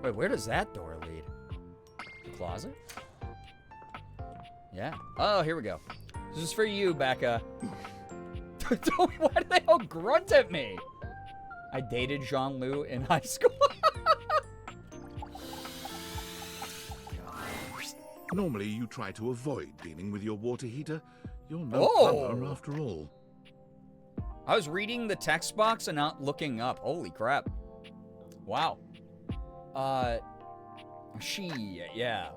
Wait, where does that door lead? The closet? Yeah. Oh, here we go. This is for you, Becca. Why do they all grunt at me? I dated Jean-Loup in high school. Normally, you try to avoid dealing with your water heater. You're no plumber after all. I was reading the text box and not looking up. Holy crap. Wow. Yeah.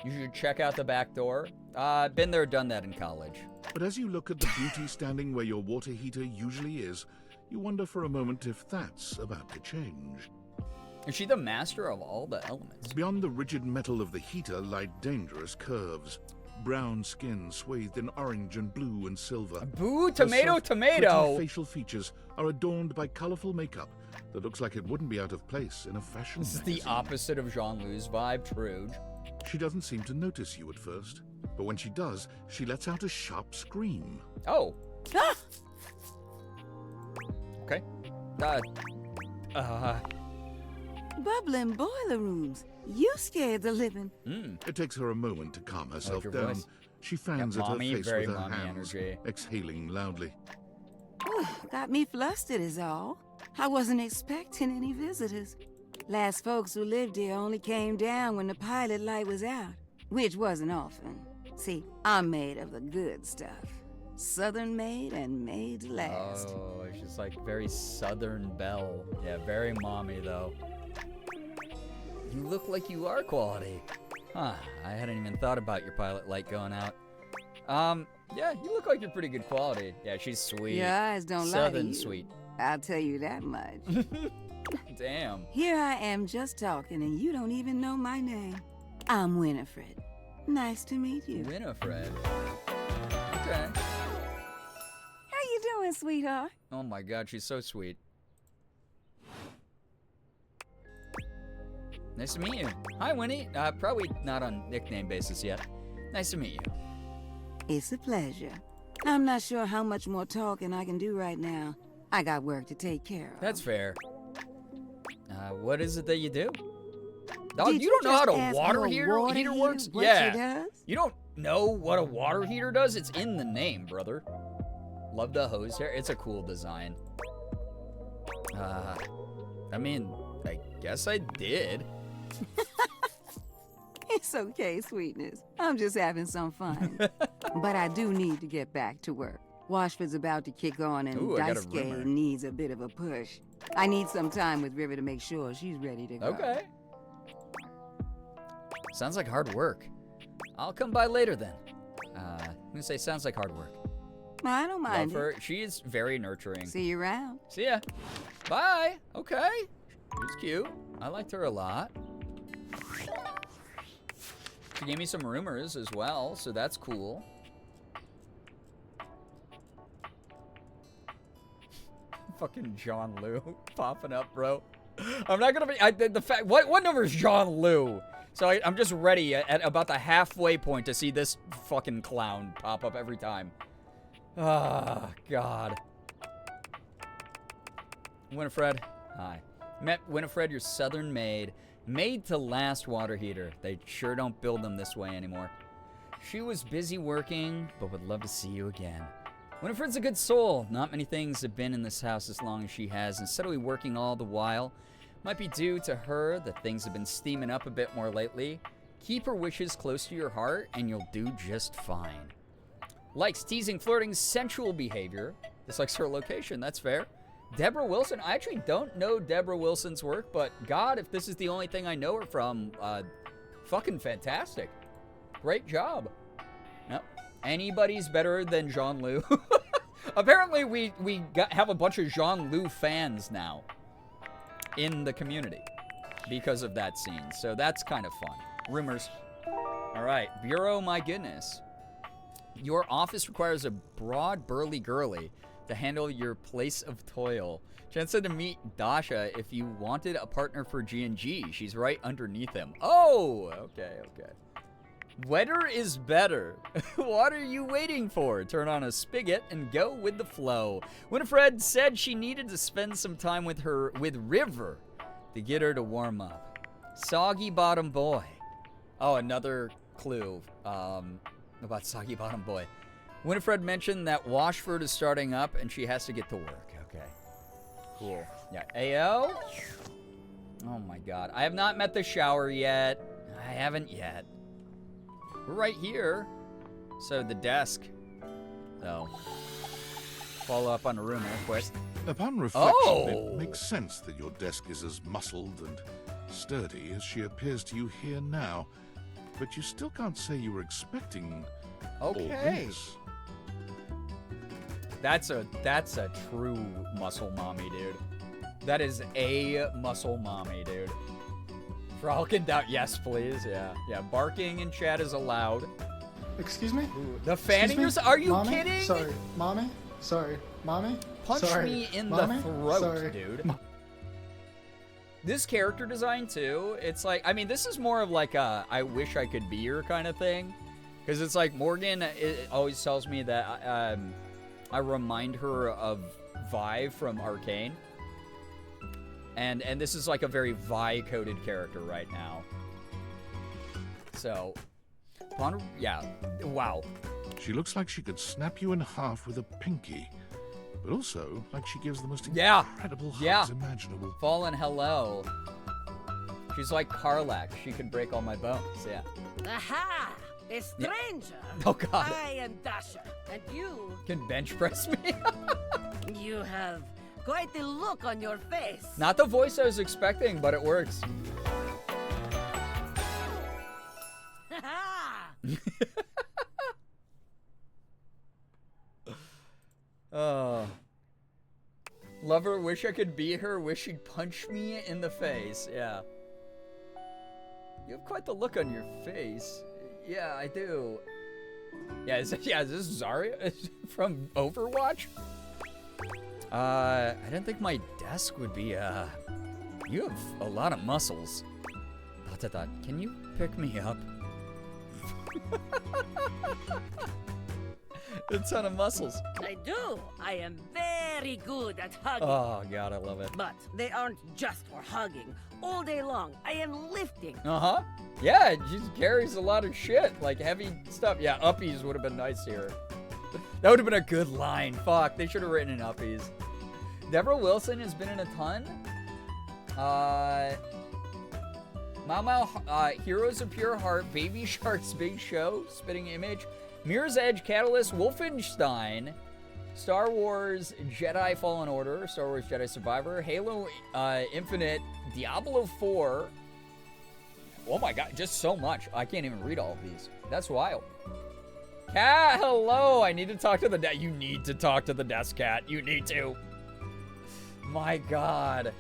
You should check out the back door. Been there, done that in college. But as you look at the beauty standing where your water heater usually is, you wonder for a moment if that's about to change. Is she the master of all the elements? Beyond the rigid metal of the heater lie dangerous curves. Brown skin swathed in orange and blue and silver. Boo, tomato, tomato! Pretty facial features are adorned by colorful makeup that looks like it wouldn't be out of place in a fashion This is magazine. the opposite of Jean-Loup's vibe, Truge. She doesn't seem to notice you at first, but when she does, she lets out a sharp scream. Oh. Ah! Okay. Bubbling boiler rooms. You scared the living. It takes her a moment to calm herself your down. voice. She fans at her mommy, face very with her mommy hands, energy. exhaling loudly. Got me flustered is all. I wasn't expecting any visitors. Last folks who lived here only came down when the pilot light was out, which wasn't often. See, I'm made of the good stuff. Southern made and made to last. Oh, she's like very Southern Belle. Yeah, very mommy though. You look like you are quality. Huh, I hadn't even thought about your pilot light going out. Yeah, you look like you're pretty good quality. Yeah, she's sweet. Your eyes don't lie to Southern you. sweet. I'll tell you that much. Damn. Here I am just talking, and you don't even know my name. I'm Winifred. Nice to meet you. Winifred. Okay. How you doing, sweetheart? Oh my god, she's so sweet. Nice to meet you. Hi, Winnie. Probably not on nickname basis yet. Nice to meet you. It's a pleasure. I'm not sure how much more talking I can do right now. I got work to take care of. That's fair. What is it that you do? Oh, Did you don't know how just a ask water how a heater water heater works? what Yeah. she does? You don't know what a water heater does? It's in the name, brother. Love the hose here. It's a cool design. I mean, I guess I did. It's okay, sweetness. I'm just having some fun. But I do need to get back to work. Washford's about to kick on, and Ooh, I got a Daisuke rumor. needs a bit of a push. I need some time with River to make sure she's ready to go. Okay. Sounds like hard work. I'll come by later then. I'm gonna say sounds like hard work. I don't mind Love her. She is very nurturing. See you around. See ya. Bye. Okay. She's cute. I liked her a lot. She gave me some rumors as well, so that's cool. Fucking John Liu popping up, bro. I'm not gonna be. The fact. What number is John Liu? So I'm just ready at about the halfway point to see this fucking clown pop up every time. Ah, God. Winifred. Hi. Met Winifred, your southern maid. Made to last water heater. They sure don't build them this way anymore. She was busy working, but would love to see you again. Winifred's a good soul. Not many things have been in this house as long as she has, and steadily working all the while. Might be due to her that things have been steaming up a bit more lately. Keep her wishes close to your heart, and you'll do just fine. Likes teasing, flirting, sensual behavior. Dislikes her location, that's fair. Deborah Wilson, I actually don't know Deborah Wilson's work, but God, if this is the only thing I know her from, fucking fantastic. Great job. Yep. Anybody's better than Jean Liu. Apparently, we have a bunch of Jean Liu fans now in the community because of that scene, so that's kind of fun. Rumors. All right, Bureau, my goodness. Your office requires a broad, burly girly to handle your place of toil. Chance said to meet Dasha if you wanted a partner for G&G. She's right underneath him. Oh, okay. Wetter is better. What are you waiting for? Turn on a spigot and go with the flow. Winifred said she needed to spend some time with River to get her to warm up. Soggy Bottom Boy. Oh, another clue about Soggy Bottom Boy. Winifred mentioned that Washford is starting up and she has to get to work. Okay. Cool. Yeah. Ayo? Oh my god. I have not met the shower yet. I haven't yet. We're right here. So the desk. Though. Follow up on the room real quick. Upon reflection, it makes sense that your desk is as muscled and sturdy as she appears to you here now. But you still can't say you were expecting all this. That's a true muscle mommy, dude. That is a muscle mommy, dude. Frolic out, yes, please. Yeah. Barking in chat is allowed. Excuse me? Ooh, the fanning yourself? Are you Mommy? kidding? Sorry, mommy. Sorry, mommy. Punch Sorry. me in Mommy? the throat, Sorry. dude. This character design too, it's like, I mean, this is more of like a I wish I could be her kind of thing. Because it's like Morgan always tells me that I remind her of Vi from Arcane. And this is like a very Vi-coded character right now. So, yeah, wow. She looks like she could snap you in half with a pinky, but also like she gives the most incredible hugs imaginable. Fallen hello. She's like Karlak. She can break all my bones, yeah. Aha! A stranger! Oh, God. I am Dasha, and you... Can bench press me? You have quite the look on your face. Not the voice I was expecting, but it works. Oh. Love her, wish I could be her, wish she'd punch me in the face. Yeah. You have quite the look on your face. Yeah, I do. Yeah, is this Zarya from Overwatch? I didn't think my desk would be, you have a lot of muscles. ... Can you pick me up? A ton of muscles. I do. I am very good at hugging. Oh, God, I love it. But they aren't just for hugging. All day long, I am lifting. Uh-huh. Yeah, she carries a lot of shit, like heavy stuff. Yeah, uppies would have been nice here. That would have been a good line. Fuck, they should have written in uppies. Deborah Wilson has been in a ton. Mau, Heroes of Pure Heart, Baby Shark's Big Show, Spitting Image, Mirror's Edge, Catalyst, Wolfenstein, Star Wars Jedi Fallen Order, Star Wars Jedi Survivor, Halo Infinite, Diablo 4. Oh my God, just so much. I can't even read all of these. That's wild. Cat, hello. I need to talk to the desk. You need to talk to the desk, Cat. You need to. My God.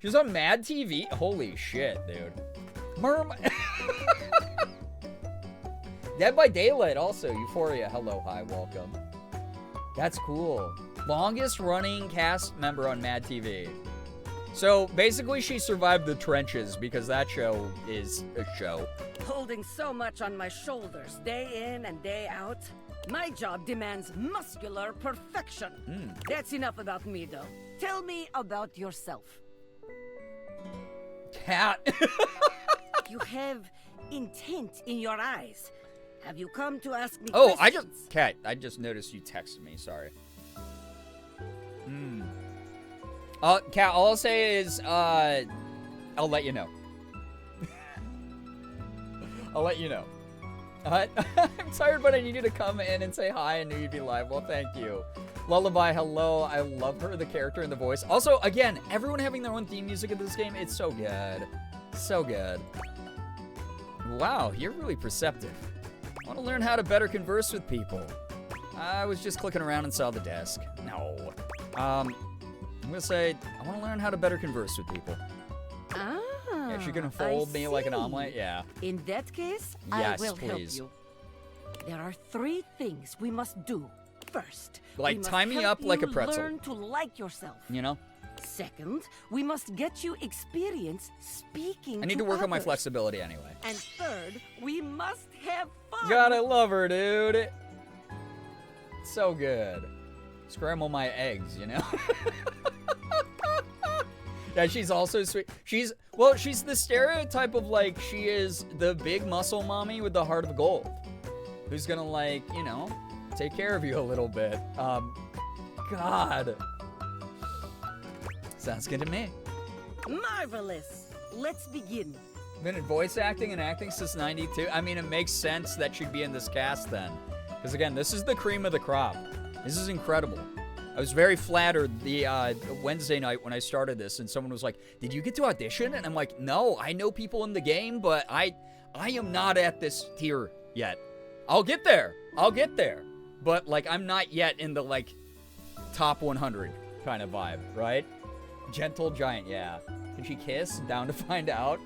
She's on Mad TV. Holy shit, dude. Merm. Dead by Daylight also. Euphoria. Hello, hi, welcome. That's cool. Longest running cast member on Mad TV. So basically she survived the trenches because that show is a show. Holding so much on my shoulders, day in and day out. My job demands muscular perfection. That's enough about me, though. Tell me about yourself. Cat. You have intent in your eyes. Have you come to ask me Oh, questions? Cat, I just noticed you texted me, sorry. Cat, all I'll say is, I'll let you know. I'll let you know. I'm tired, but I need you to come in and say hi and knew you'd be live. Well, thank you. Lullaby, hello. I love her, the character and the voice. Also, again, everyone having their own theme music in this game, it's so good. So good. Wow, you're really perceptive. I want to learn how to better converse with people. I was just clicking around and saw the desk. No. I'm gonna say, I want to learn how to better converse with people. Ah, Yeah, she's gonna fold me like an omelet? Yeah. In that case, Yes, I will please. help you. There are 3 things we must do. First, Like, we must tie me help up like a you pretzel. Learn to like yourself. You know? Second, we must get you experience speaking I need to work on my others. flexibility anyway. And third, we must have fun. God, I love her, dude. So good. Scramble my eggs, you know? Yeah, she's also sweet. She's the stereotype of, like, she is the big muscle mommy with the heart of gold. Who's gonna, like, you know, take care of you a little bit. God. Sounds good to me. Marvelous. Let's begin. Been in voice acting and acting since 92. I mean, it makes sense that she'd be in this cast then. Because, again, this is the cream of the crop. This is incredible. I was very flattered the Wednesday night when I started this, and someone was like, did you get to audition? And I'm like, no, I know people in the game, but I am not at this tier yet. I'll get there. I'll get there. But, like, I'm not yet in the, like, top 100 kind of vibe, right? Gentle Giant, yeah. Can she kiss? Down to find out.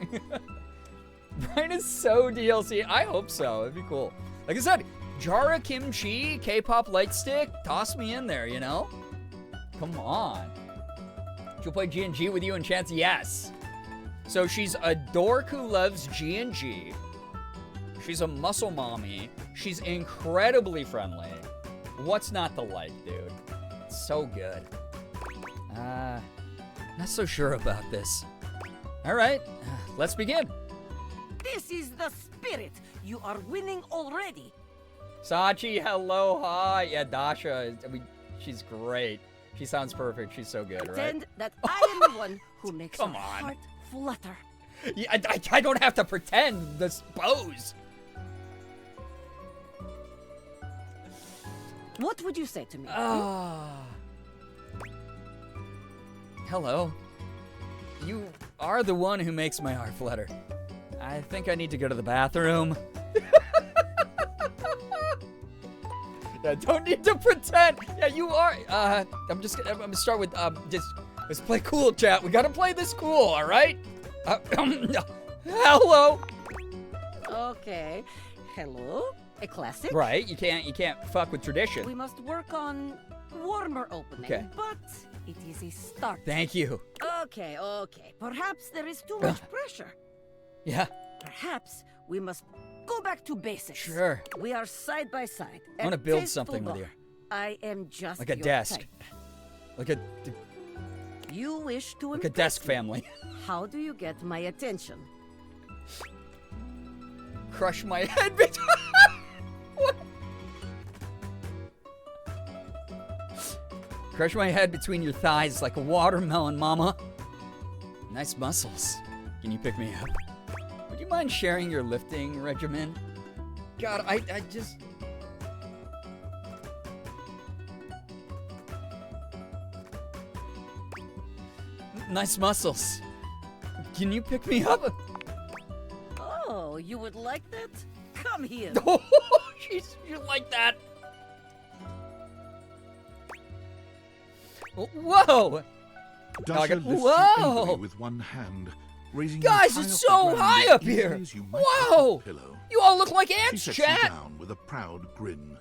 Brian is so DLC. I hope so. It'd be cool. Like I said, Jara Kimchi, K-pop Lightstick, toss me in there, you know? Come on. She'll play G&G with you and Chance? Yes. So she's a dork who loves G&G. She's a muscle mommy. She's incredibly friendly. What's not to like, dude? It's so good. Not so sure about this. All right, let's begin. This is the spirit. You are winning already. Sachi, hello, hi. Yeah, Dasha, I mean, she's great. She sounds perfect. She's so good, right? Pretend that I am the one who makes Come your on. heart flutter. Yeah, I don't have to pretend this pose. What would you say to me? Hello. You are the one who makes my heart flutter. I think I need to go to the bathroom. I don't need to pretend. Yeah, you are. I'm gonna start with let's play cool, chat. We gotta play this cool, all right? Hello. Okay. Hello. A classic. Right. You can't fuck with tradition. We must work on warmer opening. Okay. But it is a start. Thank you. Okay. Perhaps there is too much pressure. Yeah. Perhaps we must go back to basics. Sure. We are side by side. I want to build something with you. I am just like a your desk. type. Like a You wish to like a desk family. How do you get my attention? Crush my head between. What? Crush my head between your thighs like a watermelon, mama. Nice muscles. Can you pick me up? Would you mind sharing your lifting regimen? God, I just... Nice muscles. Can you pick me up? Oh, you would like that? Come here. Oh, you like that? Whoa! Dasha lifts you whoa! angrily with one hand, raising Guys, you it's high so off the ground high as up easily here! as you might Whoa! pick up a pillow. You all look like She ants, sets chat! you down with a proud grin.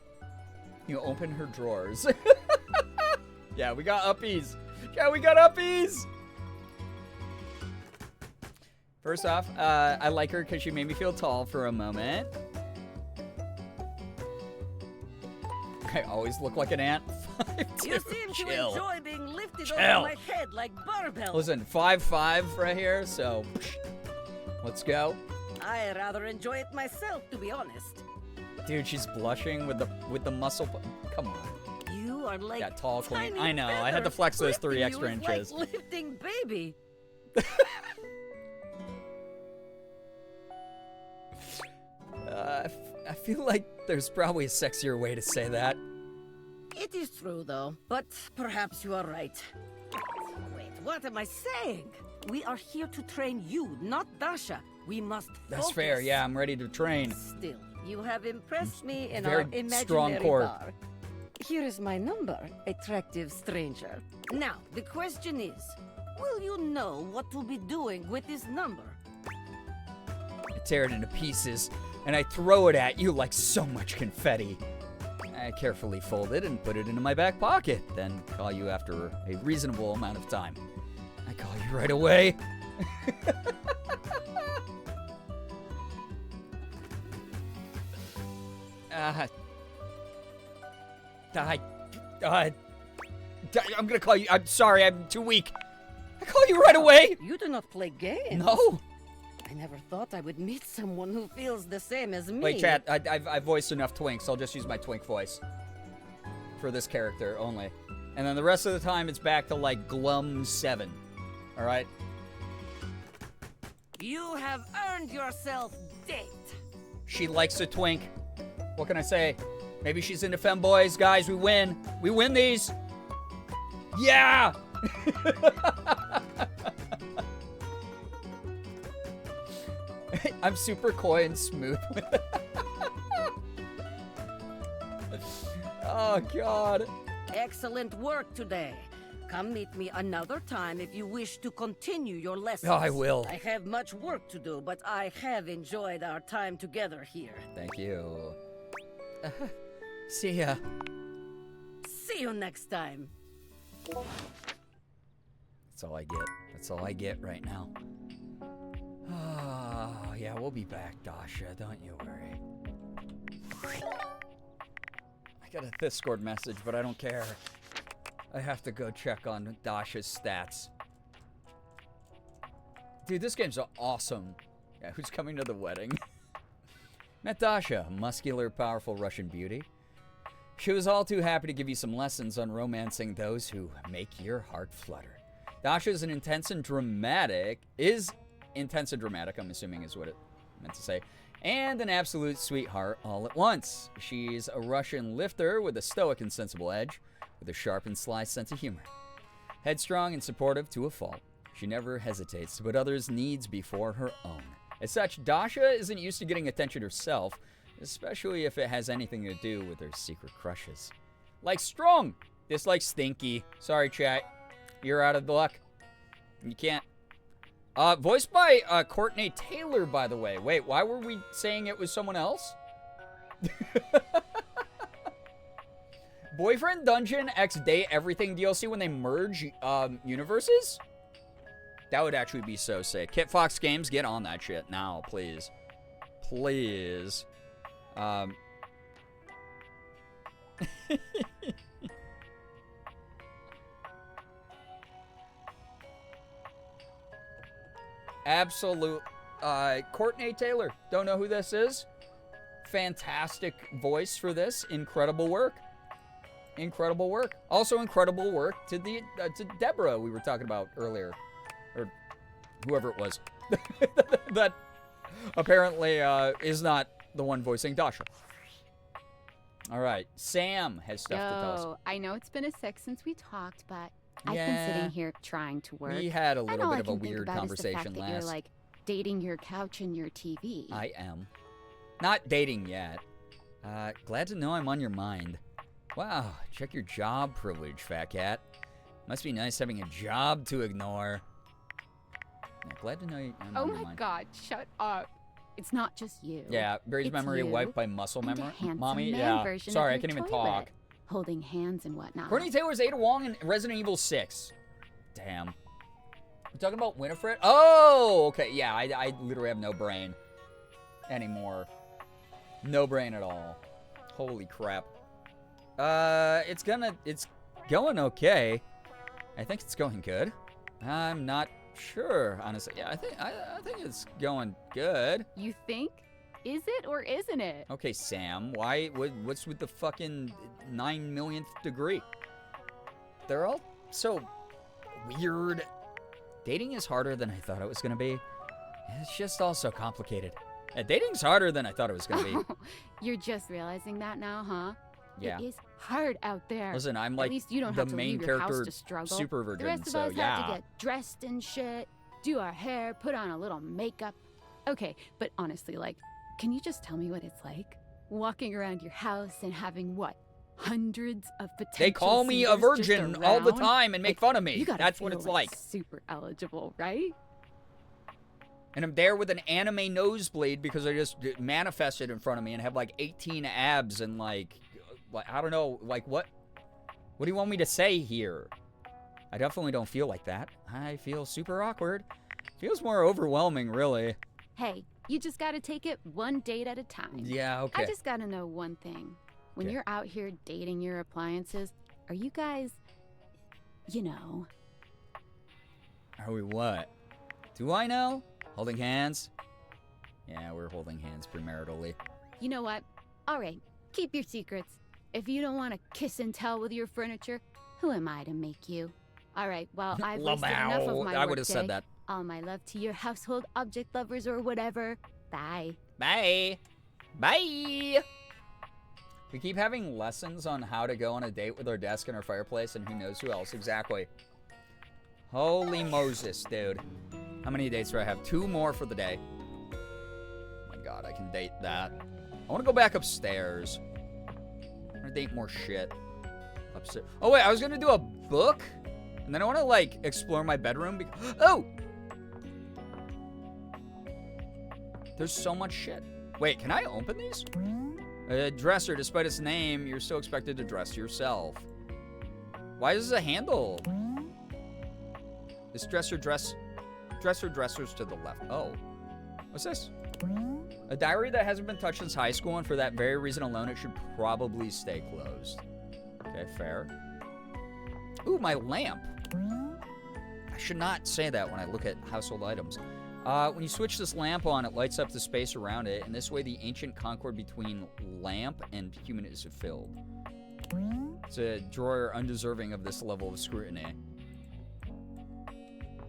You open her drawers. Yeah, we got uppies. Yeah, we got uppies! First off, I like her because she made me feel tall for a moment. I always look like an ant. 5'2", You seem to chill. enjoy being lifted Chill. over my head like barbell. Listen, 5'5" right here, so let's go. I rather enjoy it myself, to be honest. Dude, she's blushing with the muscle. Come on. You are like Got tall queen. tiny I know. I had to feathers. flex those 3 Lifting extra you is inches. Like lifting baby. I feel like there's probably a sexier way to say that. It is true, though. But perhaps you are right. Wait, what am I saying? We are here to train you, not Dasha. We must That's focus. fair. Yeah, I'm ready to train. Still, you have impressed me in Very our imaginary strong core. bar. Here is my number, attractive stranger. Now, the question is, will you know what to be doing with this number? I tear it into pieces, and I throw it at you like so much confetti. I carefully fold it and put it into my back pocket, then call you after a reasonable amount of time. I call you right away. I'm gonna call you. I'm sorry, I'm too weak. I call you right away. You do not play games. No. I never thought I would meet someone who feels the same as me. Wait, chat. I've voiced enough twinks. I'll just use my twink voice for this character only, and then the rest of the time it's back to like Glum 7. All right. You have earned yourself date. She likes a twink. What can I say? Maybe she's into femboys. Guys, we win. We win these. Yeah! I'm super coy and smooth with it. Oh, God. Excellent work today. Come meet me another time if you wish to continue your lessons. Oh, I will. I have much work to do, but I have enjoyed our time together here. Thank you. See ya. See you next time. That's all I get. That's all I get right now. Oh, yeah, we'll be back, Dasha. Don't you worry. I got a Discord message, but I don't care. I have to go check on Dasha's stats. Dude, this game's awesome. Yeah, who's coming to the wedding? Met Dasha, a muscular, powerful Russian beauty. She was all too happy to give you some lessons on romancing those who make your heart flutter. Dasha is intense and dramatic, I'm assuming is what it meant to say, and an absolute sweetheart all at once. She's a Russian lifter with a stoic and sensible edge, with a sharp and sly sense of humor. Headstrong and supportive to a fault, she never hesitates to put others' needs before her own. As such, Dasha isn't used to getting attention herself, Especially if it has anything to do with their secret crushes. Like Strong. Dislike Stinky. Sorry, chat. You're out of luck. You can't. Voiced by Courtney Taylor, by the way. Wait, why were we saying it was someone else? Boyfriend Dungeon X Date Everything DLC when they merge universes? That would actually be so sick. Kit Fox Games, get on that shit now, please. Please. Absolute. Courtney Taylor. Don't know who this is? Fantastic voice for this. Incredible work. Incredible work. Also incredible work to the to Deborah we were talking about earlier. Or whoever it was. That apparently is not the one voicing Dasha. All right. Sam has stuff to tell us. I know it's been a sec since we talked, but I've been sitting here trying to work. We had a little bit of a all I can think weird about conversation is the fact last. that you're like dating your couch and your TV. I am. Not dating yet. Glad to know I'm on your mind. Wow, check your job privilege, fat cat. Must be nice having a job to ignore. Yeah, glad to know I'm Oh on your my mind. God, shut up. It's not just you. Yeah, Barry's It's memory you wiped by muscle and a memory. handsome Mommy, man yeah. version Sorry, of I can't your even toilet, talk. holding hands and whatnot. Courtney Taylor's Ada Wong in Resident Evil 6. Damn. You talking about Winifred? Oh, okay. Yeah, I literally have no brain anymore. No brain at all. Holy crap. It's going okay. I think it's going good. I'm not sure, honestly. Yeah, I think it's going good. You think? Is it or isn't it? Okay, Sam. What's with the fucking 9 millionth degree? They're all so weird. Dating is harder than I thought it was gonna be. It's just all so complicated. Dating's harder than I thought it was gonna be. You're just realizing that now, huh? Yeah. It is hard out there. Listen, I'm At like least you don't the have to main leave your house character to struggle. super The virgin, rest of so us yeah. have to get dressed and shit, do our hair, put on a little makeup. Okay, but honestly, like, can you just tell me what it's like? Walking around your house and having what? Hundreds of potential They call me a suitors just virgin all the around? time and make fun of me. You gotta That's what feel, it's like. Super eligible, right? And I'm there with an anime nosebleed because I just manifested in front of me and have like 18 abs and like I don't know, like what do you want me to say here? I definitely don't feel like that. I feel super awkward. Feels more overwhelming, really. Hey, you just gotta take it one date at a time. Yeah, okay. I just gotta know one thing. When Okay. you're out here dating your appliances, are you guys, you know? Are we what? Do I know? Holding hands? Yeah, we're holding hands premaritally. You know what? All right, keep your secrets. If you don't want to kiss and tell with your furniture, who am I to make you? All right, well, I've wasted enough of my I would have workday. said that. All my love to your household object lovers or whatever. Bye. Bye. Bye. We keep having lessons on how to go on a date with our desk and our fireplace and who knows who else exactly. Holy Moses, dude. How many dates do I have? 2 more for the day. Oh my God, I can date that. I want to go back upstairs. I want to date more shit. Upstairs. Oh, wait, I was going to do a book? And then I want to, like, explore my bedroom. Oh! There's so much shit. Wait, can I open these? A dresser, despite its name, you're still expected to dress yourself. Why is this a handle? This dressers to the left. Oh. What's this? A diary that hasn't been touched since high school, and for that very reason alone, it should probably stay closed. Okay, fair. Ooh, my lamp. I should not say that when I look at household items. When you switch this lamp on, it lights up the space around it, and this way the ancient concord between lamp and human is filled. It's a drawer undeserving of this level of scrutiny.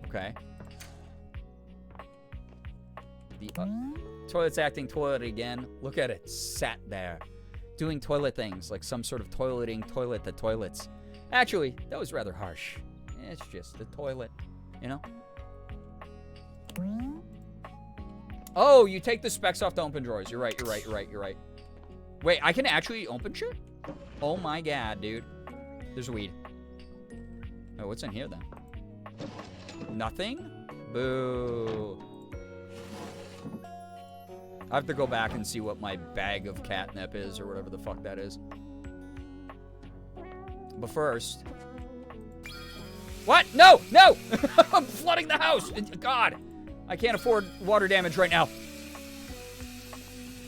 Okay. The toilet's acting toilet again. Look at it, sat there, doing toilet things like some sort of toileting toilet that toilets. Actually, that was rather harsh. It's just the toilet, you know? Oh, you take the specs off to open drawers. You're right. Wait, I can actually open shit? Oh my god, dude. There's weed. Oh, what's in here then? Nothing? Boo. I have to go back and see what my bag of catnip is or whatever the fuck that is. But first... What? No! No! I'm flooding the house! God! I can't afford water damage right now.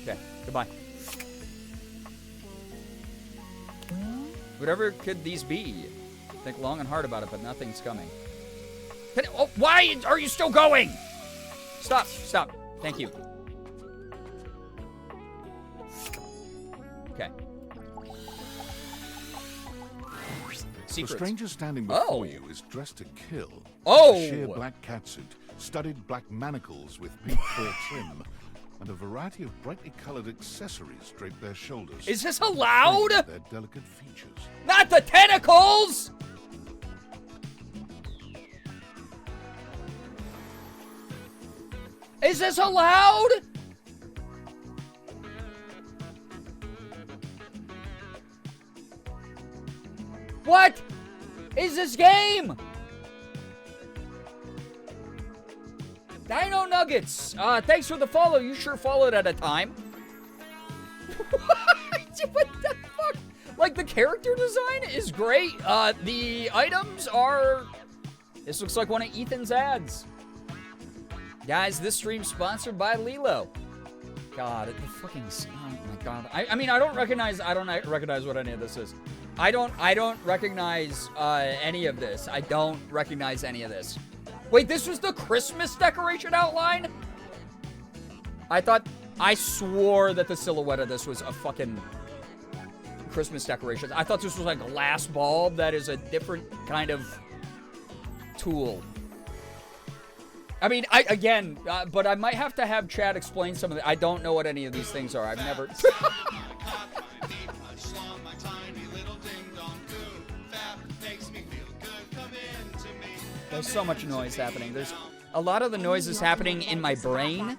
Okay, goodbye. Whatever could these be? Think long and hard about it, but nothing's coming. Oh, why are you still going? Stop, stop. Thank you. Okay. The stranger standing before you is dressed to kill. Oh! A sheer black catsuit, studded black manacles with pink fur trim, and a variety of brightly colored accessories drape their shoulders. Is this allowed? Their delicate features. Not the tentacles! Is this allowed? What is this game? Dino Nuggets. Thanks for the follow. You sure followed at a time. What the fuck? Like, the character design is great. The items are... This looks like one of Ethan's ads. Guys, this stream's sponsored by Lilo. God, the fucking... Oh my god. I mean, I don't recognize what any of this is. I don't recognize any of this. I don't recognize any of this. Wait, this was the Christmas decoration outline? I swore that the silhouette of this was a fucking Christmas decoration. I thought this was like a glass bulb that is a different kind of tool. I mean, but I might have to have Chad explain some of it. I don't know what any of these things are. I've never... There's so much noise happening. There's a lot of the noise is happening in my brain.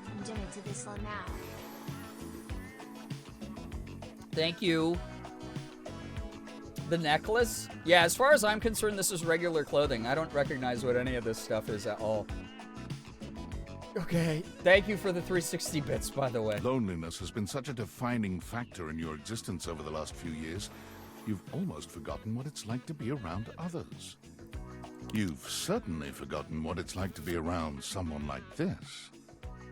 Thank you. The necklace? Yeah, as far as I'm concerned, this is regular clothing. I don't recognize what any of this stuff is at all. Okay. Thank you for the 360 bits, by the way. Loneliness has been such a defining factor in your existence over the last few years, you've almost forgotten what it's like to be around others. You've certainly forgotten what it's like to be around someone like this.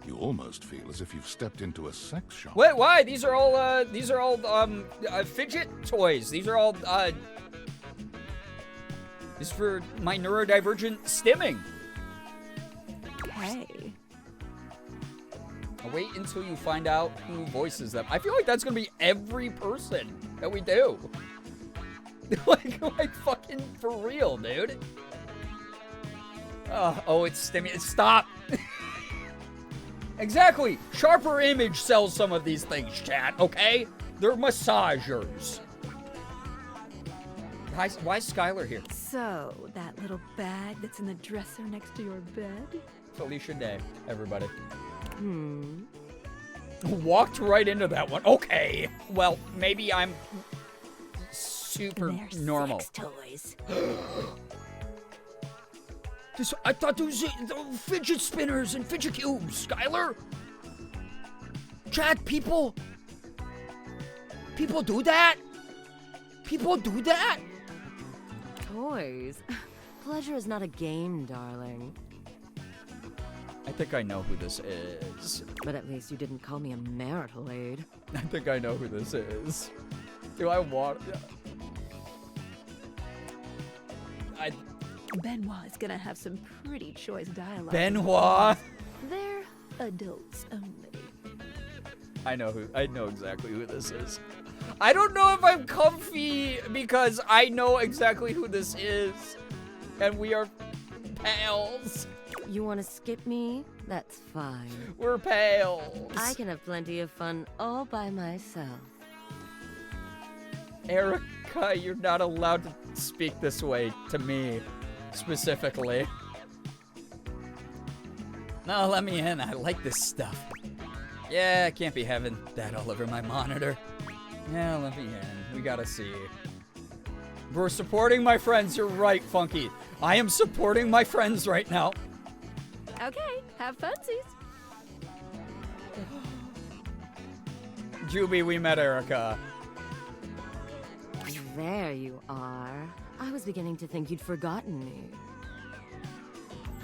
You almost feel as if you've stepped into a sex shop. Wait, why? These are all fidget toys. These are all, this is for my neurodivergent stimming. Hey. I'll wait until you find out who voices them. I feel like that's gonna be every person that we do. like fucking for real, dude. Oh, it's stimming. Stop. Exactly. Sharper Image sells some of these things, chat, okay? They're massagers. Why is Skylar here? So, that little bag that's in the dresser next to your bed? Felicia Day, everybody. Walked right into that one. Okay. Well, maybe I'm super normal. Sex toys. I thought those were fidget spinners and fidget cubes, Skylar. Chat, people do that? People do that? Toys. Pleasure is not a game, darling. I think I know who this is. But at least you didn't call me a marital aid. I think I know who this is. Do I want... Benoit is gonna have some pretty choice dialogue. Benoit? They're adults only. I know exactly who this is. I don't know if I'm comfy because I know exactly who this is. And we are pals. You want to skip me? That's fine. We're pals. I can have plenty of fun all by myself. Erica, you're not allowed to speak this way to me, specifically. No, let me in. I like this stuff. Yeah, I can't be having that all over my monitor. Yeah, let me in. We gotta see. We're supporting my friends. You're right, Funky. I am supporting my friends right now. Okay, have funsies. Juby, we met Erica. There you are. I was beginning to think you'd forgotten me.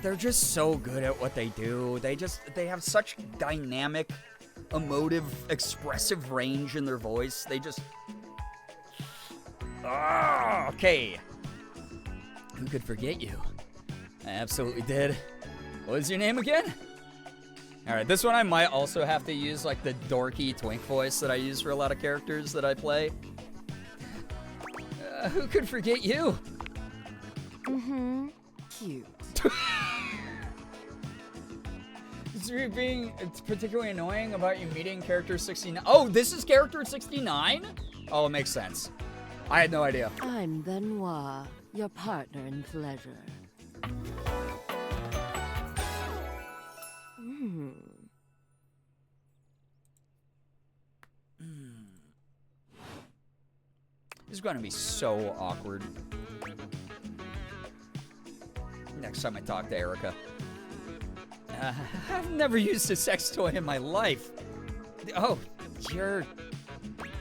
They're just so good at what they do. They have such dynamic, emotive, expressive range in their voice. They just... Ah, okay. Who could forget you? I absolutely did. What was your name again? Alright, this one I might also have to use like the dorky twink voice that I use for a lot of characters that I play. Who could forget you? Mm-hmm. Cute. Is there being particularly annoying about you meeting character 69? Oh, this is character 69? Oh, it makes sense. I had no idea. I'm Benoit, your partner in pleasure. This is going to be so awkward. Next time I talk to Erica. I've never used a sex toy in my life. Oh, I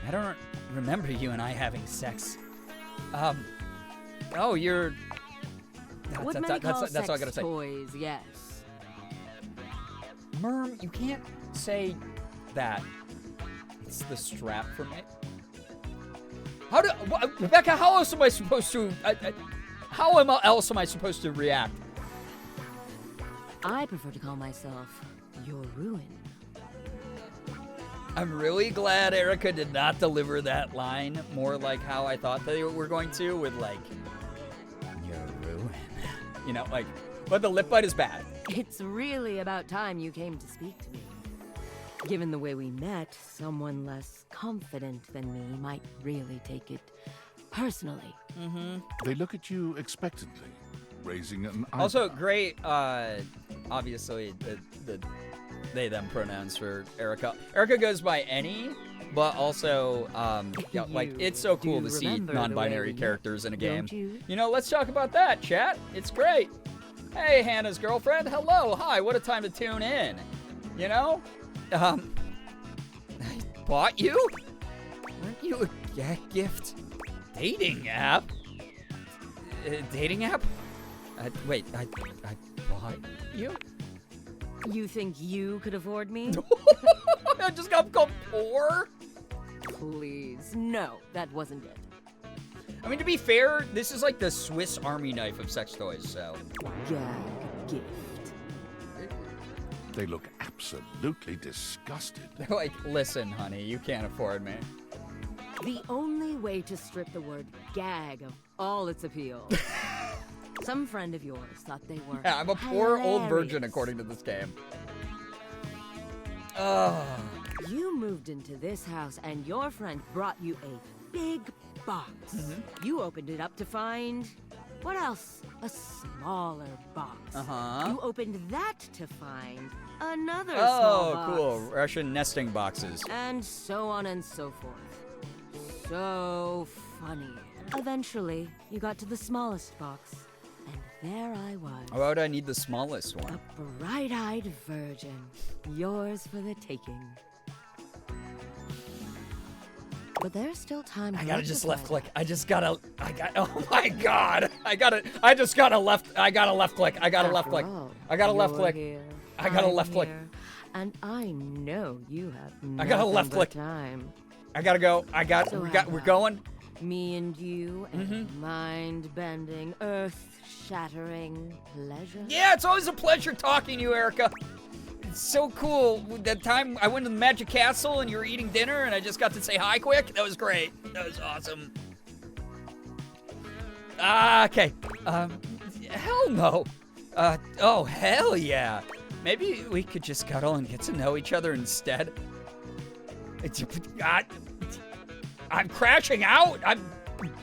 don't remember you and I having sex. Oh, you're... What many call sex all I gotta say. Toys, yes. Merm, you can't say that. It's the strap for me. Rebecca, how else am I supposed to... how else am I supposed to react? I prefer to call myself your ruin. I'm really glad Erica did not deliver that line more like how I thought they were going to, with like, your ruin. You know, like, but the lip bite is bad. It's really about time you came to speak to me. Given the way we met, someone less confident than me might really take it personally. Mm-hmm. They look at you expectantly, raising an eyebrow. Also, great, obviously, the they-them pronouns for Erica. Erica goes by any, but also, yeah, like, it's so cool to see non-binary characters in a game. You know, let's talk about that, chat. It's great. Hey, Hannah's girlfriend. Hello. Hi. What a time to tune in. You know? I bought you? Weren't you a gift? Dating app? Dating app? Wait, I bought you? You think you could afford me? I just got called poor? Please, no, that wasn't it. I mean, to be fair, this is like the Swiss Army knife of sex toys, so... Gag gift. They look absolutely disgusted. They're like, listen, honey, you can't afford me. The only way to strip the word gag of all its appeal. Some friend of yours thought they were Yeah, I'm a poor old virgin according to this game. You moved into this house and your friend brought you a big box. Mm-hmm. You opened it up to find... what else? A smaller box. Uh-huh. You opened that to find another small box. Oh, cool. Russian nesting boxes. And so on and so forth. So funny. Eventually, you got to the smallest box. And there I was. Why would I need the smallest one? A bright-eyed virgin. Yours for the taking. But there's still time. I gotta just left click. Oh my god. I got a left click. I got a left click. I got a left click. I got a left click. And I know you have I got a left click. Time. I gotta go. We're going. Me and you and mind-bending, earth-shattering pleasure. Yeah, it's always a pleasure talking to you, Erica. It's so cool. That time I went to the Magic Castle and you were eating dinner and I just got to say hi quick. That was great. That was awesome. Okay. Hell no. Oh, hell yeah. Maybe we could just cuddle and get to know each other instead. I'm crashing out. I'm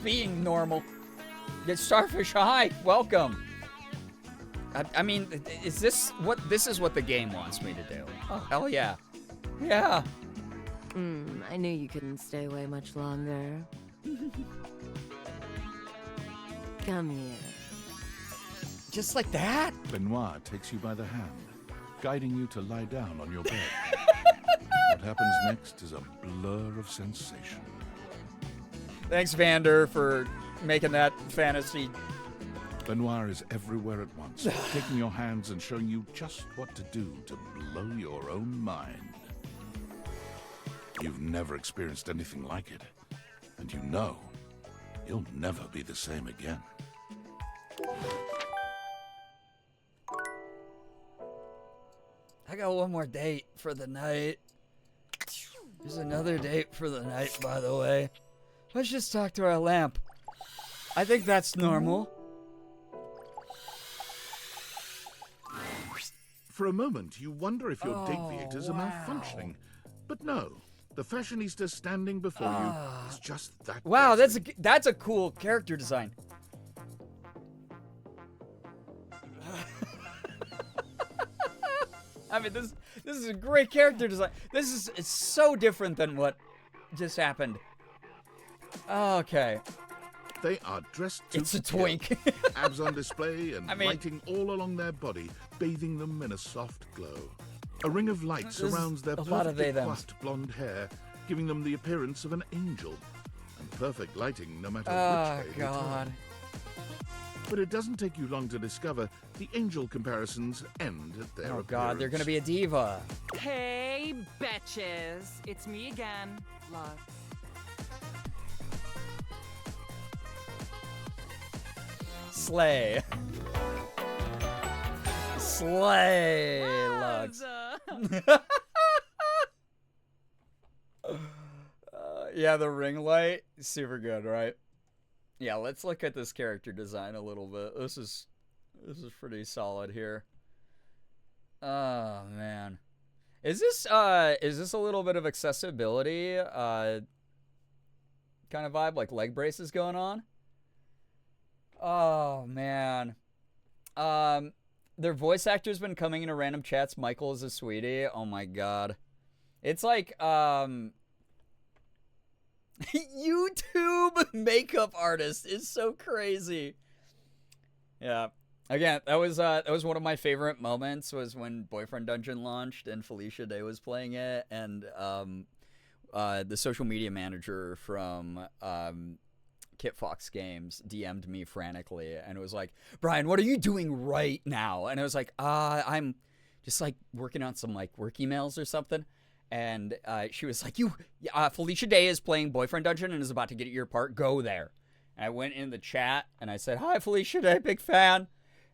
being normal. Get Starfish High. Welcome. I mean, this is what the game wants me to do. Oh, hell yeah. Yeah. I knew you couldn't stay away much longer. Come here. Just like that? Benoit takes you by the hand, guiding you to lie down on your bed. What happens next is a blur of sensation. Thanks, Vander, for making that fantasy. Benoit is everywhere at once, taking your hands and showing you just what to do to blow your own mind. You've never experienced anything like it, and you know you'll never be the same again. I got one more date for the night. There's another date for the night, by the way. Let's just talk to our lamp. I think that's normal. For a moment, you wonder if your date theaters are malfunctioning. But no, the fashionista standing before you is just that. Wow, that's a cool character design. I mean, this is a great character design. It's so different than what just happened. Okay. They are dressed to It's a twink. abs on display and lighting all along their body, bathing them in a soft glow. A ring of light surrounds their perfectly coiffed blonde hair, giving them the appearance of an angel. And perfect lighting no matter which way they turn. But it doesn't take you long to discover the angel comparisons end at their appearance. Oh god, they're gonna be a diva. Hey, betches. It's me again, Lux. Slay. Slay, Lux. Yeah, the ring light, super good, right? Yeah, let's look at this character design a little bit. This is pretty solid here. Oh man, is this a little bit of accessibility kind of vibe, like leg braces going on? Oh man, their voice actor's been coming into random chats. Michael is a sweetie. Oh my god, it's like YouTube makeup artist is so crazy. Yeah. Again, that was one of my favorite moments was when Boyfriend Dungeon launched and Felicia Day was playing it, and the social media manager from Kit Fox Games DM'd me frantically and it was like, "Brian, what are you doing right now?" And I was like, I'm just like working on some like work emails or something." And she was like, Felicia Day is playing Boyfriend Dungeon and is about to get your part. Go there. And I went in the chat and I said, "Hi, Felicia Day, big fan."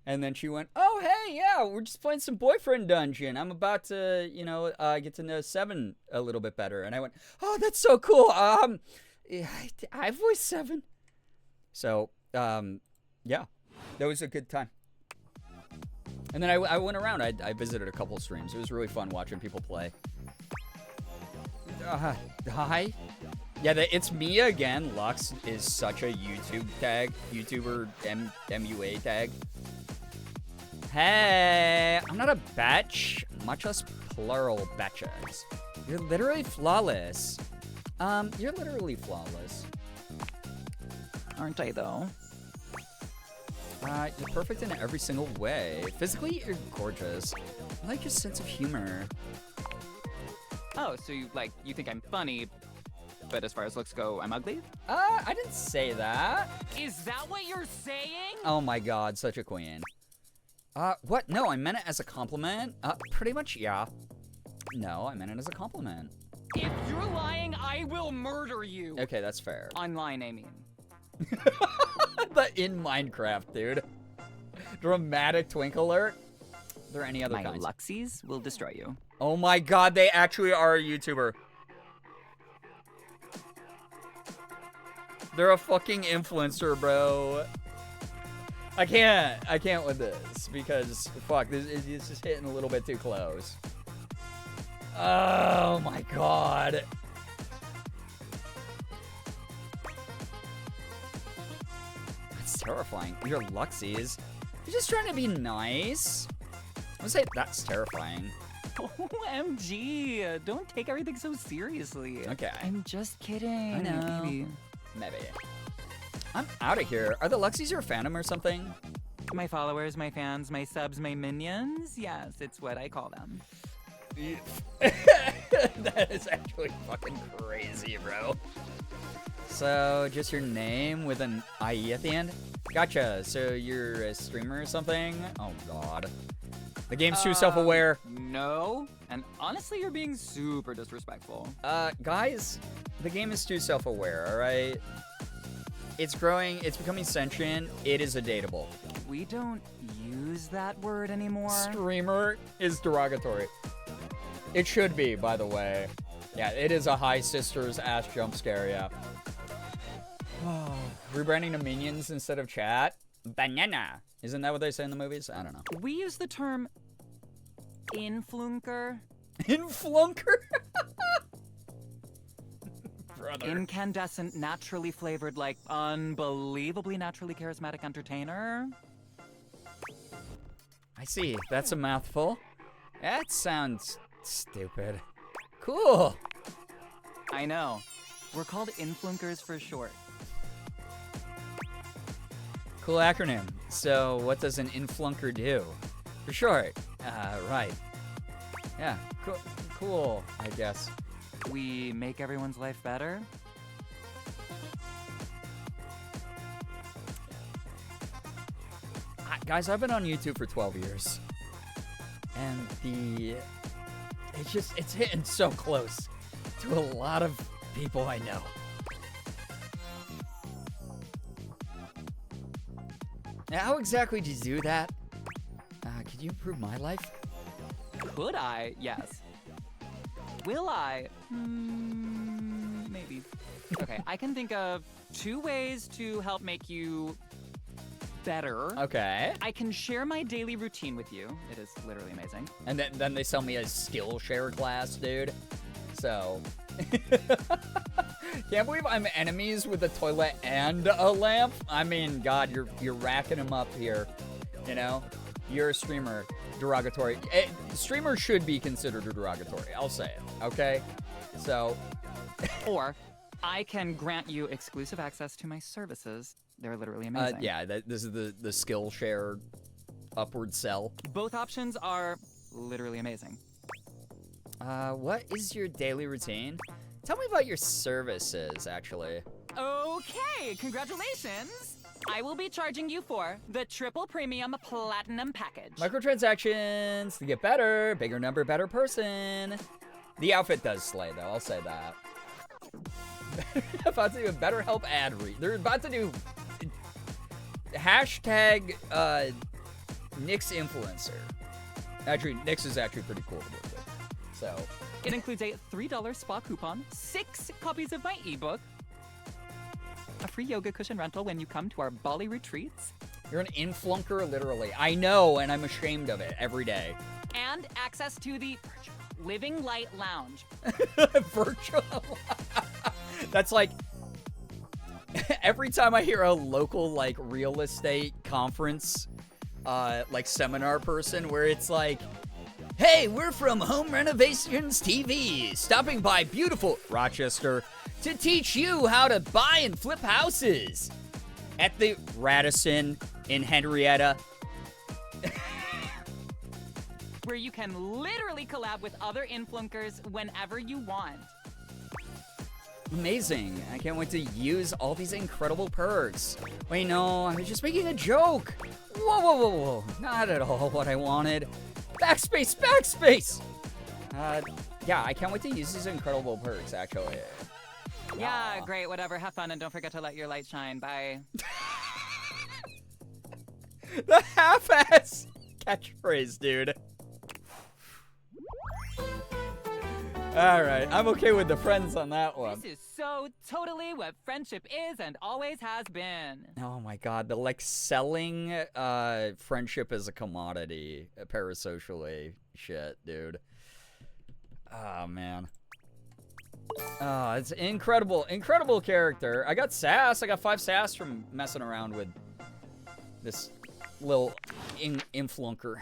And then she went, "Oh, hey, yeah, we're just playing some Boyfriend Dungeon. I'm about to, get to know Seven a little bit better." And I went, "Oh, that's so cool. I voiced Seven." So, yeah, that was a good time. And then I went around. I visited a couple streams. It was really fun watching people play. Hi. Yeah, it's me again. Lux is such a YouTuber MUA tag. Hey, I'm not a batch, much less plural batches. You're literally flawless. You're literally flawless. Aren't I, though? You're perfect in every single way. Physically, you're gorgeous. I like your sense of humor. Oh, so you think I'm funny, but as far as looks go, I'm ugly? I didn't say that. Is that what you're saying? Oh my god, such a queen. What? No, I meant it as a compliment. Pretty much, yeah. No, I meant it as a compliment. If you're lying, I will murder you. Okay, that's fair. Online, I mean. But in Minecraft, dude. Dramatic twink alert. Are there any other kinds? My Luxies will destroy you. Oh my god, they actually are a YouTuber. They're a fucking influencer, bro. I can't with this because fuck, it's just hitting a little bit too close. Oh my god. That's terrifying. You're Luxies. You're just trying to be nice. I would say that's terrifying. OMG, don't take everything so seriously. Okay. I'm just kidding. I know. Maybe. I'm out of here. Are the Luxies your fandom or something? My followers, my fans, my subs, my minions? Yes, it's what I call them. That is actually fucking crazy, bro. So, just your name with an IE at the end? Gotcha. So, you're a streamer or something? Oh, God. The game's too self-aware. No. And honestly, you're being super disrespectful. Guys, the game is too self-aware, alright? It's growing, it's becoming sentient, it is a dateable. We don't use that word anymore. Streamer is derogatory. It should be, by the way. Yeah, it is a Hi Sisters ass jump scare, yeah. Rebranding to minions instead of chat? Banana. Isn't that what they say in the movies? I don't know. We use the term influnker. Influnker? Brother. Incandescent, naturally flavored, like unbelievably naturally charismatic entertainer. I see. That's a mouthful. That sounds stupid. Cool. I know. We're called influnkers for short. Cool acronym. So, what does an influnker do? For short. Right. Yeah, cool, I guess. We make everyone's life better. Guys, I've been on YouTube for 12 years. And it's hitting so close to a lot of people I know. Now, how exactly did you do that? Could you improve my life? Could I? Yes. Will I? Maybe. Okay, I can think of 2 ways to help make you better. Okay. I can share my daily routine with you. It is literally amazing. And then they sell me a Skillshare class, dude. So. Can't believe I'm enemies with a toilet and a lamp. I mean, God, you're racking them up here. You know? You're a streamer. Derogatory. Streamer should be considered a derogatory. I'll say it. Okay? So. Or I can grant you exclusive access to my services. They're literally amazing. Yeah, this is the Skillshare upward sell. Both options are literally amazing. What is your daily routine? Tell me about your services, actually. Okay, congratulations. I will be charging you for the triple premium platinum package. Microtransactions to get better, bigger number, better person. The outfit does slay, though. I'll say that. About to do a BetterHelp ad read. They're about to do hashtag Nick's influencer. Actually, Nick's is actually pretty cool to work with. So it includes a $3 spa coupon, 6 copies of my ebook, a free yoga cushion rental when you come to our Bali retreats. You're an influnker, literally. I know, and I'm ashamed of it every day. And access to the virtual Living Light Lounge. Virtual. That's like every time I hear a local like real estate conference like seminar person where it's like, hey, we're from Home Renovations TV, stopping by beautiful Rochester to teach you how to buy and flip houses at the Radisson in Henrietta. Where you can literally collab with other influencers whenever you want. Amazing. I can't wait to use all these incredible perks. Wait, no, I'm just making a joke. Whoa, whoa, whoa, whoa. Not at all what I wanted. Backspace, backspace! Yeah, I can't wait to use these incredible perks, actually. Yeah, great, whatever. Have fun and don't forget to let your light shine. Bye. The half-ass catchphrase, dude. Alright, I'm okay with the friends on that one. This is so totally what friendship is and always has been. Oh my god, the like selling friendship as a commodity parasocially shit, dude. Oh man. Oh, it's incredible, incredible character. I got sass. I got 5 sass from messing around with this little influnker.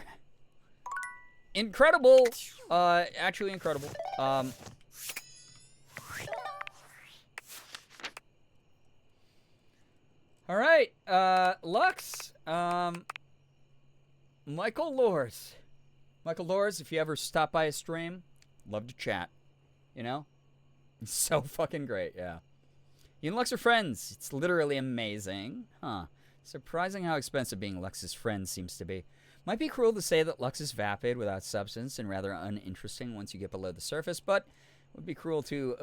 incredible. Actually incredible. All right, Lux, Michael Lors. Michael Lors, if you ever stop by a stream, love to chat, you know? It's so fucking great, yeah. You and Lux are friends. It's literally amazing. Huh. Surprising how expensive being Lux's friend seems to be. Might be cruel to say that Lux is vapid without substance and rather uninteresting once you get below the surface, but it would be cruel to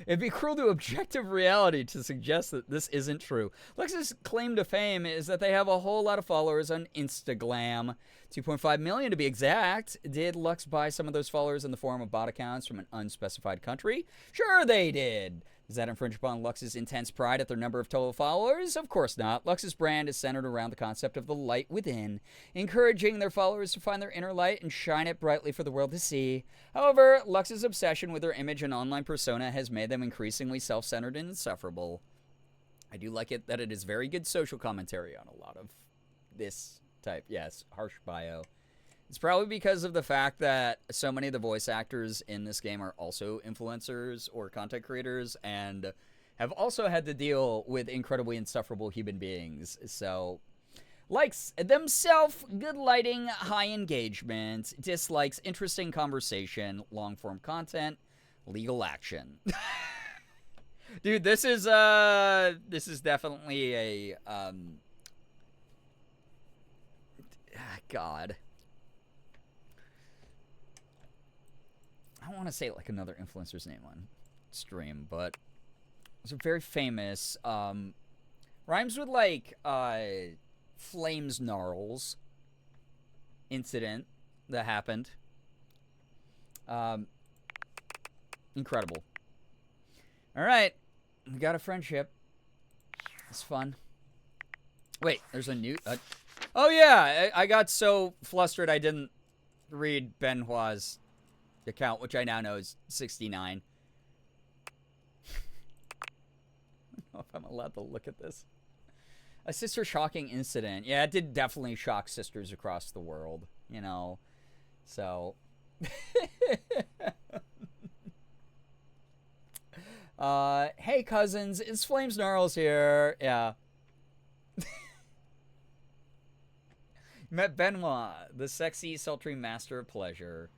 It'd be cruel to objective reality to suggest that this isn't true. Lux's claim to fame is that they have a whole lot of followers on Instagram. 2.5 million to be exact. Did Lux buy some of those followers in the form of bot accounts from an unspecified country? Sure they did. Does that infringe upon Lux's intense pride at their number of total followers? Of course not. Lux's brand is centered around the concept of the light within, encouraging their followers to find their inner light and shine it brightly for the world to see. However, Lux's obsession with their image and online persona has made them increasingly self-centered and insufferable. I do like it that it is very good social commentary on a lot of this type. Yes, harsh bio. It's probably because of the fact that so many of the voice actors in this game are also influencers or content creators and have also had to deal with incredibly insufferable human beings. So, likes themselves, good lighting, high engagement. Dislikes, interesting conversation, long-form content, legal action. Dude, this is definitely a, God. I don't want to say like another influencer's name on stream, but it's a very famous, rhymes with like, Flames Gnarls incident that happened. Incredible. All right, we got a friendship. It's fun. Wait, there's a new, oh yeah, I got so flustered I didn't read Benoit's account, which I now know is 69. I don't know if I'm allowed to look at this. A sister shocking incident. Yeah, it did definitely shock sisters across the world, you know. So. Hey cousins, it's Flames Gnarls here. Yeah. Met Benoit, the sexy, sultry master of pleasure.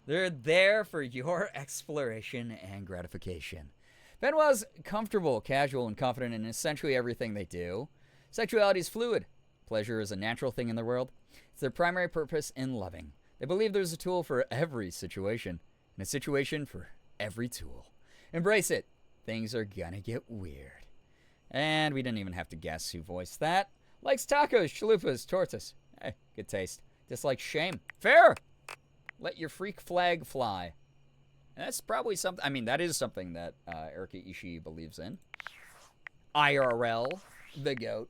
They're there for your exploration and gratification. Benoit's comfortable, casual, and confident in essentially everything they do. Sexuality is fluid. Pleasure is a natural thing in their world. It's their primary purpose in loving. They believe there's a tool for every situation, and a situation for every tool. Embrace it. Things are gonna get weird. And we didn't even have to guess who voiced that. Likes tacos, chalupas, tortas. Hey, good taste. Dislikes shame. Fair! Let your freak flag fly. That's probably something, I mean, that is something that Erika Ishii believes in. IRL, the GOAT,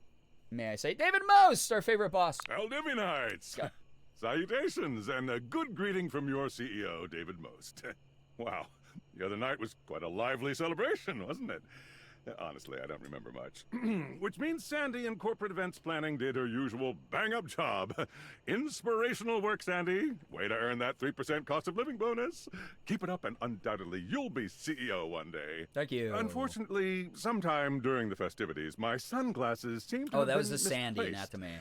may I say. David Most, our favorite boss. Aldivinites! Salutations, and a good greeting from your CEO, David Most. Wow, the other night was quite a lively celebration, wasn't it? Honestly, I don't remember much. Which means Sandy in corporate events planning did her usual bang-up job. Inspirational work, Sandy. Way to earn that 3% cost of living bonus. Keep it up and undoubtedly you'll be CEO one day. Thank you. Unfortunately, sometime during the festivities, my sunglasses seem to have that was been the Sandy, misplaced. not to me.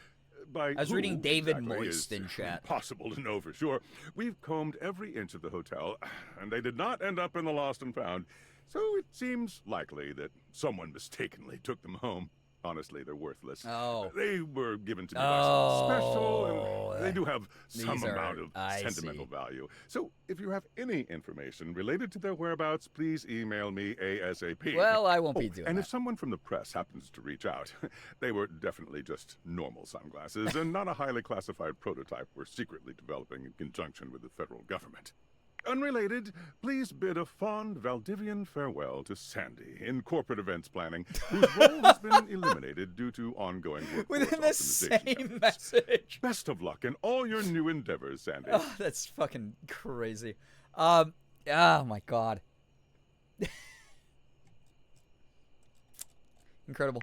By I was who reading David exactly Moist is in chat. Impossible to know for sure. We've combed every inch of the hotel, and they did not end up in the lost and found. So it seems likely that someone mistakenly took them home. Honestly, they're worthless. Oh. They were given to me by someone special, and they do have some amount of sentimental value. So if you have any information related to their whereabouts, please email me ASAP. Well, I won't be doing and that. if someone from the press happens to reach out, they were definitely just normal sunglasses and not a highly classified prototype we're secretly developing in conjunction with the federal government. Unrelated, please bid a fond Valdivian farewell to Sandy in corporate events planning, whose role has been eliminated due to ongoing workforce Within the optimization same efforts. message. Best of luck in all your new endeavors, Sandy. Oh, that's fucking crazy. Oh my god. Incredible.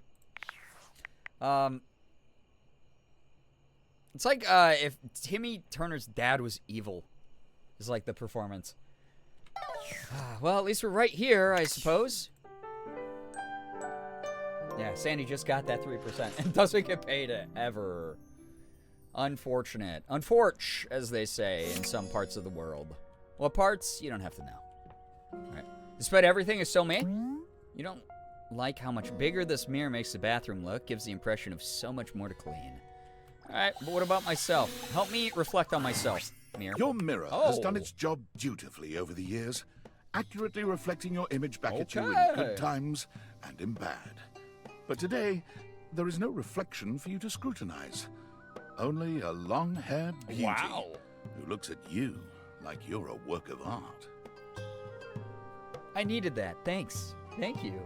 It's like if Timmy Turner's dad was evil. Is like the performance. Well, at least we're right here, I suppose. Yeah, Sandy just got that 3% and doesn't get paid ever. Unfortunate. Unfortunate, as they say in some parts of the world. What parts? You don't have to know. All right. Despite everything is still me. You don't like how much bigger this mirror makes the bathroom look. Gives the impression of so much more to clean. All right, but what about myself? Help me reflect on myself, mirror. Your mirror has done its job dutifully over the years, accurately reflecting your image back at you in good times and in bad. But today, there is no reflection for you to scrutinize. Only a long-haired beauty who looks at you like you're a work of art. I needed that. Thanks. Thank you.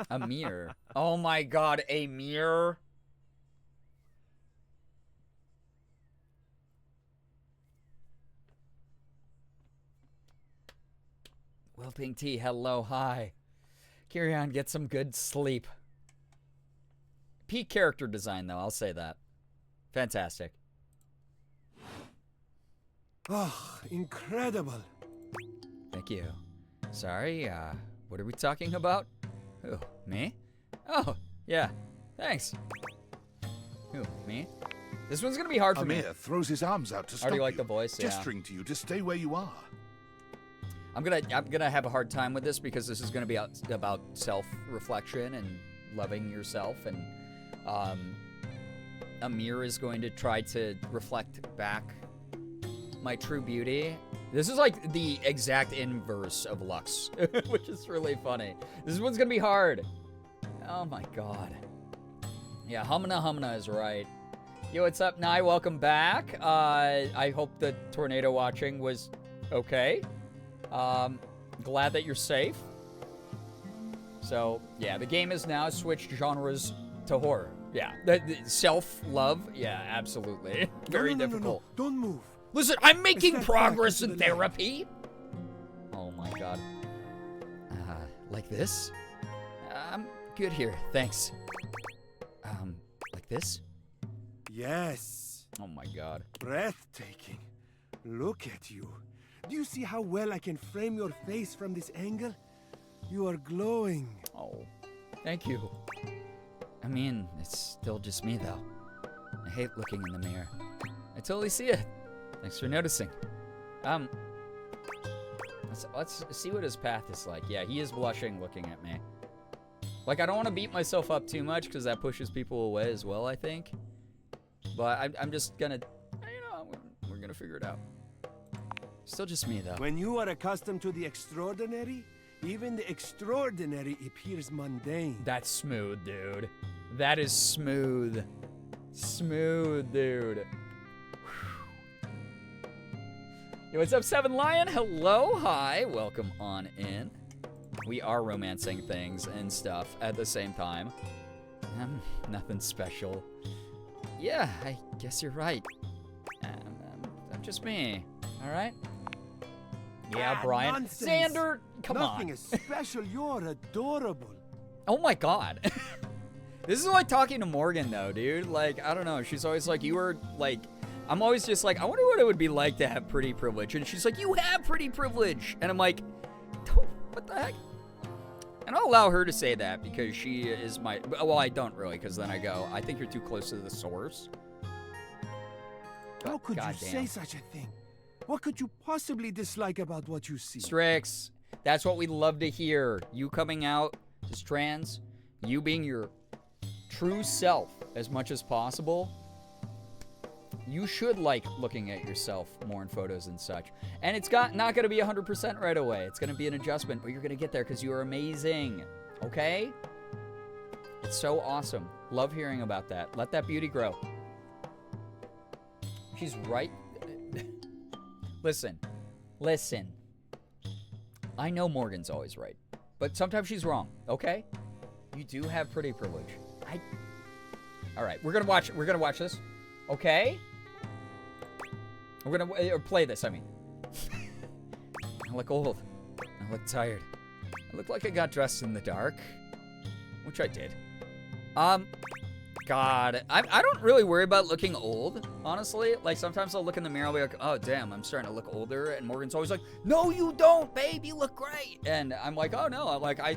A mirror. Oh my god, a mirror. Wilting tea, hello, hi. Carry on, get some good sleep. Peak character design, though, I'll say that. Fantastic. Oh, incredible. Thank you. Sorry, what are we talking about? Who, me? Oh, yeah, thanks. Who, me? This one's gonna be hard for me. Amir throws his arms out to stop you. Like you, the voice, gesturing to you to stay where you are. I'm gonna have a hard time with this because this is gonna be about self-reflection and loving yourself, and Amir is going to try to reflect back my true beauty. This is like the exact inverse of Lux, which is really funny. This one's gonna be hard. Oh my god. Yeah, Humna is right. Yo, what's up, Nye? Welcome back. I hope the tornado watching was okay. Glad that you're safe. So, yeah, the game has now switched genres to horror. Yeah, the self-love, yeah, absolutely. Very difficult. No. Don't move. Listen, I'm making progress in therapy. Oh my god. Like this? I'm good here, thanks. Like this? Yes. Oh my god. Breathtaking. Look at you. Do you see how well I can frame your face from this angle? You are glowing. Oh, thank you. I mean, it's still just me, though. I hate looking in the mirror. I totally see it. Thanks for noticing. Let's see what his path is like. Yeah, he is blushing looking at me. Like, I don't want to beat myself up too much because that pushes people away as well, I think. But I'm just gonna, you know, we're gonna figure it out. Still just me, though. When you are accustomed to the extraordinary, even the extraordinary appears mundane. That's smooth, dude. That is smooth. Smooth, dude. Yo, what's up, Seven Lion? Hello, hi, welcome on in. We are romancing things and stuff at the same time. Nothing special. Yeah, I guess you're right. I'm just me, all right? Yeah, Brian. Nonsense. Xander, come on. Nothing is special. You're adorable. Oh my god. This is like talking to Morgan, though, dude. Like, I don't know. She's always like, you were like, I'm always just like, I wonder what it would be like to have pretty privilege. And she's like, you have pretty privilege. And I'm like, what the heck? And I'll allow her to say that because she is my, well, I don't really, because then I go, I think you're too close to the source. How could you say such a thing? What could you possibly dislike about what you see? Strix, that's what we love to hear. You coming out as trans, you being your true self as much as possible. You should like looking at yourself more in photos and such. And it's not going to be 100% right away. It's going to be an adjustment, but you're going to get there because you are amazing. Okay? It's so awesome. Love hearing about that. Let that beauty grow. She's right. Listen. I know Morgan's always right, but sometimes she's wrong, okay? You do have pretty privilege. All right, we're gonna watch this, okay? We're gonna play this, I mean. I look old. I look tired. I look like I got dressed in the dark, which I did. God, I don't really worry about looking old, honestly. Like, sometimes I'll look in the mirror, I'll be like, oh, damn, I'm starting to look older. And Morgan's always like, no, you don't, babe, you look great. And I'm like, oh, no. I'm like, I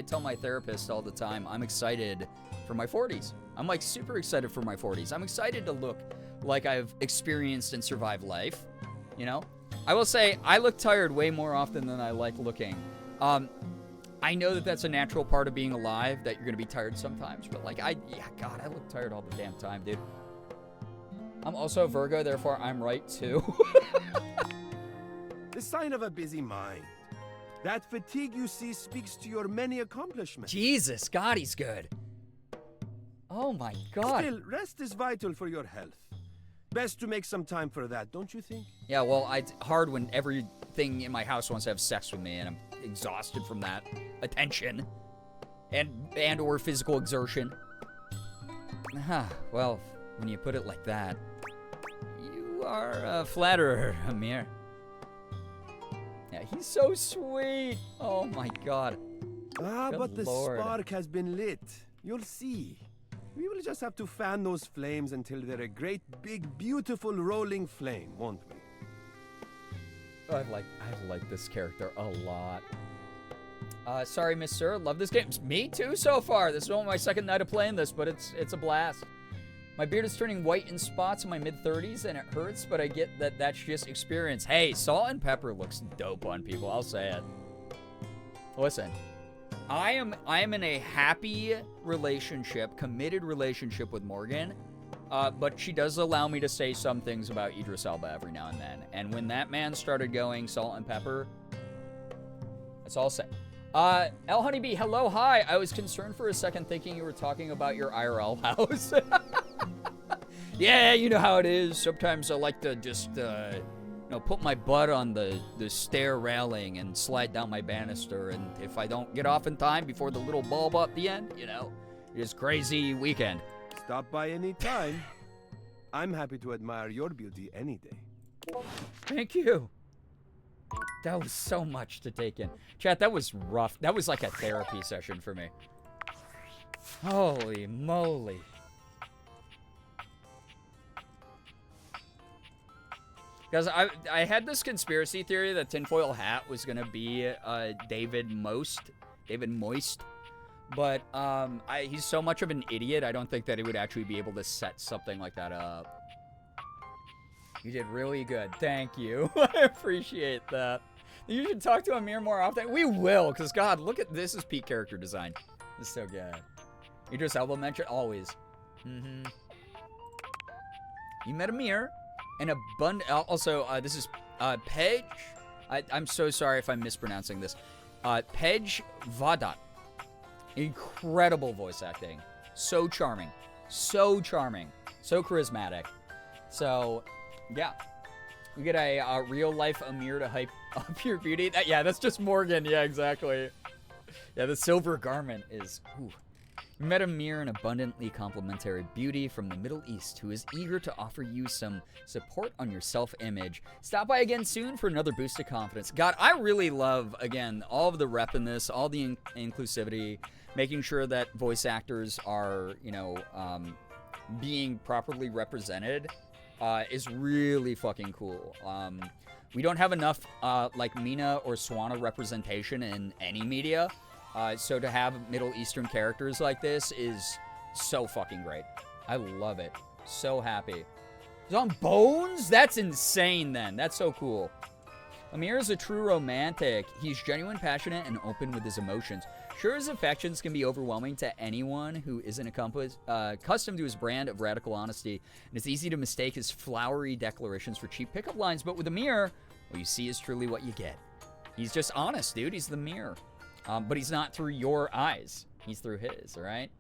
tell my therapist all the time, I'm excited for my 40s. I'm, like, super excited for my 40s. I'm excited to look like I've experienced and survived life, you know? I will say, I look tired way more often than I like looking. I know that that's a natural part of being alive, that you're going to be tired sometimes. But, like, God, I look tired all the damn time, dude. I'm also a Virgo, therefore I'm right, too. The sign of a busy mind. That fatigue you see speaks to your many accomplishments. Jesus, God, he's good. Oh, my God. Still, rest is vital for your health. Best to make some time for that, don't you think? Yeah, well, it's hard when everything in my house wants to have sex with me, and I'm exhausted from that attention and or physical exertion. Well, when you put it like that, you are a flatterer, Amir. Yeah, he's so sweet. Oh my God. But Good the Lord. spark has been lit. You'll see. We will just have to fan those flames until they're a great, big, beautiful, rolling flame, won't we? I like this character a lot. Sorry, Miss Sir. Love this game. Me too so far. This is only my second night of playing this, but it's a blast. My beard is turning white in spots in my mid-30s, and it hurts, but I get that that's just experience. Hey, salt and pepper looks dope on people. I'll say it. Listen, I am in a happy relationship, committed relationship with Morgan, but she does allow me to say some things about Idris Elba every now and then. And when that man started going salt and pepper, that's all I'll say. El Honeybee, hello, hi. I was concerned for a second thinking you were talking about your IRL house. Yeah, you know how it is. Sometimes I like to just, put my butt on the stair railing and slide down my banister. And if I don't get off in time before the little bulb at the end, it's crazy weekend. Stop by any time. I'm happy to admire your beauty any day. Thank you. That was so much to take in. Chat, that was rough. That was like a therapy session for me. Holy moly. Because I had this conspiracy theory that Tinfoil Hat was going to be David Moist. But he's so much of an idiot, I don't think that he would actually be able to set something like that up. You did really good. Thank you. I appreciate that. You should talk to Amir more often. We will, because, God, look at this is peak character design. This is so good. Idris Elba mentioned always. You met Amir. And also, this is Pej. I'm so sorry if I'm mispronouncing this. Pej Vadat. Incredible voice acting. So charming. So charming. So charismatic. So, yeah. We get a real-life Amir to hype up your beauty. That's just Morgan. Yeah, exactly. Yeah, the silver garment is... Ooh. We met Amir, an abundantly complimentary beauty from the Middle East who is eager to offer you some support on your self-image. Stop by again soon for another boost of confidence. God, I really love, again, all of the rep in this, all the inclusivity, making sure that voice actors are, being properly represented is really fucking cool. We don't have enough, Mina or Swana representation in any media. So to have Middle Eastern characters like this is so fucking great. I love it. So happy. He's on Bones? That's insane then. That's so cool. Amir is a true romantic. He's genuine, passionate, and open with his emotions. Sure, his affections can be overwhelming to anyone who isn't accustomed to his brand of radical honesty, and it's easy to mistake his flowery declarations for cheap pickup lines, but with Amir, what you see is truly what you get. He's just honest, dude. He's the mirror. But he's not through your eyes. He's through his, all right?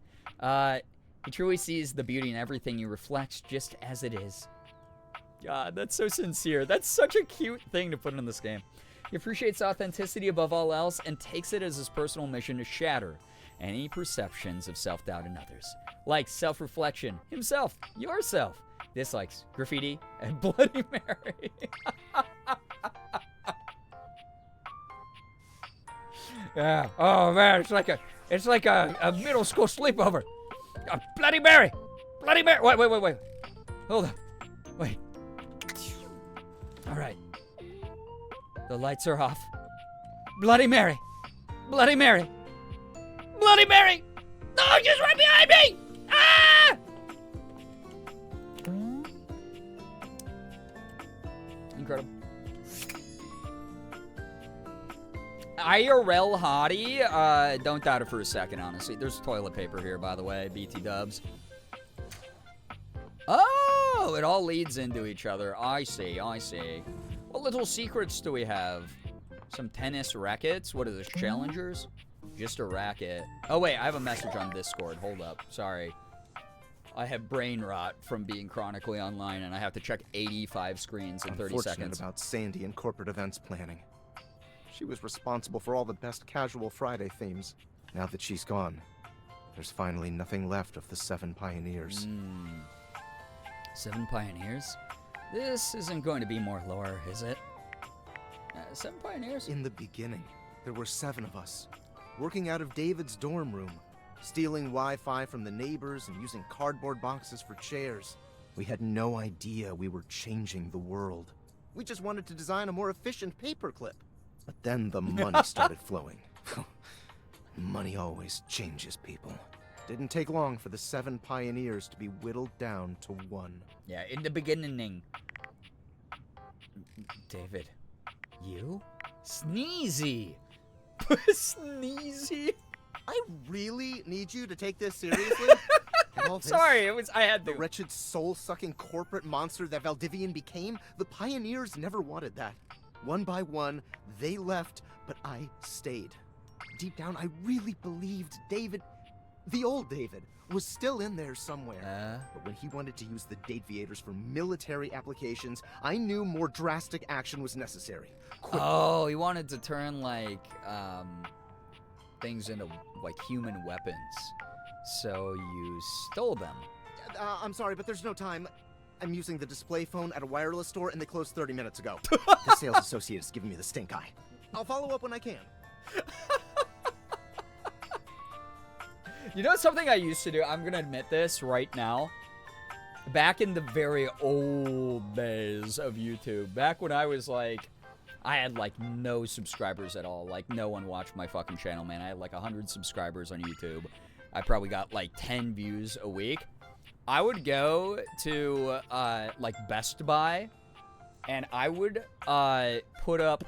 He truly sees the beauty in everything you reflect just as it is. God, that's so sincere. That's such a cute thing to put in this game. He appreciates authenticity above all else and takes it as his personal mission to shatter any perceptions of self-doubt in others. Like self-reflection, himself, yourself. Dislikes, graffiti, and Bloody Mary. Yeah. Oh man, it's like a middle school sleepover. Bloody Mary! Bloody Mary! Wait. Hold up. Wait. All right. The lights are off. Bloody Mary! Bloody Mary! Bloody Mary! No, she's right behind me! Ah! Incredible. IRL hottie? Don't doubt it for a second, honestly. There's toilet paper here, by the way, BT dubs. Oh, it all leads into each other. I see. What little secrets do we have? Some tennis rackets? What are those, challengers? Just a racket. Oh, wait, I have a message on Discord. Hold up. Sorry. I have brain rot from being chronically online, and I have to check 85 screens in 30 seconds. About Sandy and corporate events planning. She was responsible for all the best casual Friday themes. Now that she's gone, there's finally nothing left of the 7 pioneers. 7 pioneers? This isn't going to be more lore, is it? 7 pioneers? In the beginning, there were 7 of us, working out of David's dorm room, stealing Wi-Fi from the neighbors and using cardboard boxes for chairs. We had no idea we were changing the world. We just wanted to design a more efficient paperclip. But then the money started flowing. Money always changes people. Didn't take long for the 7 pioneers to be whittled down to 1. Yeah, in the beginning. David, you? Sneezy! Sneezy? I really need you to take this seriously? Sorry, I had to. The wretched soul-sucking corporate monster that Valdivian became, the pioneers never wanted that. One by one, they left, but I stayed. Deep down, I really believed David, the old David, was still in there somewhere. But when he wanted to use the Dateviators for military applications, I knew more drastic action was necessary. Oh, he wanted to turn, like, things into, like, human weapons. So you stole them. I'm sorry, but there's no time. I'm using the display phone at a wireless store, and they closed 30 minutes ago. The sales associate is giving me the stink eye. I'll follow up when I can. You know something I used to do? I'm going to admit this right now. Back in the very old days of YouTube, back when I was like, I had like no subscribers at all. Like no one watched my fucking channel, man. I had like 100 subscribers on YouTube. I probably got like 10 views a week. I would go to like Best Buy, and I would put up,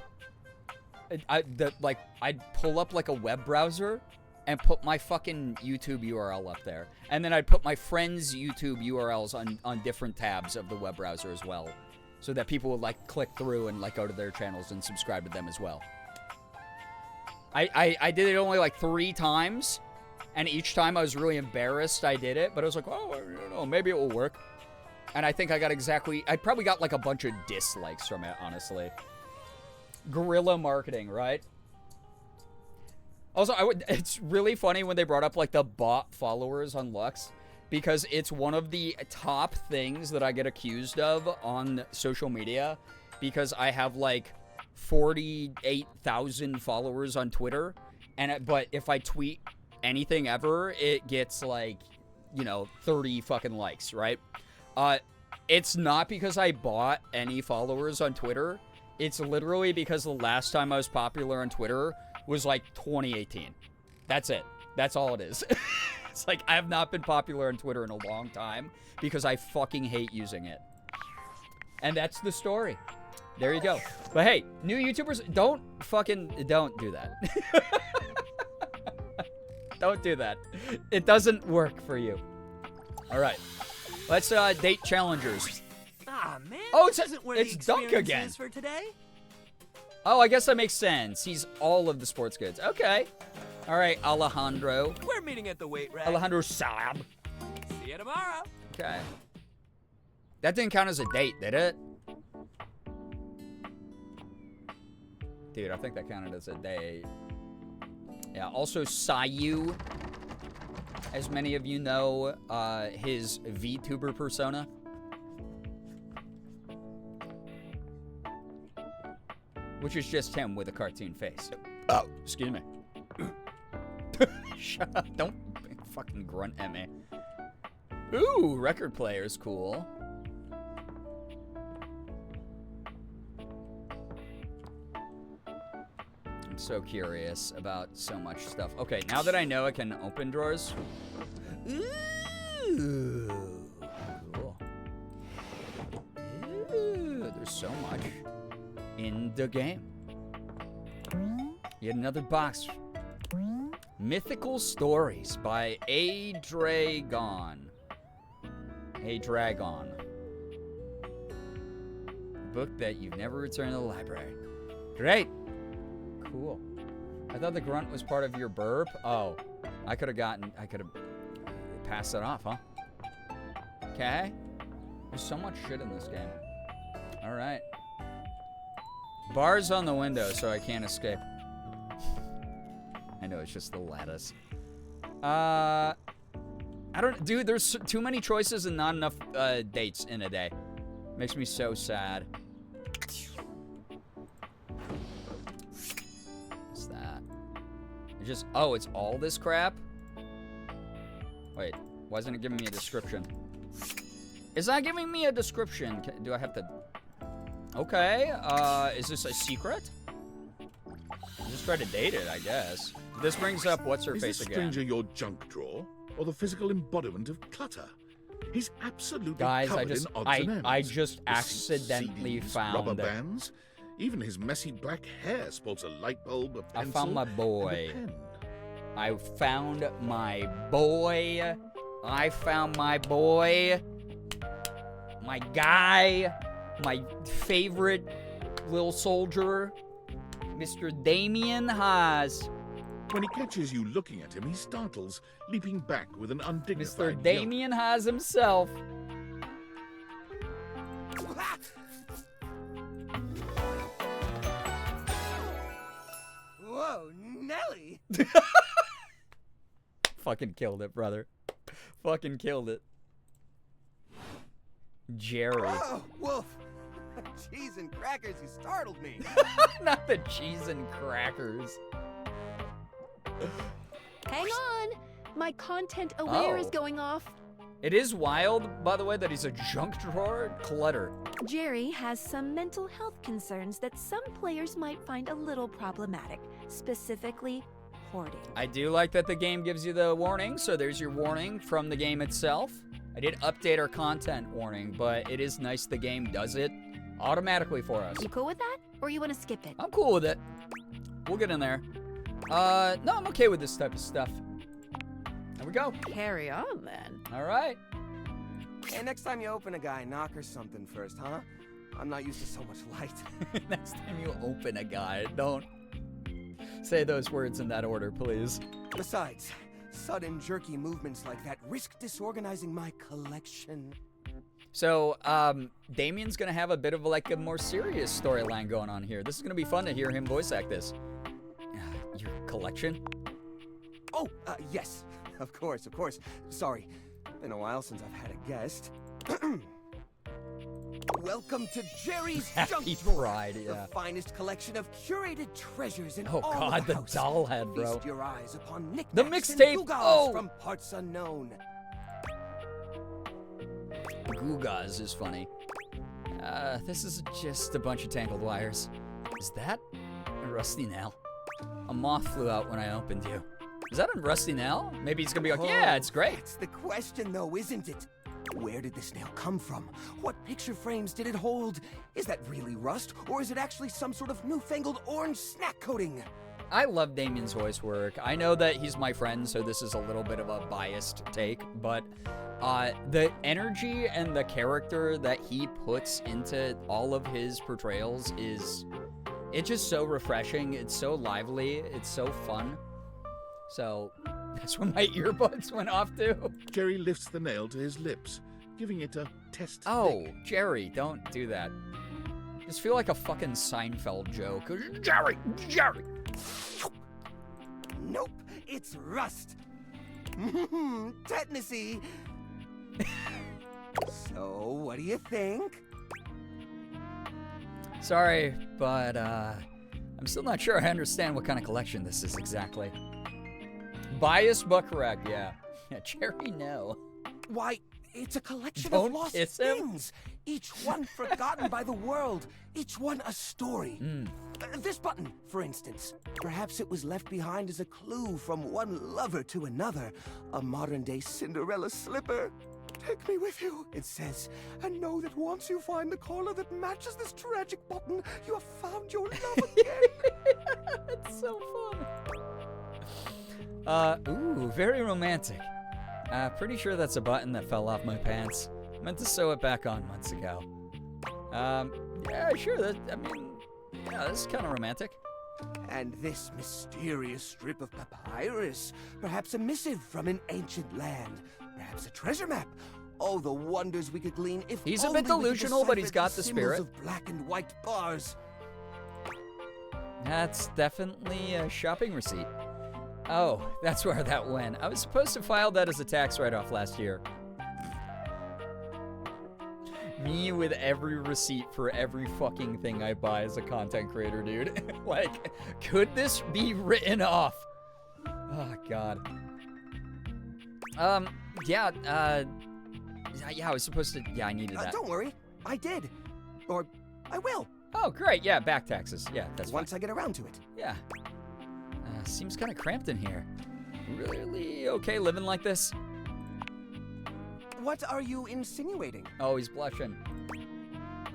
I'd pull up like a web browser and put my fucking YouTube URL up there, and then I'd put my friends' YouTube URLs on different tabs of the web browser as well, so that people would like click through and like go to their channels and subscribe to them as well. I did it only like 3 times. And each time I was really embarrassed I did it, but I was like, oh, I don't know, maybe it will work. And I think I probably got like a bunch of dislikes from it, honestly. Guerrilla marketing, right? Also, it's really funny when they brought up like the bot followers on Lux, because it's one of the top things that I get accused of on social media, because I have like 48,000 followers on Twitter, but if I tweet anything ever, it gets like, 30 fucking likes, right? It's not because I bought any followers on Twitter. It's literally because the last time I was popular on Twitter was like 2018. That's it. That's all it is. It's like I have not been popular on Twitter in a long time because I fucking hate using it. And that's the story. There you go. But hey, new YouTubers, don't do that. Don't do that. It doesn't work for you. All right. Let's date challengers. Ah, man. Oh, it's Dunk again. For today? Oh, I guess that makes sense. He's all of the sports goods. Okay. All right, Alejandro. We're meeting at the weight rack. Alejandro Saab. See you tomorrow. Okay. That didn't count as a date, did it? Dude, I think that counted as a date. Yeah, also Sayu, as many of you know, his VTuber persona. Which is just him with a cartoon face. Oh, excuse me. Shut up, don't fucking grunt at me. Ooh, record player's cool. I'm so curious about so much stuff. Okay, now that I know I can open drawers. Ooh, cool. Ooh, there's so much in the game. Yet another box. Mythical Stories by A Dragon. A Dragon. A book that you've never returned to the library. Great. Cool. I thought the grunt was part of your burp. Oh, I could have passed it off, huh? Okay. There's so much shit in this game. All right. Bars on the window, so I can't escape. I know, it's just the lattice. Dude, there's too many choices and not enough dates in a day. Makes me so sad. What's that? It's all this crap? Wait, why isn't it giving me a description? It's not giving me a description. Do I have to... Okay, is this a secret? Just try to date it, I guess. This brings up what's-her-face again. Is this stranger your junk drawer, or the physical embodiment of clutter? He's absolutely Guys, covered in odds and ends. I just Receipts, accidentally CDs, found rubber it. bands. Even his messy black hair sports a light bulb, a pencil, I found my boy. and a pen. I found my boy. I found my boy. My guy. My favorite little soldier. Mr. Damien Haas. When he catches you looking at him, he startles, leaping back with an undignified Mr. yelp. Damien Haas himself. Whoa, Nelly! Fucking killed it, brother. Fucking killed it. Jerry. Oh, Wolf! Cheese and crackers, you startled me. Not the cheese and crackers. Hang on! My content aware is going off. It is wild, by the way, that he's a junk drawer clutter. Jerry has some mental health concerns that some players might find a little problematic, specifically hoarding. I do like that the game gives you the warning, so there's your warning from the game itself. I did update our content warning, but it is nice the game does it automatically for us. You cool with that? Or you want to skip it? I'm cool with it. We'll get in there. No, I'm okay with this type of stuff. There we go. Carry on, then. All right. Hey, next time you open a guy, knock or something first, huh? I'm not used to so much light. Next time you open a guy, don't say those words in that order, please. Besides, sudden jerky movements like that risk disorganizing my collection. So, Damien's gonna have a bit of like a more serious storyline going on here. This is gonna be fun to hear him voice act this. Your collection? Oh, yes. Of course. Sorry. Been a while since I've had a guest. Welcome to Jerry's Happy Junk Drawer, Pride, yeah. the finest collection of curated treasures in Oh all God, of the the house. doll head, bro. Feast your eyes upon knickknacks The mixtape. and gewgaws Oh, from parts unknown. Gugas is funny. This is just a bunch of tangled wires. Is that a rusty nail? A moth flew out when I opened you. Is that a rusty nail? Maybe he's gonna be like, yeah, it's great. That's the question, though, isn't it? Where did this nail come from? What picture frames did it hold? Is that really rust, or is it actually some sort of newfangled orange snack coating? I love Damien's voice work. I know that he's my friend, so this is a little bit of a biased take, but the energy and the character that he puts into all of his portrayals it's just so refreshing. It's so lively. It's so fun. So that's when my earbuds went off too. Jerry lifts the nail to his lips, giving it a test. Oh, Jerry, don't do that. Just feel like a fucking Seinfeld joke. Jerry! Nope, it's rust. Tetanusy. So, what do you think? Sorry, but I'm still not sure I understand what kind of collection this is exactly. Biased but correct, yeah. Yeah, Jerry, no. Why, it's a collection Don't of lost kiss him? things. Each one forgotten by the world. Each one a story. This button, for instance. Perhaps it was left behind as a clue from one lover to another. A modern-day Cinderella slipper. Take me with you, it says, and know that once you find the collar that matches this tragic button, you have found your love again. That's so fun. Ooh, very romantic. Pretty sure that's a button that fell off my pants. I meant to sew it back on months ago. Yeah, sure, yeah, this is kind of romantic. And this mysterious strip of papyrus, perhaps a missive from an ancient land, perhaps a treasure map. Oh, the wonders we could glean if he's a only bit we could delusional, but he's decipher got the symbols spirit. Of black and white bars. That's definitely a shopping receipt. Oh, that's where that went. I was supposed to file that as a tax write-off last year. Me with every receipt for every fucking thing I buy as a content creator, dude. Like, could this be written off? Oh, God. Yeah, I was supposed to, yeah, I needed that. Don't worry, I did. Or, I will. Oh, great, yeah, back taxes. Yeah, that's Once fine. I get around to it. Yeah. Seems kind of cramped in here. Really okay living like this? What are you insinuating? Oh, he's blushing.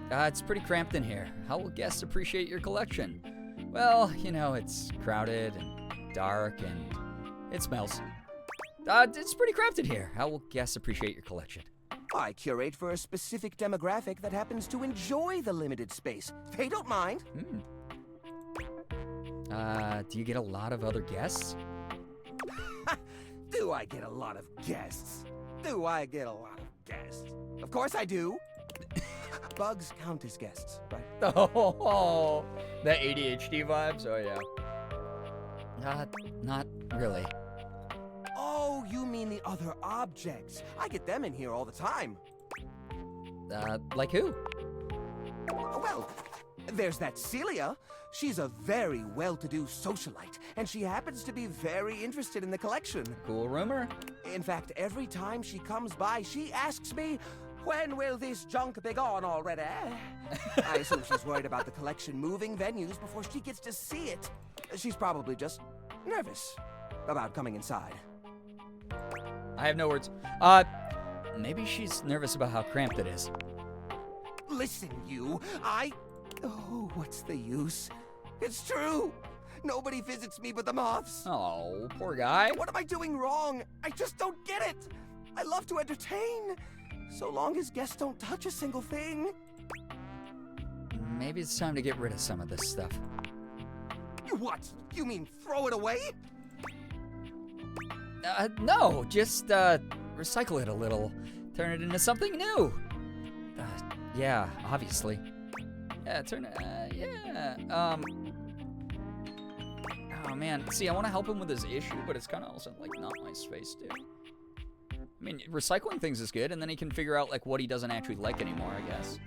It's pretty cramped in here. How will guests appreciate your collection? Well, you know, it's crowded and dark and it smells. It's pretty cramped in here. How will guests appreciate your collection? I curate for a specific demographic that happens to enjoy the limited space. They don't mind. Do you get a lot of other guests? Do I get a lot of guests? Do I get a lot of guests? Of course I do. Bugs count as guests, right? Oh, that ADHD vibes? Oh, yeah. Not really. Oh, you mean the other objects. I get them in here all the time. Like who? Well, there's that Celia. She's a very well-to-do socialite, and she happens to be very interested in the collection. Cool rumor. In fact, every time she comes by, she asks me, when will this junk be gone already? I assume she's worried about the collection moving venues before she gets to see it. She's probably just nervous about coming inside. I have no words. Maybe she's nervous about how cramped it is. Listen, you, Oh, what's the use? It's true! Nobody visits me but the moths. Oh, poor guy. What am I doing wrong? I just don't get it. I love to entertain, so long as guests don't touch a single thing. Maybe it's time to get rid of some of this stuff. What? You mean throw it away? No, just, recycle it a little. Turn it into something new. Yeah, obviously. Yeah, oh man, see, I want to help him with his issue, but it's kind of also, like, not my space, too. I mean, recycling things is good, and then he can figure out, like, what he doesn't actually like anymore, I guess.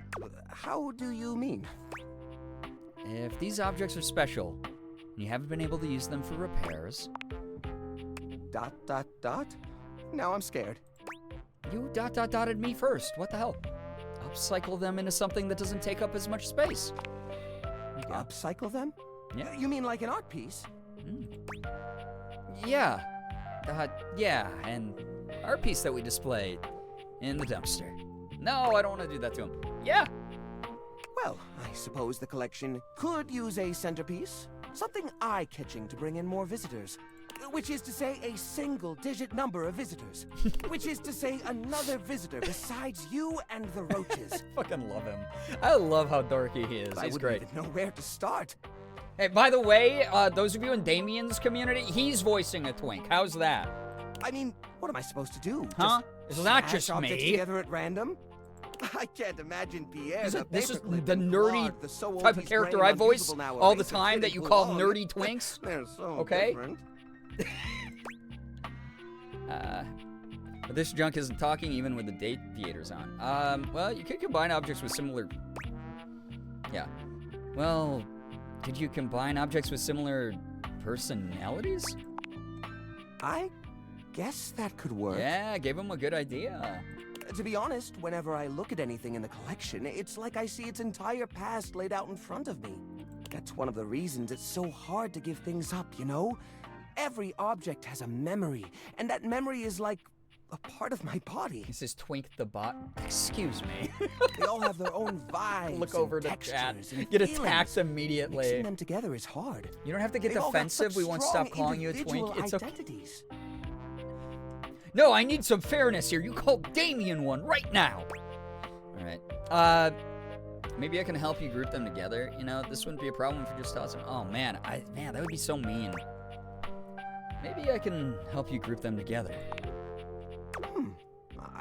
How do you mean? If these objects are special, and you haven't been able to use them for repairs... ... Now I'm scared. You ... dotted me first, what the hell? Upcycle them into something that doesn't take up as much space. Upcycle them? Yeah. You mean like an art piece? Yeah. Yeah, and art piece that we displayed in the dumpster. No, I don't want to do that to him. Yeah. Well, I suppose the collection could use a centerpiece. Something eye-catching to bring in more visitors. Which is to say a single-digit number of visitors. Which is to say another visitor besides you and the roaches. I fucking love him. I love how dorky he is. He's great. I wouldn't even know where to start. Hey, by the way, those of you in Damien's community, he's voicing a twink. How's that? I mean, what am I supposed to do? Huh? It's not just objects me. Together at random? I can't imagine Pierre. This is the nerdy type of character I voice all the time that you call nerdy twinks. They're so okay? different. But this junk isn't talking even with the date theaters on. Well, you could combine objects with similar... Yeah. Well, could you combine objects with similar personalities? I guess that could work. Yeah, gave him a good idea. To be honest, whenever I look at anything in the collection, it's like I see its entire past laid out in front of me. That's one of the reasons it's so hard to give things up, you know? Every object has a memory, and that memory is like a part of my body. This is Twink the Bot. Excuse me. They all have their own vibes. Look over to chat. Get attacked immediately. Mixing them together is hard. You don't have to get defensive. We won't stop calling you a twink. It's okay. No, I need some fairness here. You called Damien one right now. All right. Maybe I can help you group them together. You know, this wouldn't be a problem if you just toss them. Oh man, man, that would be so mean. Maybe I can help you group them together.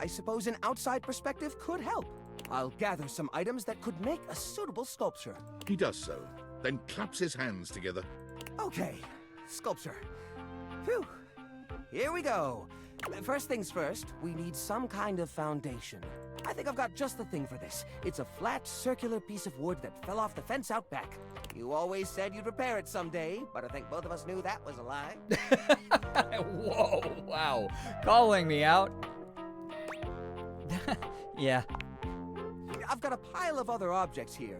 I suppose an outside perspective could help. I'll gather some items that could make a suitable sculpture. He does so, then claps his hands together. Okay, sculpture. Phew. Here we go. First things first, we need some kind of foundation. I think I've got just the thing for this. It's a flat, circular piece of wood that fell off the fence out back. You always said you'd repair it someday, but I think both of us knew that was a lie. Whoa, wow. Calling me out. Yeah. I've got a pile of other objects here.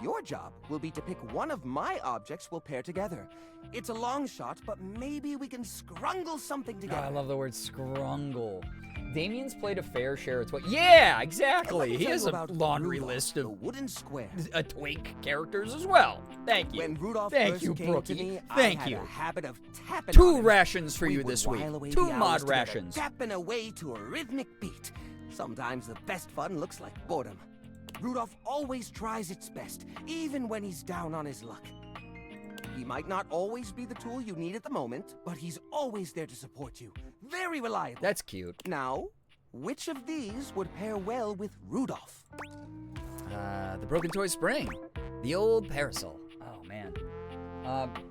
Your job will be to pick one of my objects we'll pair together. It's a long shot, but maybe we can scrungle something together. Oh, I love the word scrungle. Damien's played a fair share of Twink. Yeah, exactly. He has a laundry list of wooden square Twink characters as well. Thank you. When Rudolph Thank first you, came Brookie. to me, Thank I had you. a habit of tapping 2 on him. rations for We you would this week. while away 2 the mod hours together, rations. tapping away to a rhythmic beat. Sometimes the best fun looks like boredom. Rudolph always tries its best, even when he's down on his luck. He might not always be the tool you need at the moment, but he's always there to support you. Very reliable. That's cute. Now, which of these would pair well with Rudolph? The Broken Toy Spring. The old parasol. Oh, man.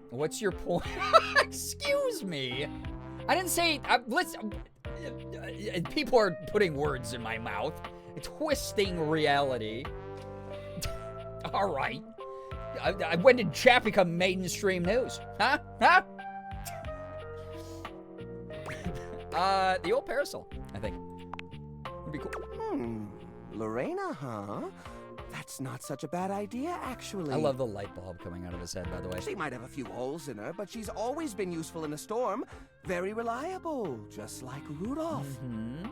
What's your point? Excuse me. I didn't say... people are putting words in my mouth. Twisting reality. All right. When did chat become mainstream news? Huh? Huh? The old parasol, I think. Would be cool. Lorena, huh? That's not such a bad idea, actually. I love the light bulb coming out of his head, by the way. She might have a few holes in her, but she's always been useful in a storm. Very reliable, just like Rudolph.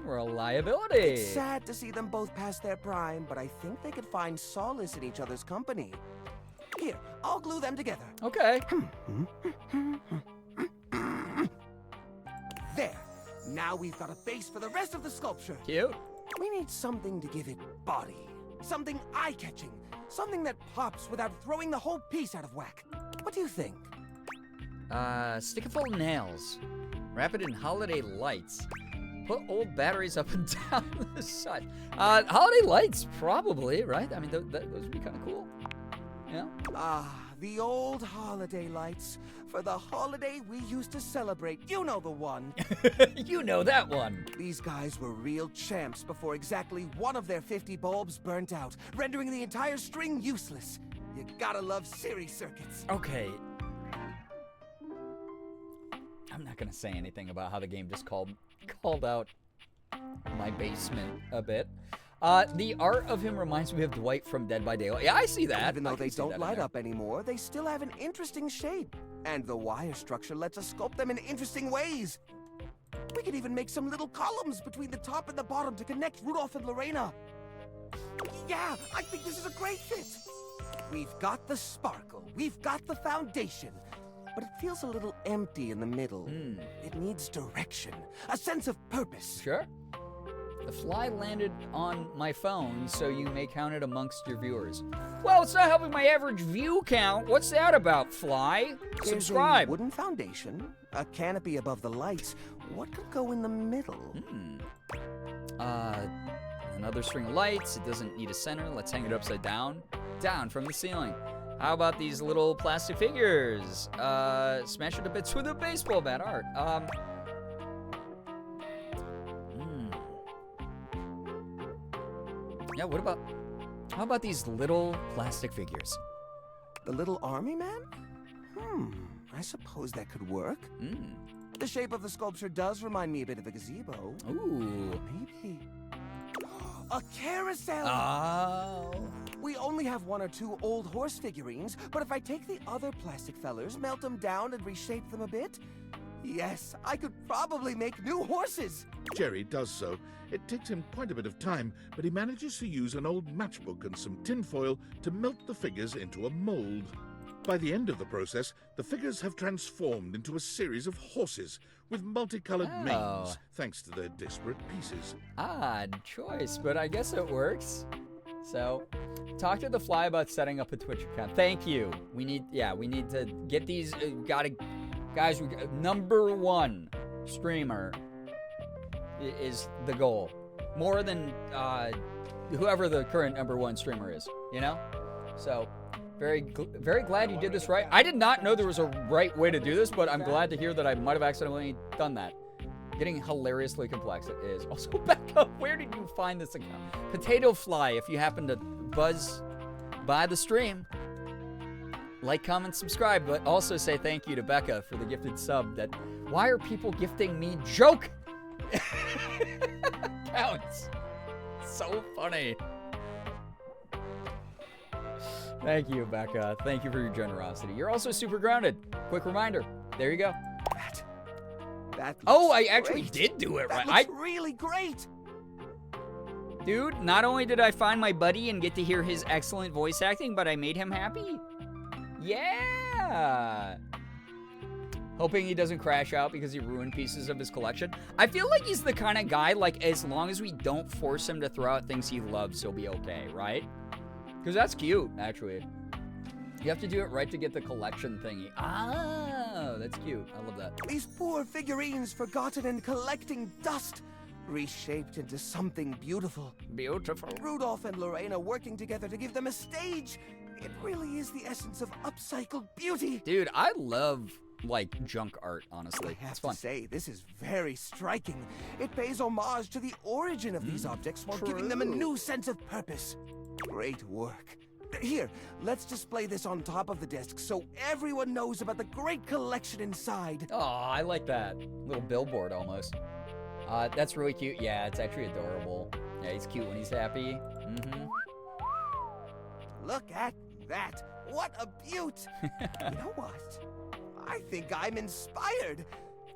Reliability. It's sad to see them both past their prime, but I think they could find solace in each other's company. Here, I'll glue them together. Okay. There. Now we've got a base for the rest of the sculpture. Cute. We need something to give it body. Something eye-catching. Something that pops without throwing the whole piece out of whack. What do you think? Stick it full of nails. Wrap it in holiday lights. Put old batteries up and down the side. Holiday lights, probably, right? I mean, those would be kind of cool. Yeah. The old holiday lights. For the holiday we used to celebrate. You know the one. You know that one. These guys were real champs before exactly one of their 50 bulbs burnt out, rendering the entire string useless. You gotta love series circuits. Okay. I'm not gonna say anything about how the game just called out my basement a bit. The art of him reminds me of Dwight from Dead by Daylight. Yeah, I see that. Even though they don't light up anymore, they still have an interesting shape. And the wire structure lets us sculpt them in interesting ways. We could even make some little columns between the top and the bottom to connect Rudolph and Lorena. Yeah, I think this is a great fit. We've got the sparkle, we've got the foundation, but it feels a little empty in the middle. It needs direction, a sense of purpose. Sure. The fly landed on my phone, so you may count it amongst your viewers. Well, it's not helping my average view count. What's that about, Fly? Subscribe. There's a wooden foundation, a canopy above the lights. What could go in the middle? Another string of lights. It doesn't need a center. Let's hang it upside down. Down from the ceiling. How about these little plastic figures? Smash it to bits with a baseball bat. Art. Yeah, how about these little plastic figures? The little army man? I suppose that could work. The shape of the sculpture does remind me a bit of a gazebo. Ooh. Maybe. A carousel! Oh. We only have 1 or 2 old horse figurines, but if I take the other plastic fellers, melt them down, and reshape them a bit, yes, I could probably make new horses! Jerry does so. It takes him quite a bit of time, but he manages to use an old matchbook and some tinfoil to melt the figures into a mold. By the end of the process, the figures have transformed into a series of horses with multicolored manes, thanks to their disparate pieces. Odd choice, but I guess it works. So, talk to the Fly about setting up a Twitch account. Thank you. We need to get these. Guys, number 1 streamer is the goal. More than whoever the current number 1 streamer is, you know? So, very glad you did this right. I did not know there was a right way to do this, but I'm glad to hear that I might have accidentally done that. Getting hilariously complex it is. Also, back up, where did you find this account? Potato Fly, if you happen to buzz by the stream, like, comment, subscribe, but also say thank you to Becca for the gifted sub. That, why are people gifting me joke accounts? So funny. Thank you, Becca. Thank you for your generosity. You're also super grounded. Quick reminder. There you go. That oh, I actually did do it right. That looks really great. Dude, not only did I find my buddy and get to hear his excellent voice acting, but I made him happy. Yeah. Hoping he doesn't crash out because he ruined pieces of his collection. I feel like he's the kind of guy, like, as long as we don't force him to throw out things he loves, he'll be okay, right? Because that's cute, actually. You have to do it right to get the collection thingy. Ah, that's cute. I love that. These poor figurines forgotten and collecting dust, reshaped into something beautiful. Beautiful. Rudolph and Lorena working together to give them a stage. It really is the essence of upcycled beauty. Dude, I love, like, junk art, honestly. I have It's fun. to say, this is very striking. It pays homage to the origin of these objects while giving them a new sense of purpose. Great work. Here, let's display this on top of the desk so everyone knows about the great collection inside. Oh, I like that. Little billboard, almost. That's really cute. Yeah, it's actually adorable. Yeah, he's cute when he's happy. Mm-hmm. Look at that. What a beaut. You know what? I think I'm inspired.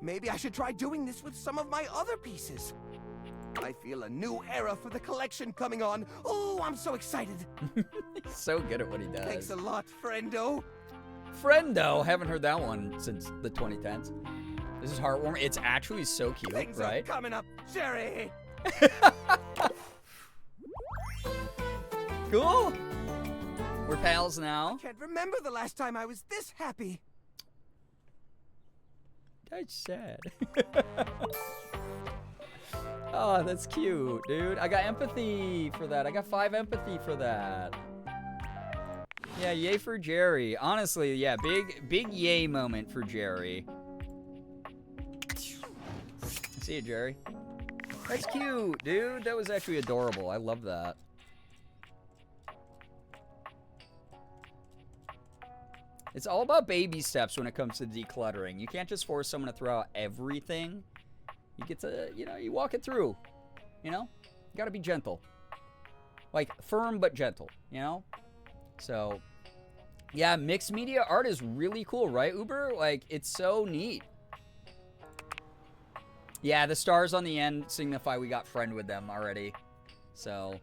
Maybe I should try doing this with some of my other pieces. I feel a new era for the collection coming on. Oh, I'm so excited. He's so good at what he does. Thanks a lot, friendo. Friendo? Haven't heard that one since the 2010s. This is heartwarming. It's actually so cute, Things right? are coming up, Jerry. Cool. We're pals now. I can't remember the last time I was this happy. That's sad. Oh, that's cute, dude. I got empathy for that. I got 5 empathy for that. Yeah, yay for Jerry. Honestly, yeah, big yay moment for Jerry. See you, Jerry. That's cute, dude. That was actually adorable. I love that. It's all about baby steps when it comes to decluttering. You can't just force someone to throw out everything. You get to, you know, you walk it through, you know? You gotta be gentle. Like, firm but gentle, you know? So, yeah, mixed media art is really cool, right, Uber? Like, it's so neat. Yeah, the stars on the end signify we got friend with them already. So,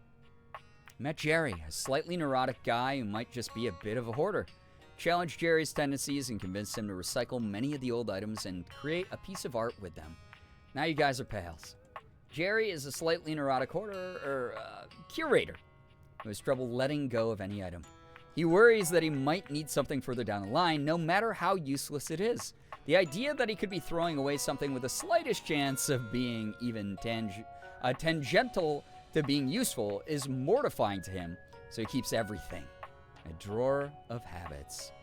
met Jerry, a slightly neurotic guy who might just be a bit of a hoarder. Challenged Jerry's tendencies and convinced him to recycle many of the old items and create a piece of art with them. Now you guys are pals. Jerry is a slightly neurotic hoarder, or curator, who has trouble letting go of any item. He worries that he might need something further down the line, no matter how useless it is. The idea that he could be throwing away something with the slightest chance of being even tangential to being useful is mortifying to him, so he keeps everything. A drawer of habits.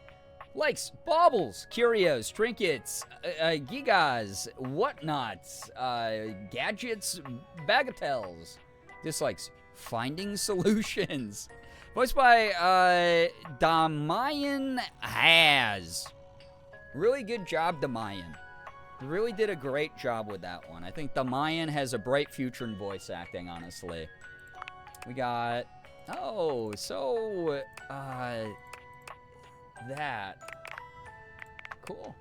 Likes baubles, curios, trinkets, gigas, whatnots, gadgets, bagatelles. Dislikes finding solutions. Voiced by Damayan Has. Really good job, Damayan. Really did a great job with that one. I think the Mayan has a bright future in voice acting, honestly. We got... Oh, so... that. Cool.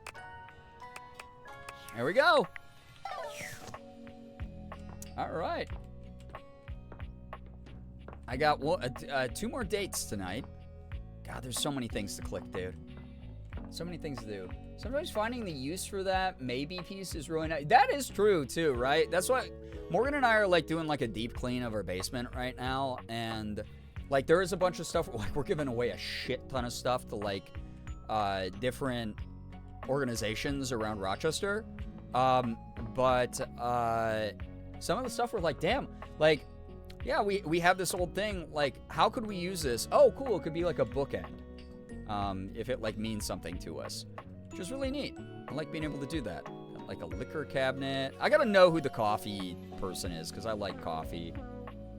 There we go. All right. I got 2 more dates tonight. God, there's so many things to click, dude. So many things to do. Sometimes finding the use for that maybe piece is really nice. That is true, too, right? That's what... Morgan and I are, like, doing, like, a deep clean of our basement right now. And, like, there is a bunch of stuff... Like, we're giving away a shit ton of stuff to, like, different organizations around Rochester. But some of the stuff we're like, damn, like, yeah, we have this old thing, like, how could we use this? Oh, cool, it could be like a bookend, if it, like, means something to us, which is really neat. I like being able to do that. Like a liquor cabinet. I gotta know who the coffee person is, because I like coffee.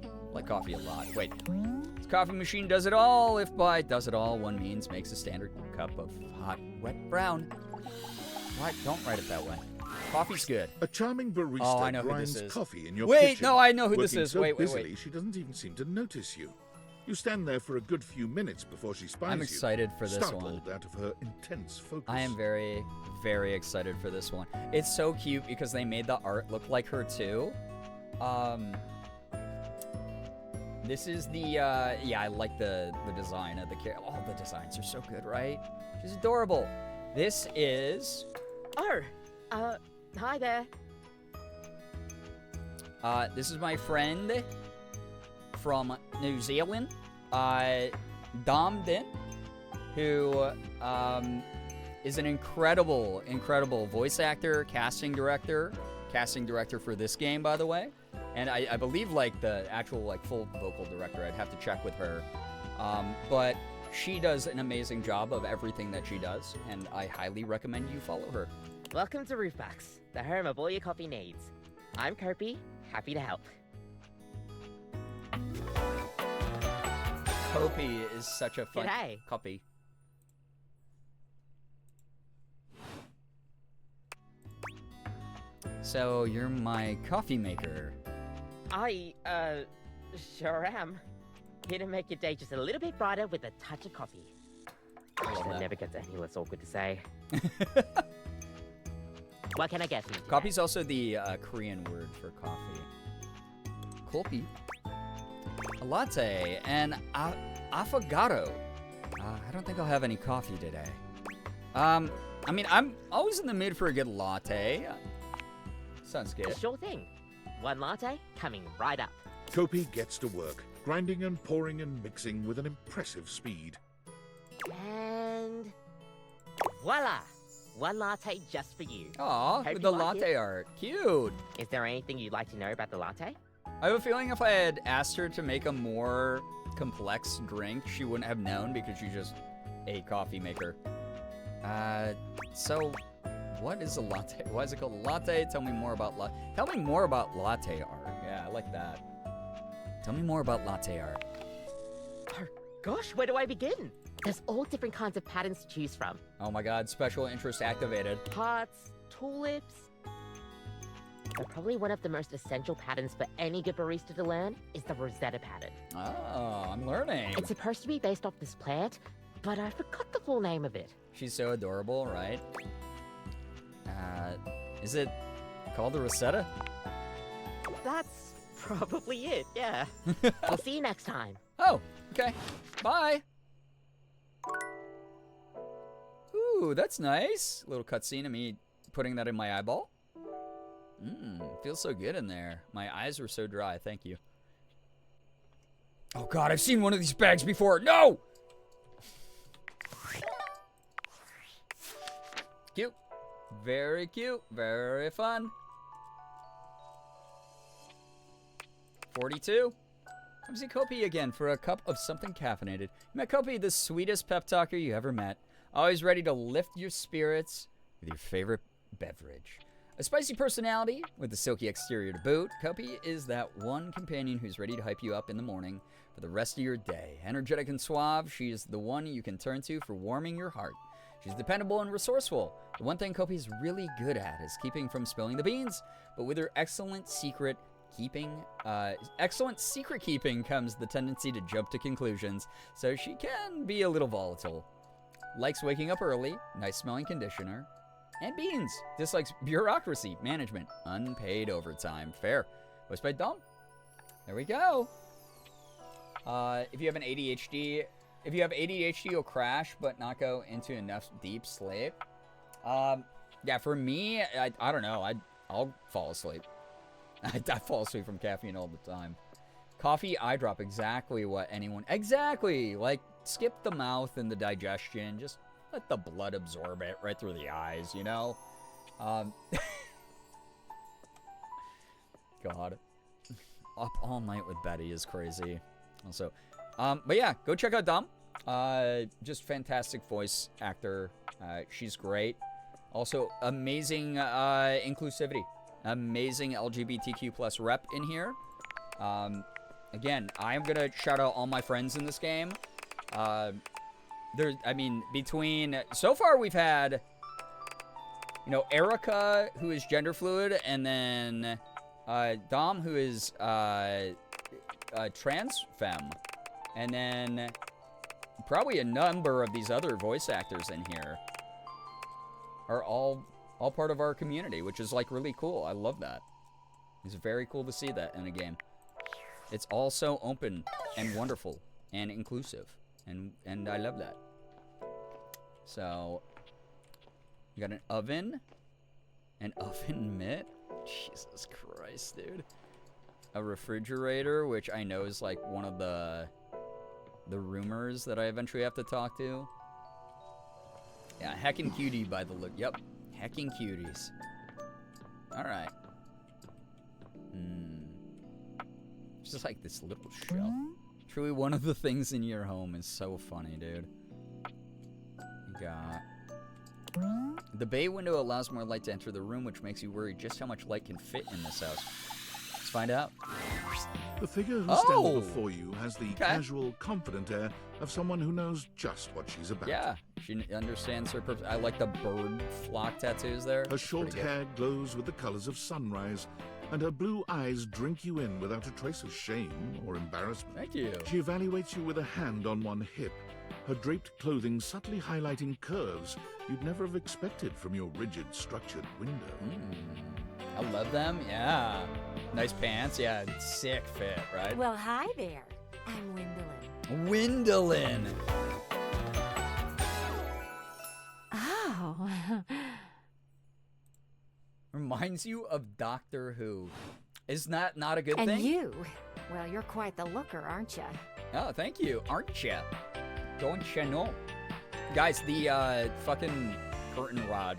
I like coffee a lot. Wait, this coffee machine does it all, if by does it all one means makes a standard cup of hot, wet brown. What? Don't write it that way. Coffee's good. A charming barista grinds coffee in your kitchen. Wait, no, I know who this is. So wait. busily, she doesn't even seem to notice you. You stand there for a good few minutes before she spies you. I'm excited for this one. Startled out of her intense focus. I am very, very excited for this one. It's so cute because they made the art look like her too. This is the, yeah, I like the design of the character. All the designs are so good, right? She's adorable. This is... Oh, hi there. This is my friend from New Zealand, Dom Din, who is an incredible, incredible voice actor, casting director for this game, by the way. And I believe, like, the actual, like, full vocal director. I'd have to check with her. But she does an amazing job of everything that she does, and I highly recommend you follow her. Welcome to Roofbox, the home of all your coffee needs. I'm Kirby, happy to help. Kopi is such a fun copy. So you're my coffee maker. I, sure am. Here to make your day just a little bit brighter with a touch of coffee. Gosh, that never gets any less awkward to say. What can I get for you today? Coffee's also the Korean word for coffee. Kopi. A latte and affogato. I don't think I'll have any coffee today. I mean, I'm always in the mood for a good latte. Sounds good. Sure thing. One latte coming right up. Kopi gets to work, grinding and pouring and mixing with an impressive speed. And voila! One latte just for you. Aw, with the latte art. Cute. Is there anything you'd like to know about the latte? I have a feeling if I had asked her to make a more complex drink, she wouldn't have known because she's just a coffee maker. So what is a latte? Why is it called latte? Tell me more about Tell me more about latte art. Yeah, I like that. Tell me more about latte art. Oh, gosh, where do I begin? There's all different kinds of patterns to choose from. Oh my god, special interest activated. Hearts, tulips. But probably one of the most essential patterns for any good barista to learn is the Rosetta pattern. Oh, I'm learning. It's supposed to be based off this plant, but I forgot the full name of it. She's so adorable, right? Is it called the Rosetta? That's probably it, yeah. I'll see you next time. Oh, okay. Bye. Ooh, that's nice. Little cutscene of me putting that in my eyeball. Feels so good in there. My eyes were so dry, thank you. Oh god, I've seen one of these bags before. No! Cute. Very cute. Very fun. 42. Come see Kopi again for a cup of something caffeinated. You met Kopi, the sweetest pep talker you ever met. Always ready to lift your spirits with your favorite beverage. A spicy personality with a silky exterior to boot, Kopi is that one companion who's ready to hype you up in the morning for the rest of your day. Energetic and suave, she is the one you can turn to for warming your heart. She's dependable and resourceful. The one thing Kopi's really good at is keeping from spilling the beans, but with her excellent secret keeping comes the tendency to jump to conclusions, so she can be a little volatile. Likes waking up early, nice smelling conditioner, and beans. Dislikes bureaucracy, management, unpaid overtime. Fair. Voiced by Dom. There we go. If you have ADHD, you'll crash but not go into enough deep sleep. Yeah, for me, I don't know. I'll fall asleep. I fall asleep from caffeine all the time. Coffee, eye drop, exactly what anyone... Exactly! Like, skip the mouth and the digestion. Just let the blood absorb it right through the eyes, you know? God. Up all night with Betty is crazy. Also, but yeah, go check out Dom. Just fantastic voice actor. She's great. Also, amazing inclusivity. Amazing LGBTQ plus rep in here. Again, I am gonna shout out all my friends in this game. So far we've had, you know, Erica, who is gender fluid, and then Dom, who is trans femme, and then probably a number of these other voice actors in here are all part of our community, which is like really cool. I love that. It's very cool to see that in a game. It's all so open and wonderful and inclusive, and I love that. So you got an oven mitt. Jesus Christ, dude. A refrigerator, which I know is like one of the rumors that I eventually have to talk to. Yeah, heckin' cutie by the look. Yep, heckin' cuties. All right. Just like this little shelf. Truly, one of the things in your home is so funny, dude. You got... The bay window allows more light to enter the room, which makes you worry just how much light can fit in this house. Let's find out. The figure who stands before you has the casual, confident air of someone who knows just what she's about. Yeah, she understands her purpose. I like the bird flock tattoos there. Her short hair glows with the colors of sunrise, and her blue eyes drink you in without a trace of shame or embarrassment. Thank you. She evaluates you with a hand on one hip, her draped clothing subtly highlighting curves you'd never have expected from your rigid, structured window. I love them, yeah. Nice pants, yeah, sick fit, right? Well, hi there. I'm Wendolyn. Wendolyn! Oh. Reminds you of Doctor Who. Is that not a good thing? And you? Well, you're quite the looker, aren't you? Oh, thank you. Aren't you? Don't you know? Guys, the fucking curtain rod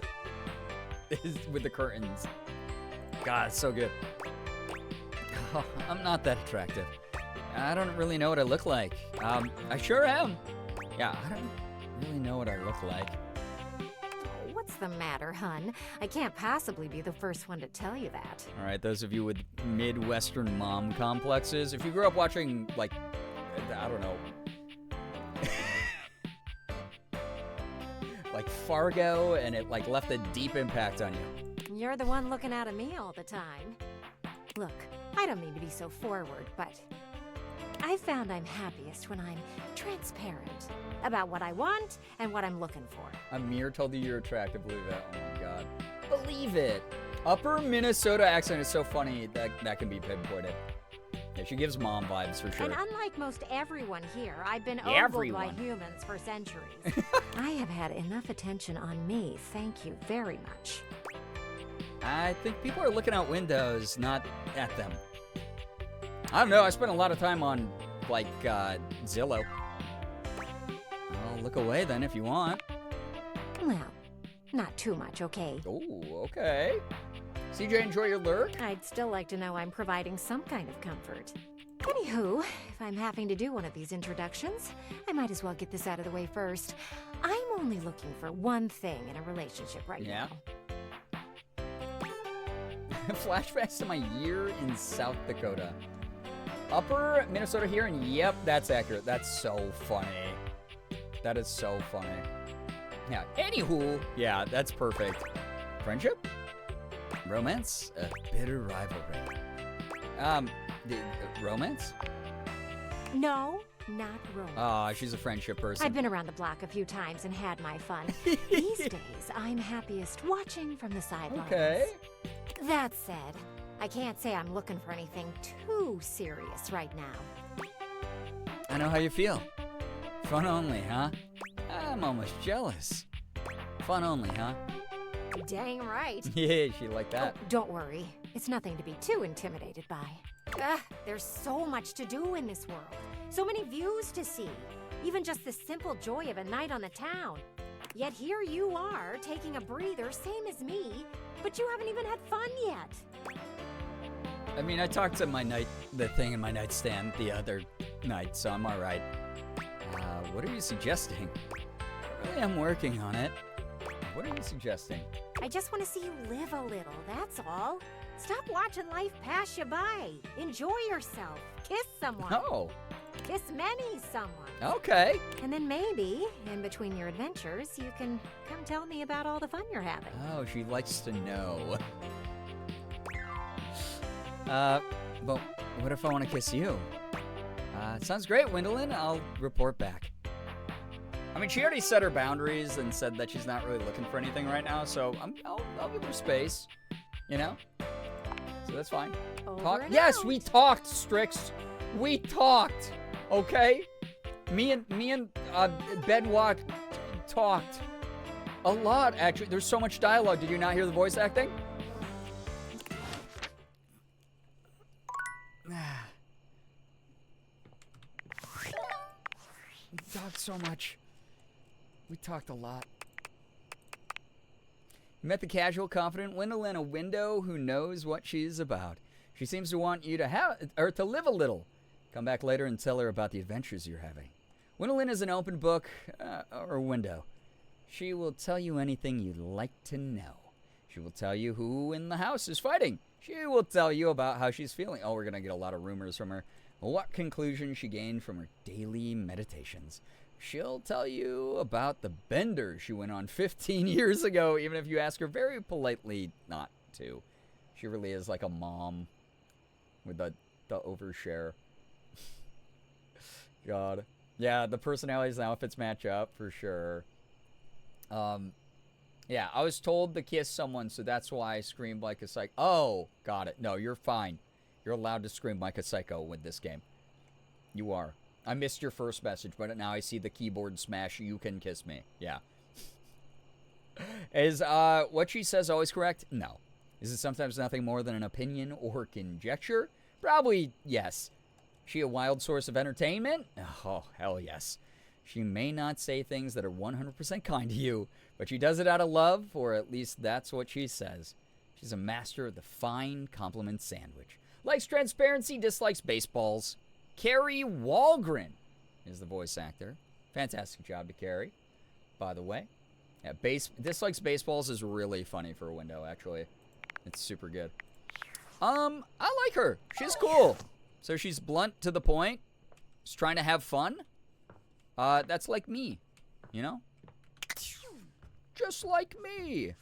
is with the curtains. God, it's so good. Oh, I'm not that attractive. I don't really know what I look like. I sure am. Yeah, I don't really know what I look like. What's the matter, hun? I can't possibly be the first one to tell you that. All right, those of you with Midwestern mom complexes, if you grew up watching, like, I don't know, like Fargo, and it, like, left a deep impact on you. You're the one looking out at me all the time. Look, I don't mean to be so forward, but I found I'm happiest when I'm transparent about what I want and what I'm looking for. Amir told you you're attractive. Believe it. Oh my god. Believe it. Upper Minnesota accent is so funny that can be pinpointed. Yeah, she gives mom vibes for sure. And unlike most everyone here, I've been ogled by humans for centuries. I have had enough attention on me, thank you very much. I think people are looking out windows, not at them. I don't know, I spent a lot of time on, like, Zillow. I'll look away then if you want. Well, not too much, okay? Oh, okay. CJ, enjoy your lurk? I'd still like to know I'm providing some kind of comfort. Anywho, if I'm having to do one of these introductions, I might as well get this out of the way first. I'm only looking for one thing in a relationship right now. Flashbacks to my year in South Dakota. Upper Minnesota here, and yep, that's accurate. That's so funny. That is so funny. Yeah, anywho. Yeah, that's perfect. Friendship? Romance? A bitter rivalry. Romance? No, not romance. Oh, she's a friendship person. I've been around the block a few times and had my fun. These days, I'm happiest watching from the sidelines. Okay. That said, I can't say I'm looking for anything too serious right now. I know how you feel. Fun only, huh? I'm almost jealous. Fun only, huh? Dang right. Yeah, she like that. Oh, don't worry. It's nothing to be too intimidated by. There's so much to do in this world. So many views to see. Even just the simple joy of a night on the town. Yet here you are, taking a breather, same as me, but you haven't even had fun yet. I mean, I talked to the thing in my nightstand the other night, so I'm all right. What are you suggesting? Really, I'm working on it. What are you suggesting? I just want to see you live a little, that's all. Stop watching life pass you by. Enjoy yourself. Kiss someone. Oh. Kiss many someone. Okay. And then maybe, in between your adventures, you can come tell me about all the fun you're having. Oh, she likes to know. But what if I want to kiss you? Sounds great, Wendolyn. I'll report back. I mean, she already set her boundaries and said that she's not really looking for anything right now, so I'll give her space, you know? So that's fine. Yes, we talked, Strix. We talked, okay? Me and Bedwalk talked a lot, actually. There's so much dialogue. Did you not hear the voice acting? We talked so much. We talked a lot. You met the casual, confident Wendolyn, a window who knows what she's about. She seems to want you to live a little. Come back later and tell her about the adventures you're having. Wendolyn is an open book, or window. She will tell you anything you'd like to know. She will tell you who in the house is fighting. She will tell you about how she's feeling. Oh, we're going to get a lot of rumors from her. What conclusion she gained from her daily meditations. She'll tell you about the bender she went on 15 years ago, even if you ask her very politely not to. She really is like a mom with the overshare. God. Yeah, the personalities and outfits match up for sure. Yeah, I was told to kiss someone, so that's why I screamed like a psycho. Oh, got it. No, you're fine. You're allowed to scream like a psycho with this game. You are. I missed your first message, but now I see the keyboard smash. You can kiss me. Yeah. Is what she says always correct? No. Is it sometimes nothing more than an opinion or conjecture? Probably yes. She a wild source of entertainment? Oh, hell yes. She may not say things that are 100% kind to you, but she does it out of love, or at least that's what she says. She's a master of the fine compliment sandwich. Likes transparency, dislikes baseballs. Carrie Walgren is the voice actor. Fantastic job to Carrie, by the way. Yeah, dislikes baseballs is really funny for a window, actually. It's super good. I like her. She's cool. So she's blunt to the point. She's trying to have fun. That's like me, you know? Just like me.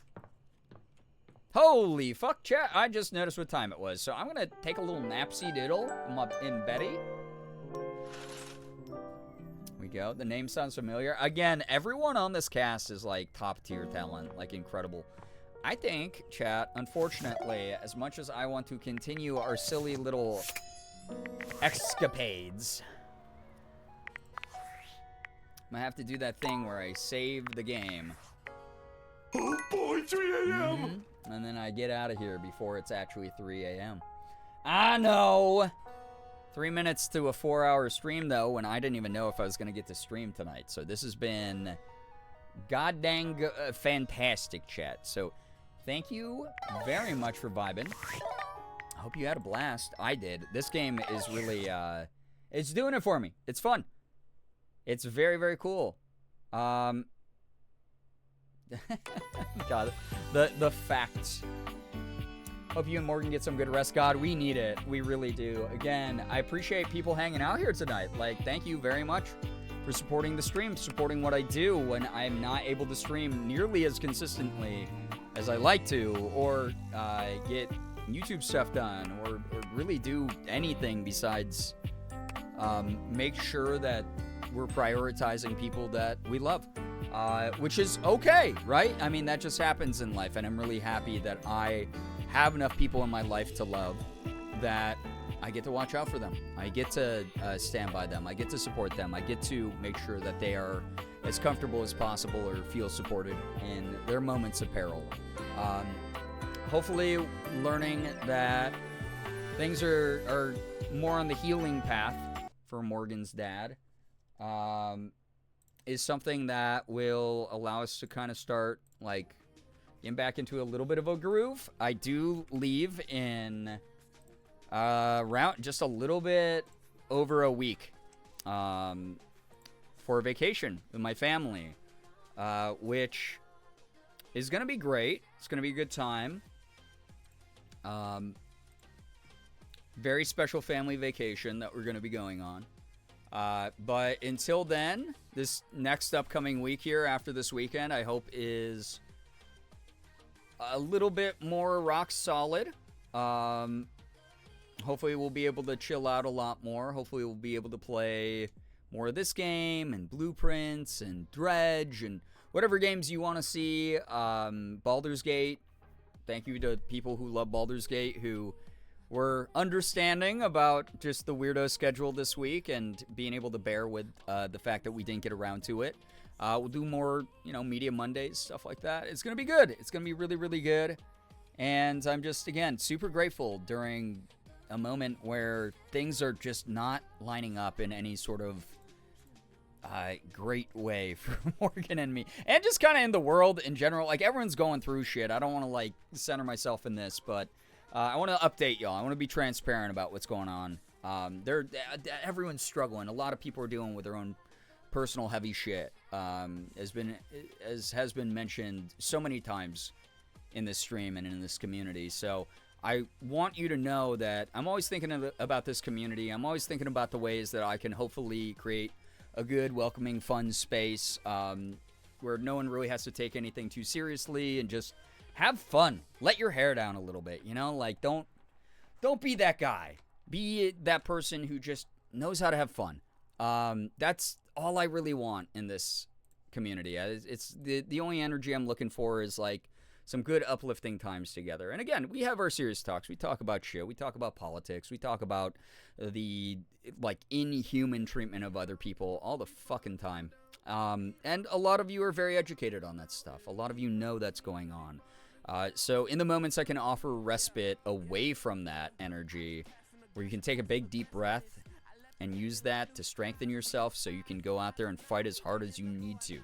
Holy fuck, chat. I just noticed what time it was. So I'm going to take a little napsy diddle in Betty. We go. The name sounds familiar. Again, everyone on this cast is like top tier talent, like incredible. I think, chat, unfortunately, as much as I want to continue our silly little escapades, I'm gonna have to do that thing where I save the game. Oh boy, 3 a.m. And then I get out of here before it's actually 3 a.m. I know! 3 minutes to a 4-hour stream, though, when I didn't even know if I was gonna get to stream tonight. So this has been goddamn fantastic, chat. So thank you very much for vibing. I hope you had a blast. I did. This game is really, it's doing it for me. It's fun. It's very, very cool. God, the facts. Hope you and Morgan get some good rest. God, we need it. We really do. Again, I appreciate people hanging out here tonight. Like, thank you very much for supporting the stream, supporting what I do when I'm not able to stream nearly as consistently as I like to, or get YouTube stuff done, or really do anything besides make sure that we're prioritizing people that we love, which is okay, right? I mean, that just happens in life, and I'm really happy that I have enough people in my life to love that I get to watch out for them. I get to stand by them. I get to support them. I get to make sure that they are as comfortable as possible or feel supported in their moments of peril. Hopefully learning that things are more on the healing path for Morgan's dad is something that will allow us to kind of start like getting back into a little bit of a groove. I do leave in around just a little bit over a week for a vacation with my family, which is going to be great. It's going to be a good time. Very special family vacation that we're going to be going on. But until then, this next upcoming week here after this weekend, I hope is a little bit more rock solid. Hopefully we'll be able to chill out a lot more. Hopefully we'll be able to play more of this game and Blueprints and Dredge and whatever games you want to see. Baldur's Gate. Thank you to people who love Baldur's Gate who were understanding about just the weirdo schedule this week and being able to bear with the fact that we didn't get around to it. We'll do more, Media Mondays, stuff like that. It's going to be good. It's going to be really, really good. And I'm just, again, super grateful during a moment where things are just not lining up in any sort of great way for Morgan and me. And just kind of in the world in general. Like, everyone's going through shit. I don't want to, center myself in this, but I want to update y'all. I want to be transparent about what's going on. Everyone's struggling. A lot of people are dealing with their own personal heavy shit. As has been mentioned so many times in this stream and in this community. So I want you to know that I'm always thinking about this community. I'm always thinking about the ways that I can hopefully create a good, welcoming, fun space where no one really has to take anything too seriously and just have fun. Let your hair down a little bit, don't be that guy. Be that person who just knows how to have fun. That's all I really want in this community. It's the only energy I'm looking for is some good uplifting times together. And again, we have our serious talks. We talk about shit. We talk about politics. We talk about the inhuman treatment of other people all the fucking time. And a lot of you are very educated on that stuff. A lot of you know that's going on. So in the moments I can offer respite away from that energy, where you can take a big deep breath and use that to strengthen yourself so you can go out there and fight as hard as you need to.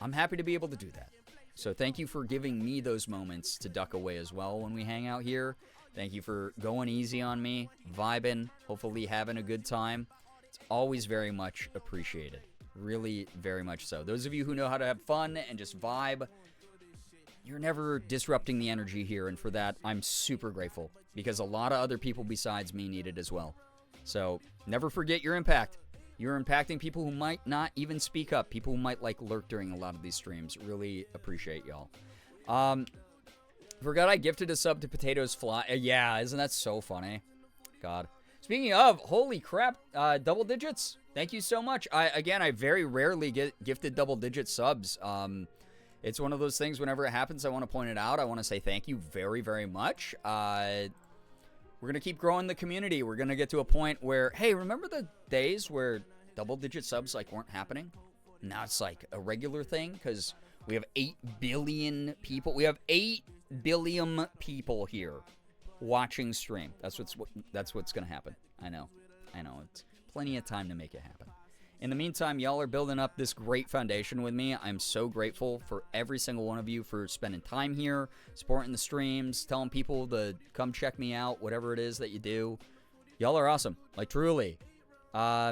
I'm happy to be able to do that. So thank you for giving me those moments to duck away as well when we hang out here. Thank you for going easy on me, vibing, hopefully having a good time. It's always very much appreciated. Really, very much so. Those of you who know how to have fun and just vibe, you're never disrupting the energy here, and for that, I'm super grateful, because a lot of other people besides me need it as well. So never forget your impact. You're impacting people who might not even speak up, people who might lurk during a lot of these streams. Really appreciate y'all. Forgot I gifted a sub to Potatoes Fly. Yeah, isn't that so funny? God. Speaking of, holy crap, double digits. Thank you so much. I very rarely get gifted double digit subs. It's one of those things, whenever it happens, I want to point it out. I want to say thank you very, very much. We're going to keep growing the community. We're going to get to a point where, hey, remember the days where double-digit subs weren't happening? Now it's a regular thing because we have 8 billion people. We have 8 billion people here watching stream. That's what's going to happen. I know. It's plenty of time to make it happen. In the meantime, y'all are building up this great foundation with me. I'm so grateful for every single one of you for spending time here, supporting the streams, telling people to come check me out, whatever it is that you do. Y'all are awesome. Truly. Yeah,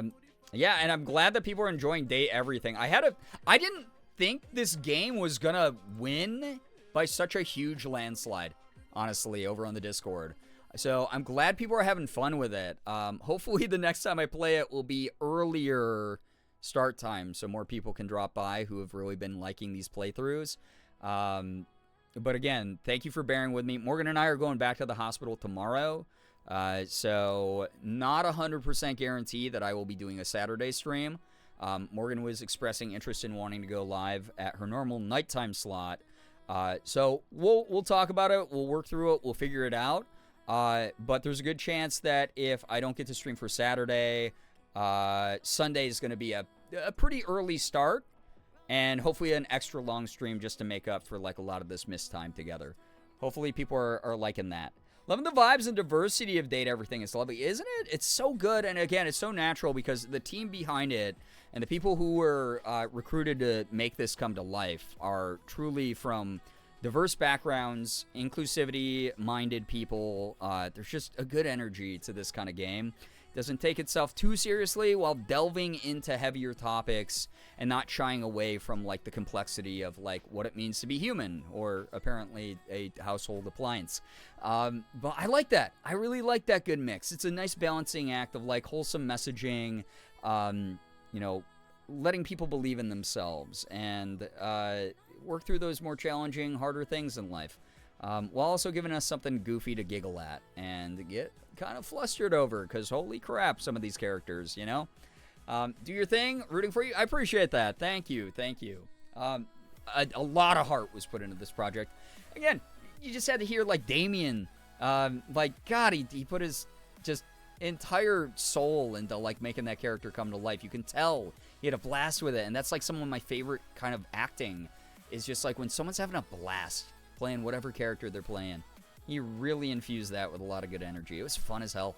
and I'm glad that people are enjoying Date Everything. I didn't think this game was gonna win by such a huge landslide, honestly, over on the Discord. So I'm glad people are having fun with it. Hopefully the next time I play it will be earlier start time so more people can drop by who have really been liking these playthroughs. But again, thank you for bearing with me. Morgan and I are going back to the hospital tomorrow. So not 100% guarantee that I will be doing a Saturday stream. Morgan was expressing interest in wanting to go live at her normal nighttime slot. So we'll talk about it. We'll work through it. We'll figure it out. But there's a good chance that if I don't get to stream for Saturday, Sunday is going to be a pretty early start. And hopefully an extra long stream just to make up for like a lot of this missed time together. Hopefully people are liking that. Loving the vibes and diversity of Date Everything is lovely, isn't it? It's so good, and again, it's so natural because the team behind it and the people who were recruited to make this come to life are truly from diverse backgrounds, inclusivity-minded people. There's just a good energy to this kind of game. Doesn't take itself too seriously while delving into heavier topics and not shying away from like the complexity of like what it means to be human or apparently a household appliance. But I like that. I really like that good mix. It's a nice balancing act of like wholesome messaging, you know, letting people believe in themselves and work through those more challenging, harder things in life. While also giving us something goofy to giggle at and get kind of flustered over because holy crap, some of these characters, you know? Do your thing, rooting for you. I appreciate that. Thank you. Thank you. A lot of heart was put into this project. Again, you just had to hear like Damien, like God, he put his just entire soul into like making that character come to life. You can tell he had a blast with it. And that's like some of my favorite kind of acting is just like when someone's having a blast playing whatever character they're playing. He really infused that with a lot of good energy. It was fun as hell.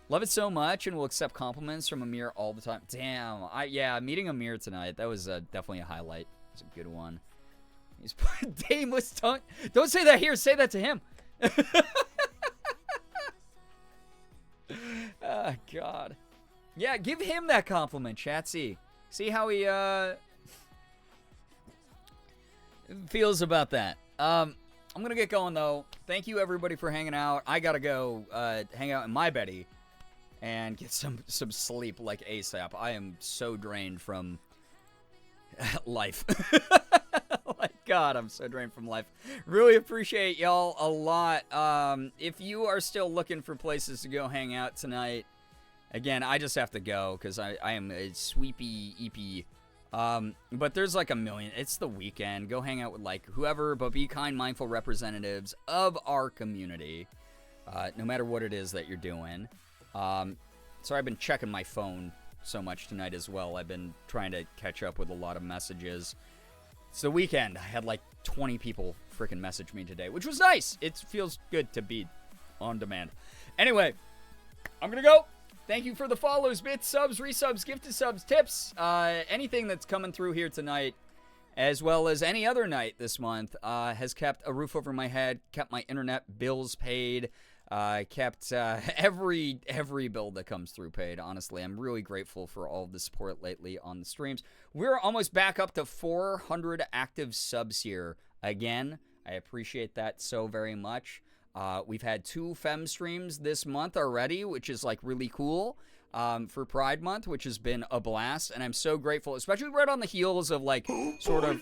Love it so much and will accept compliments from Amir all the time. Damn. Yeah, meeting Amir tonight, that was definitely a highlight. It was a good one. He's Dameless tongue. Don't say that here. Say that to him. Oh, God. Yeah, give him that compliment, Chatsy. See how he feels about that. I'm going to get going, though. Thank you, everybody, for hanging out. I got to go hang out in my beddy and get some sleep like ASAP. I am so drained from life. Like, God, I'm so drained from life. Really appreciate y'all a lot. If you are still looking for places to go hang out tonight, again, I just have to go because I am a sweepy EP. But there's like a million. It's the weekend. Go hang out with like whoever, but be kind, mindful representatives of our community, no matter what it is that you're doing. So I've been checking my phone so much tonight as well. I've been trying to catch up with a lot of messages. It's the weekend. I had like 20 people freaking message me today, which was nice. It feels good to be on demand. Anyway, I'm gonna go. Thank you for the follows, bits, subs, resubs, gifted subs, tips, anything that's coming through here tonight, as well as any other night this month, has kept a roof over my head, kept my internet bills paid, kept every bill that comes through paid. Honestly, I'm really grateful for all of the support lately on the streams. We're almost back up to 400 active subs here. Again, I appreciate that so very much. We've had 2 Fem streams this month already, which is like really cool for Pride Month, which has been a blast. And I'm so grateful, especially right on the heels of like sort of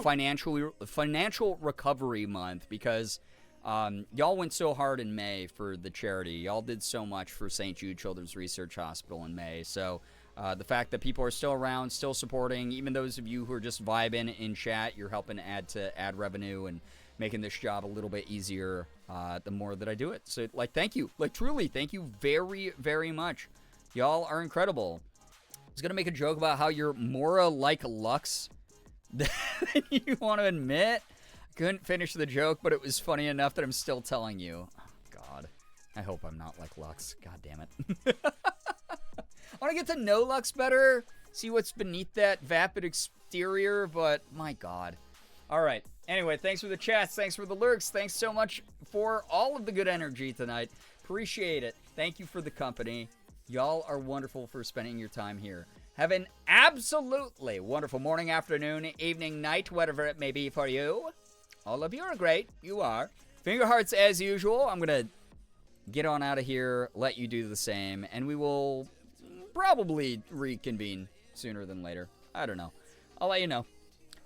financial recovery month, because y'all went so hard in May for the charity. Y'all did so much for St. Jude Children's Research Hospital in May. So the fact that people are still around, still supporting, even those of you who are just vibing in chat, you're helping add to ad revenue and making this job a little bit easier the more that I do it. So, like, thank you. Like, truly, thank you very, very much. Y'all are incredible. I was going to make a joke about how you're more like Lux than you want to admit. Couldn't finish the joke, but it was funny enough that I'm still telling you. Oh, God. I hope I'm not like Lux. God damn it. I want to get to know Lux better, see what's beneath that vapid exterior, but my God. All right. Anyway, thanks for the chats. Thanks for the lurks. Thanks so much for all of the good energy tonight. Appreciate it. Thank you for the company. Y'all are wonderful for spending your time here. Have an absolutely wonderful morning, afternoon, evening, night, whatever it may be for you. All of you are great. You are. Finger hearts as usual. I'm going to get on out of here, let you do the same, and we will probably reconvene sooner than later. I don't know. I'll let you know.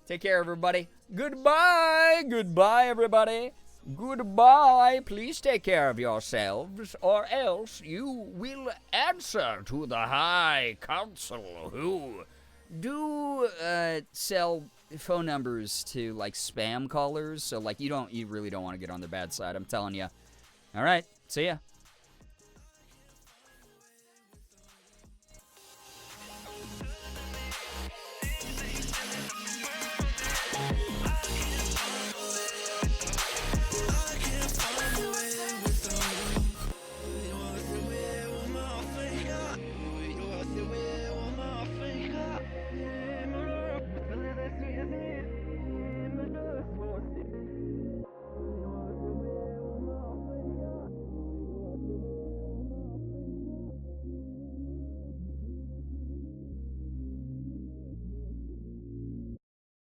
Take care, everybody. Goodbye. Goodbye, everybody. Goodbye. Please take care of yourselves, or else you will answer to the High Council, who do sell phone numbers to like spam callers. So like you really don't want to get on the bad side. I'm telling you. All right. See ya.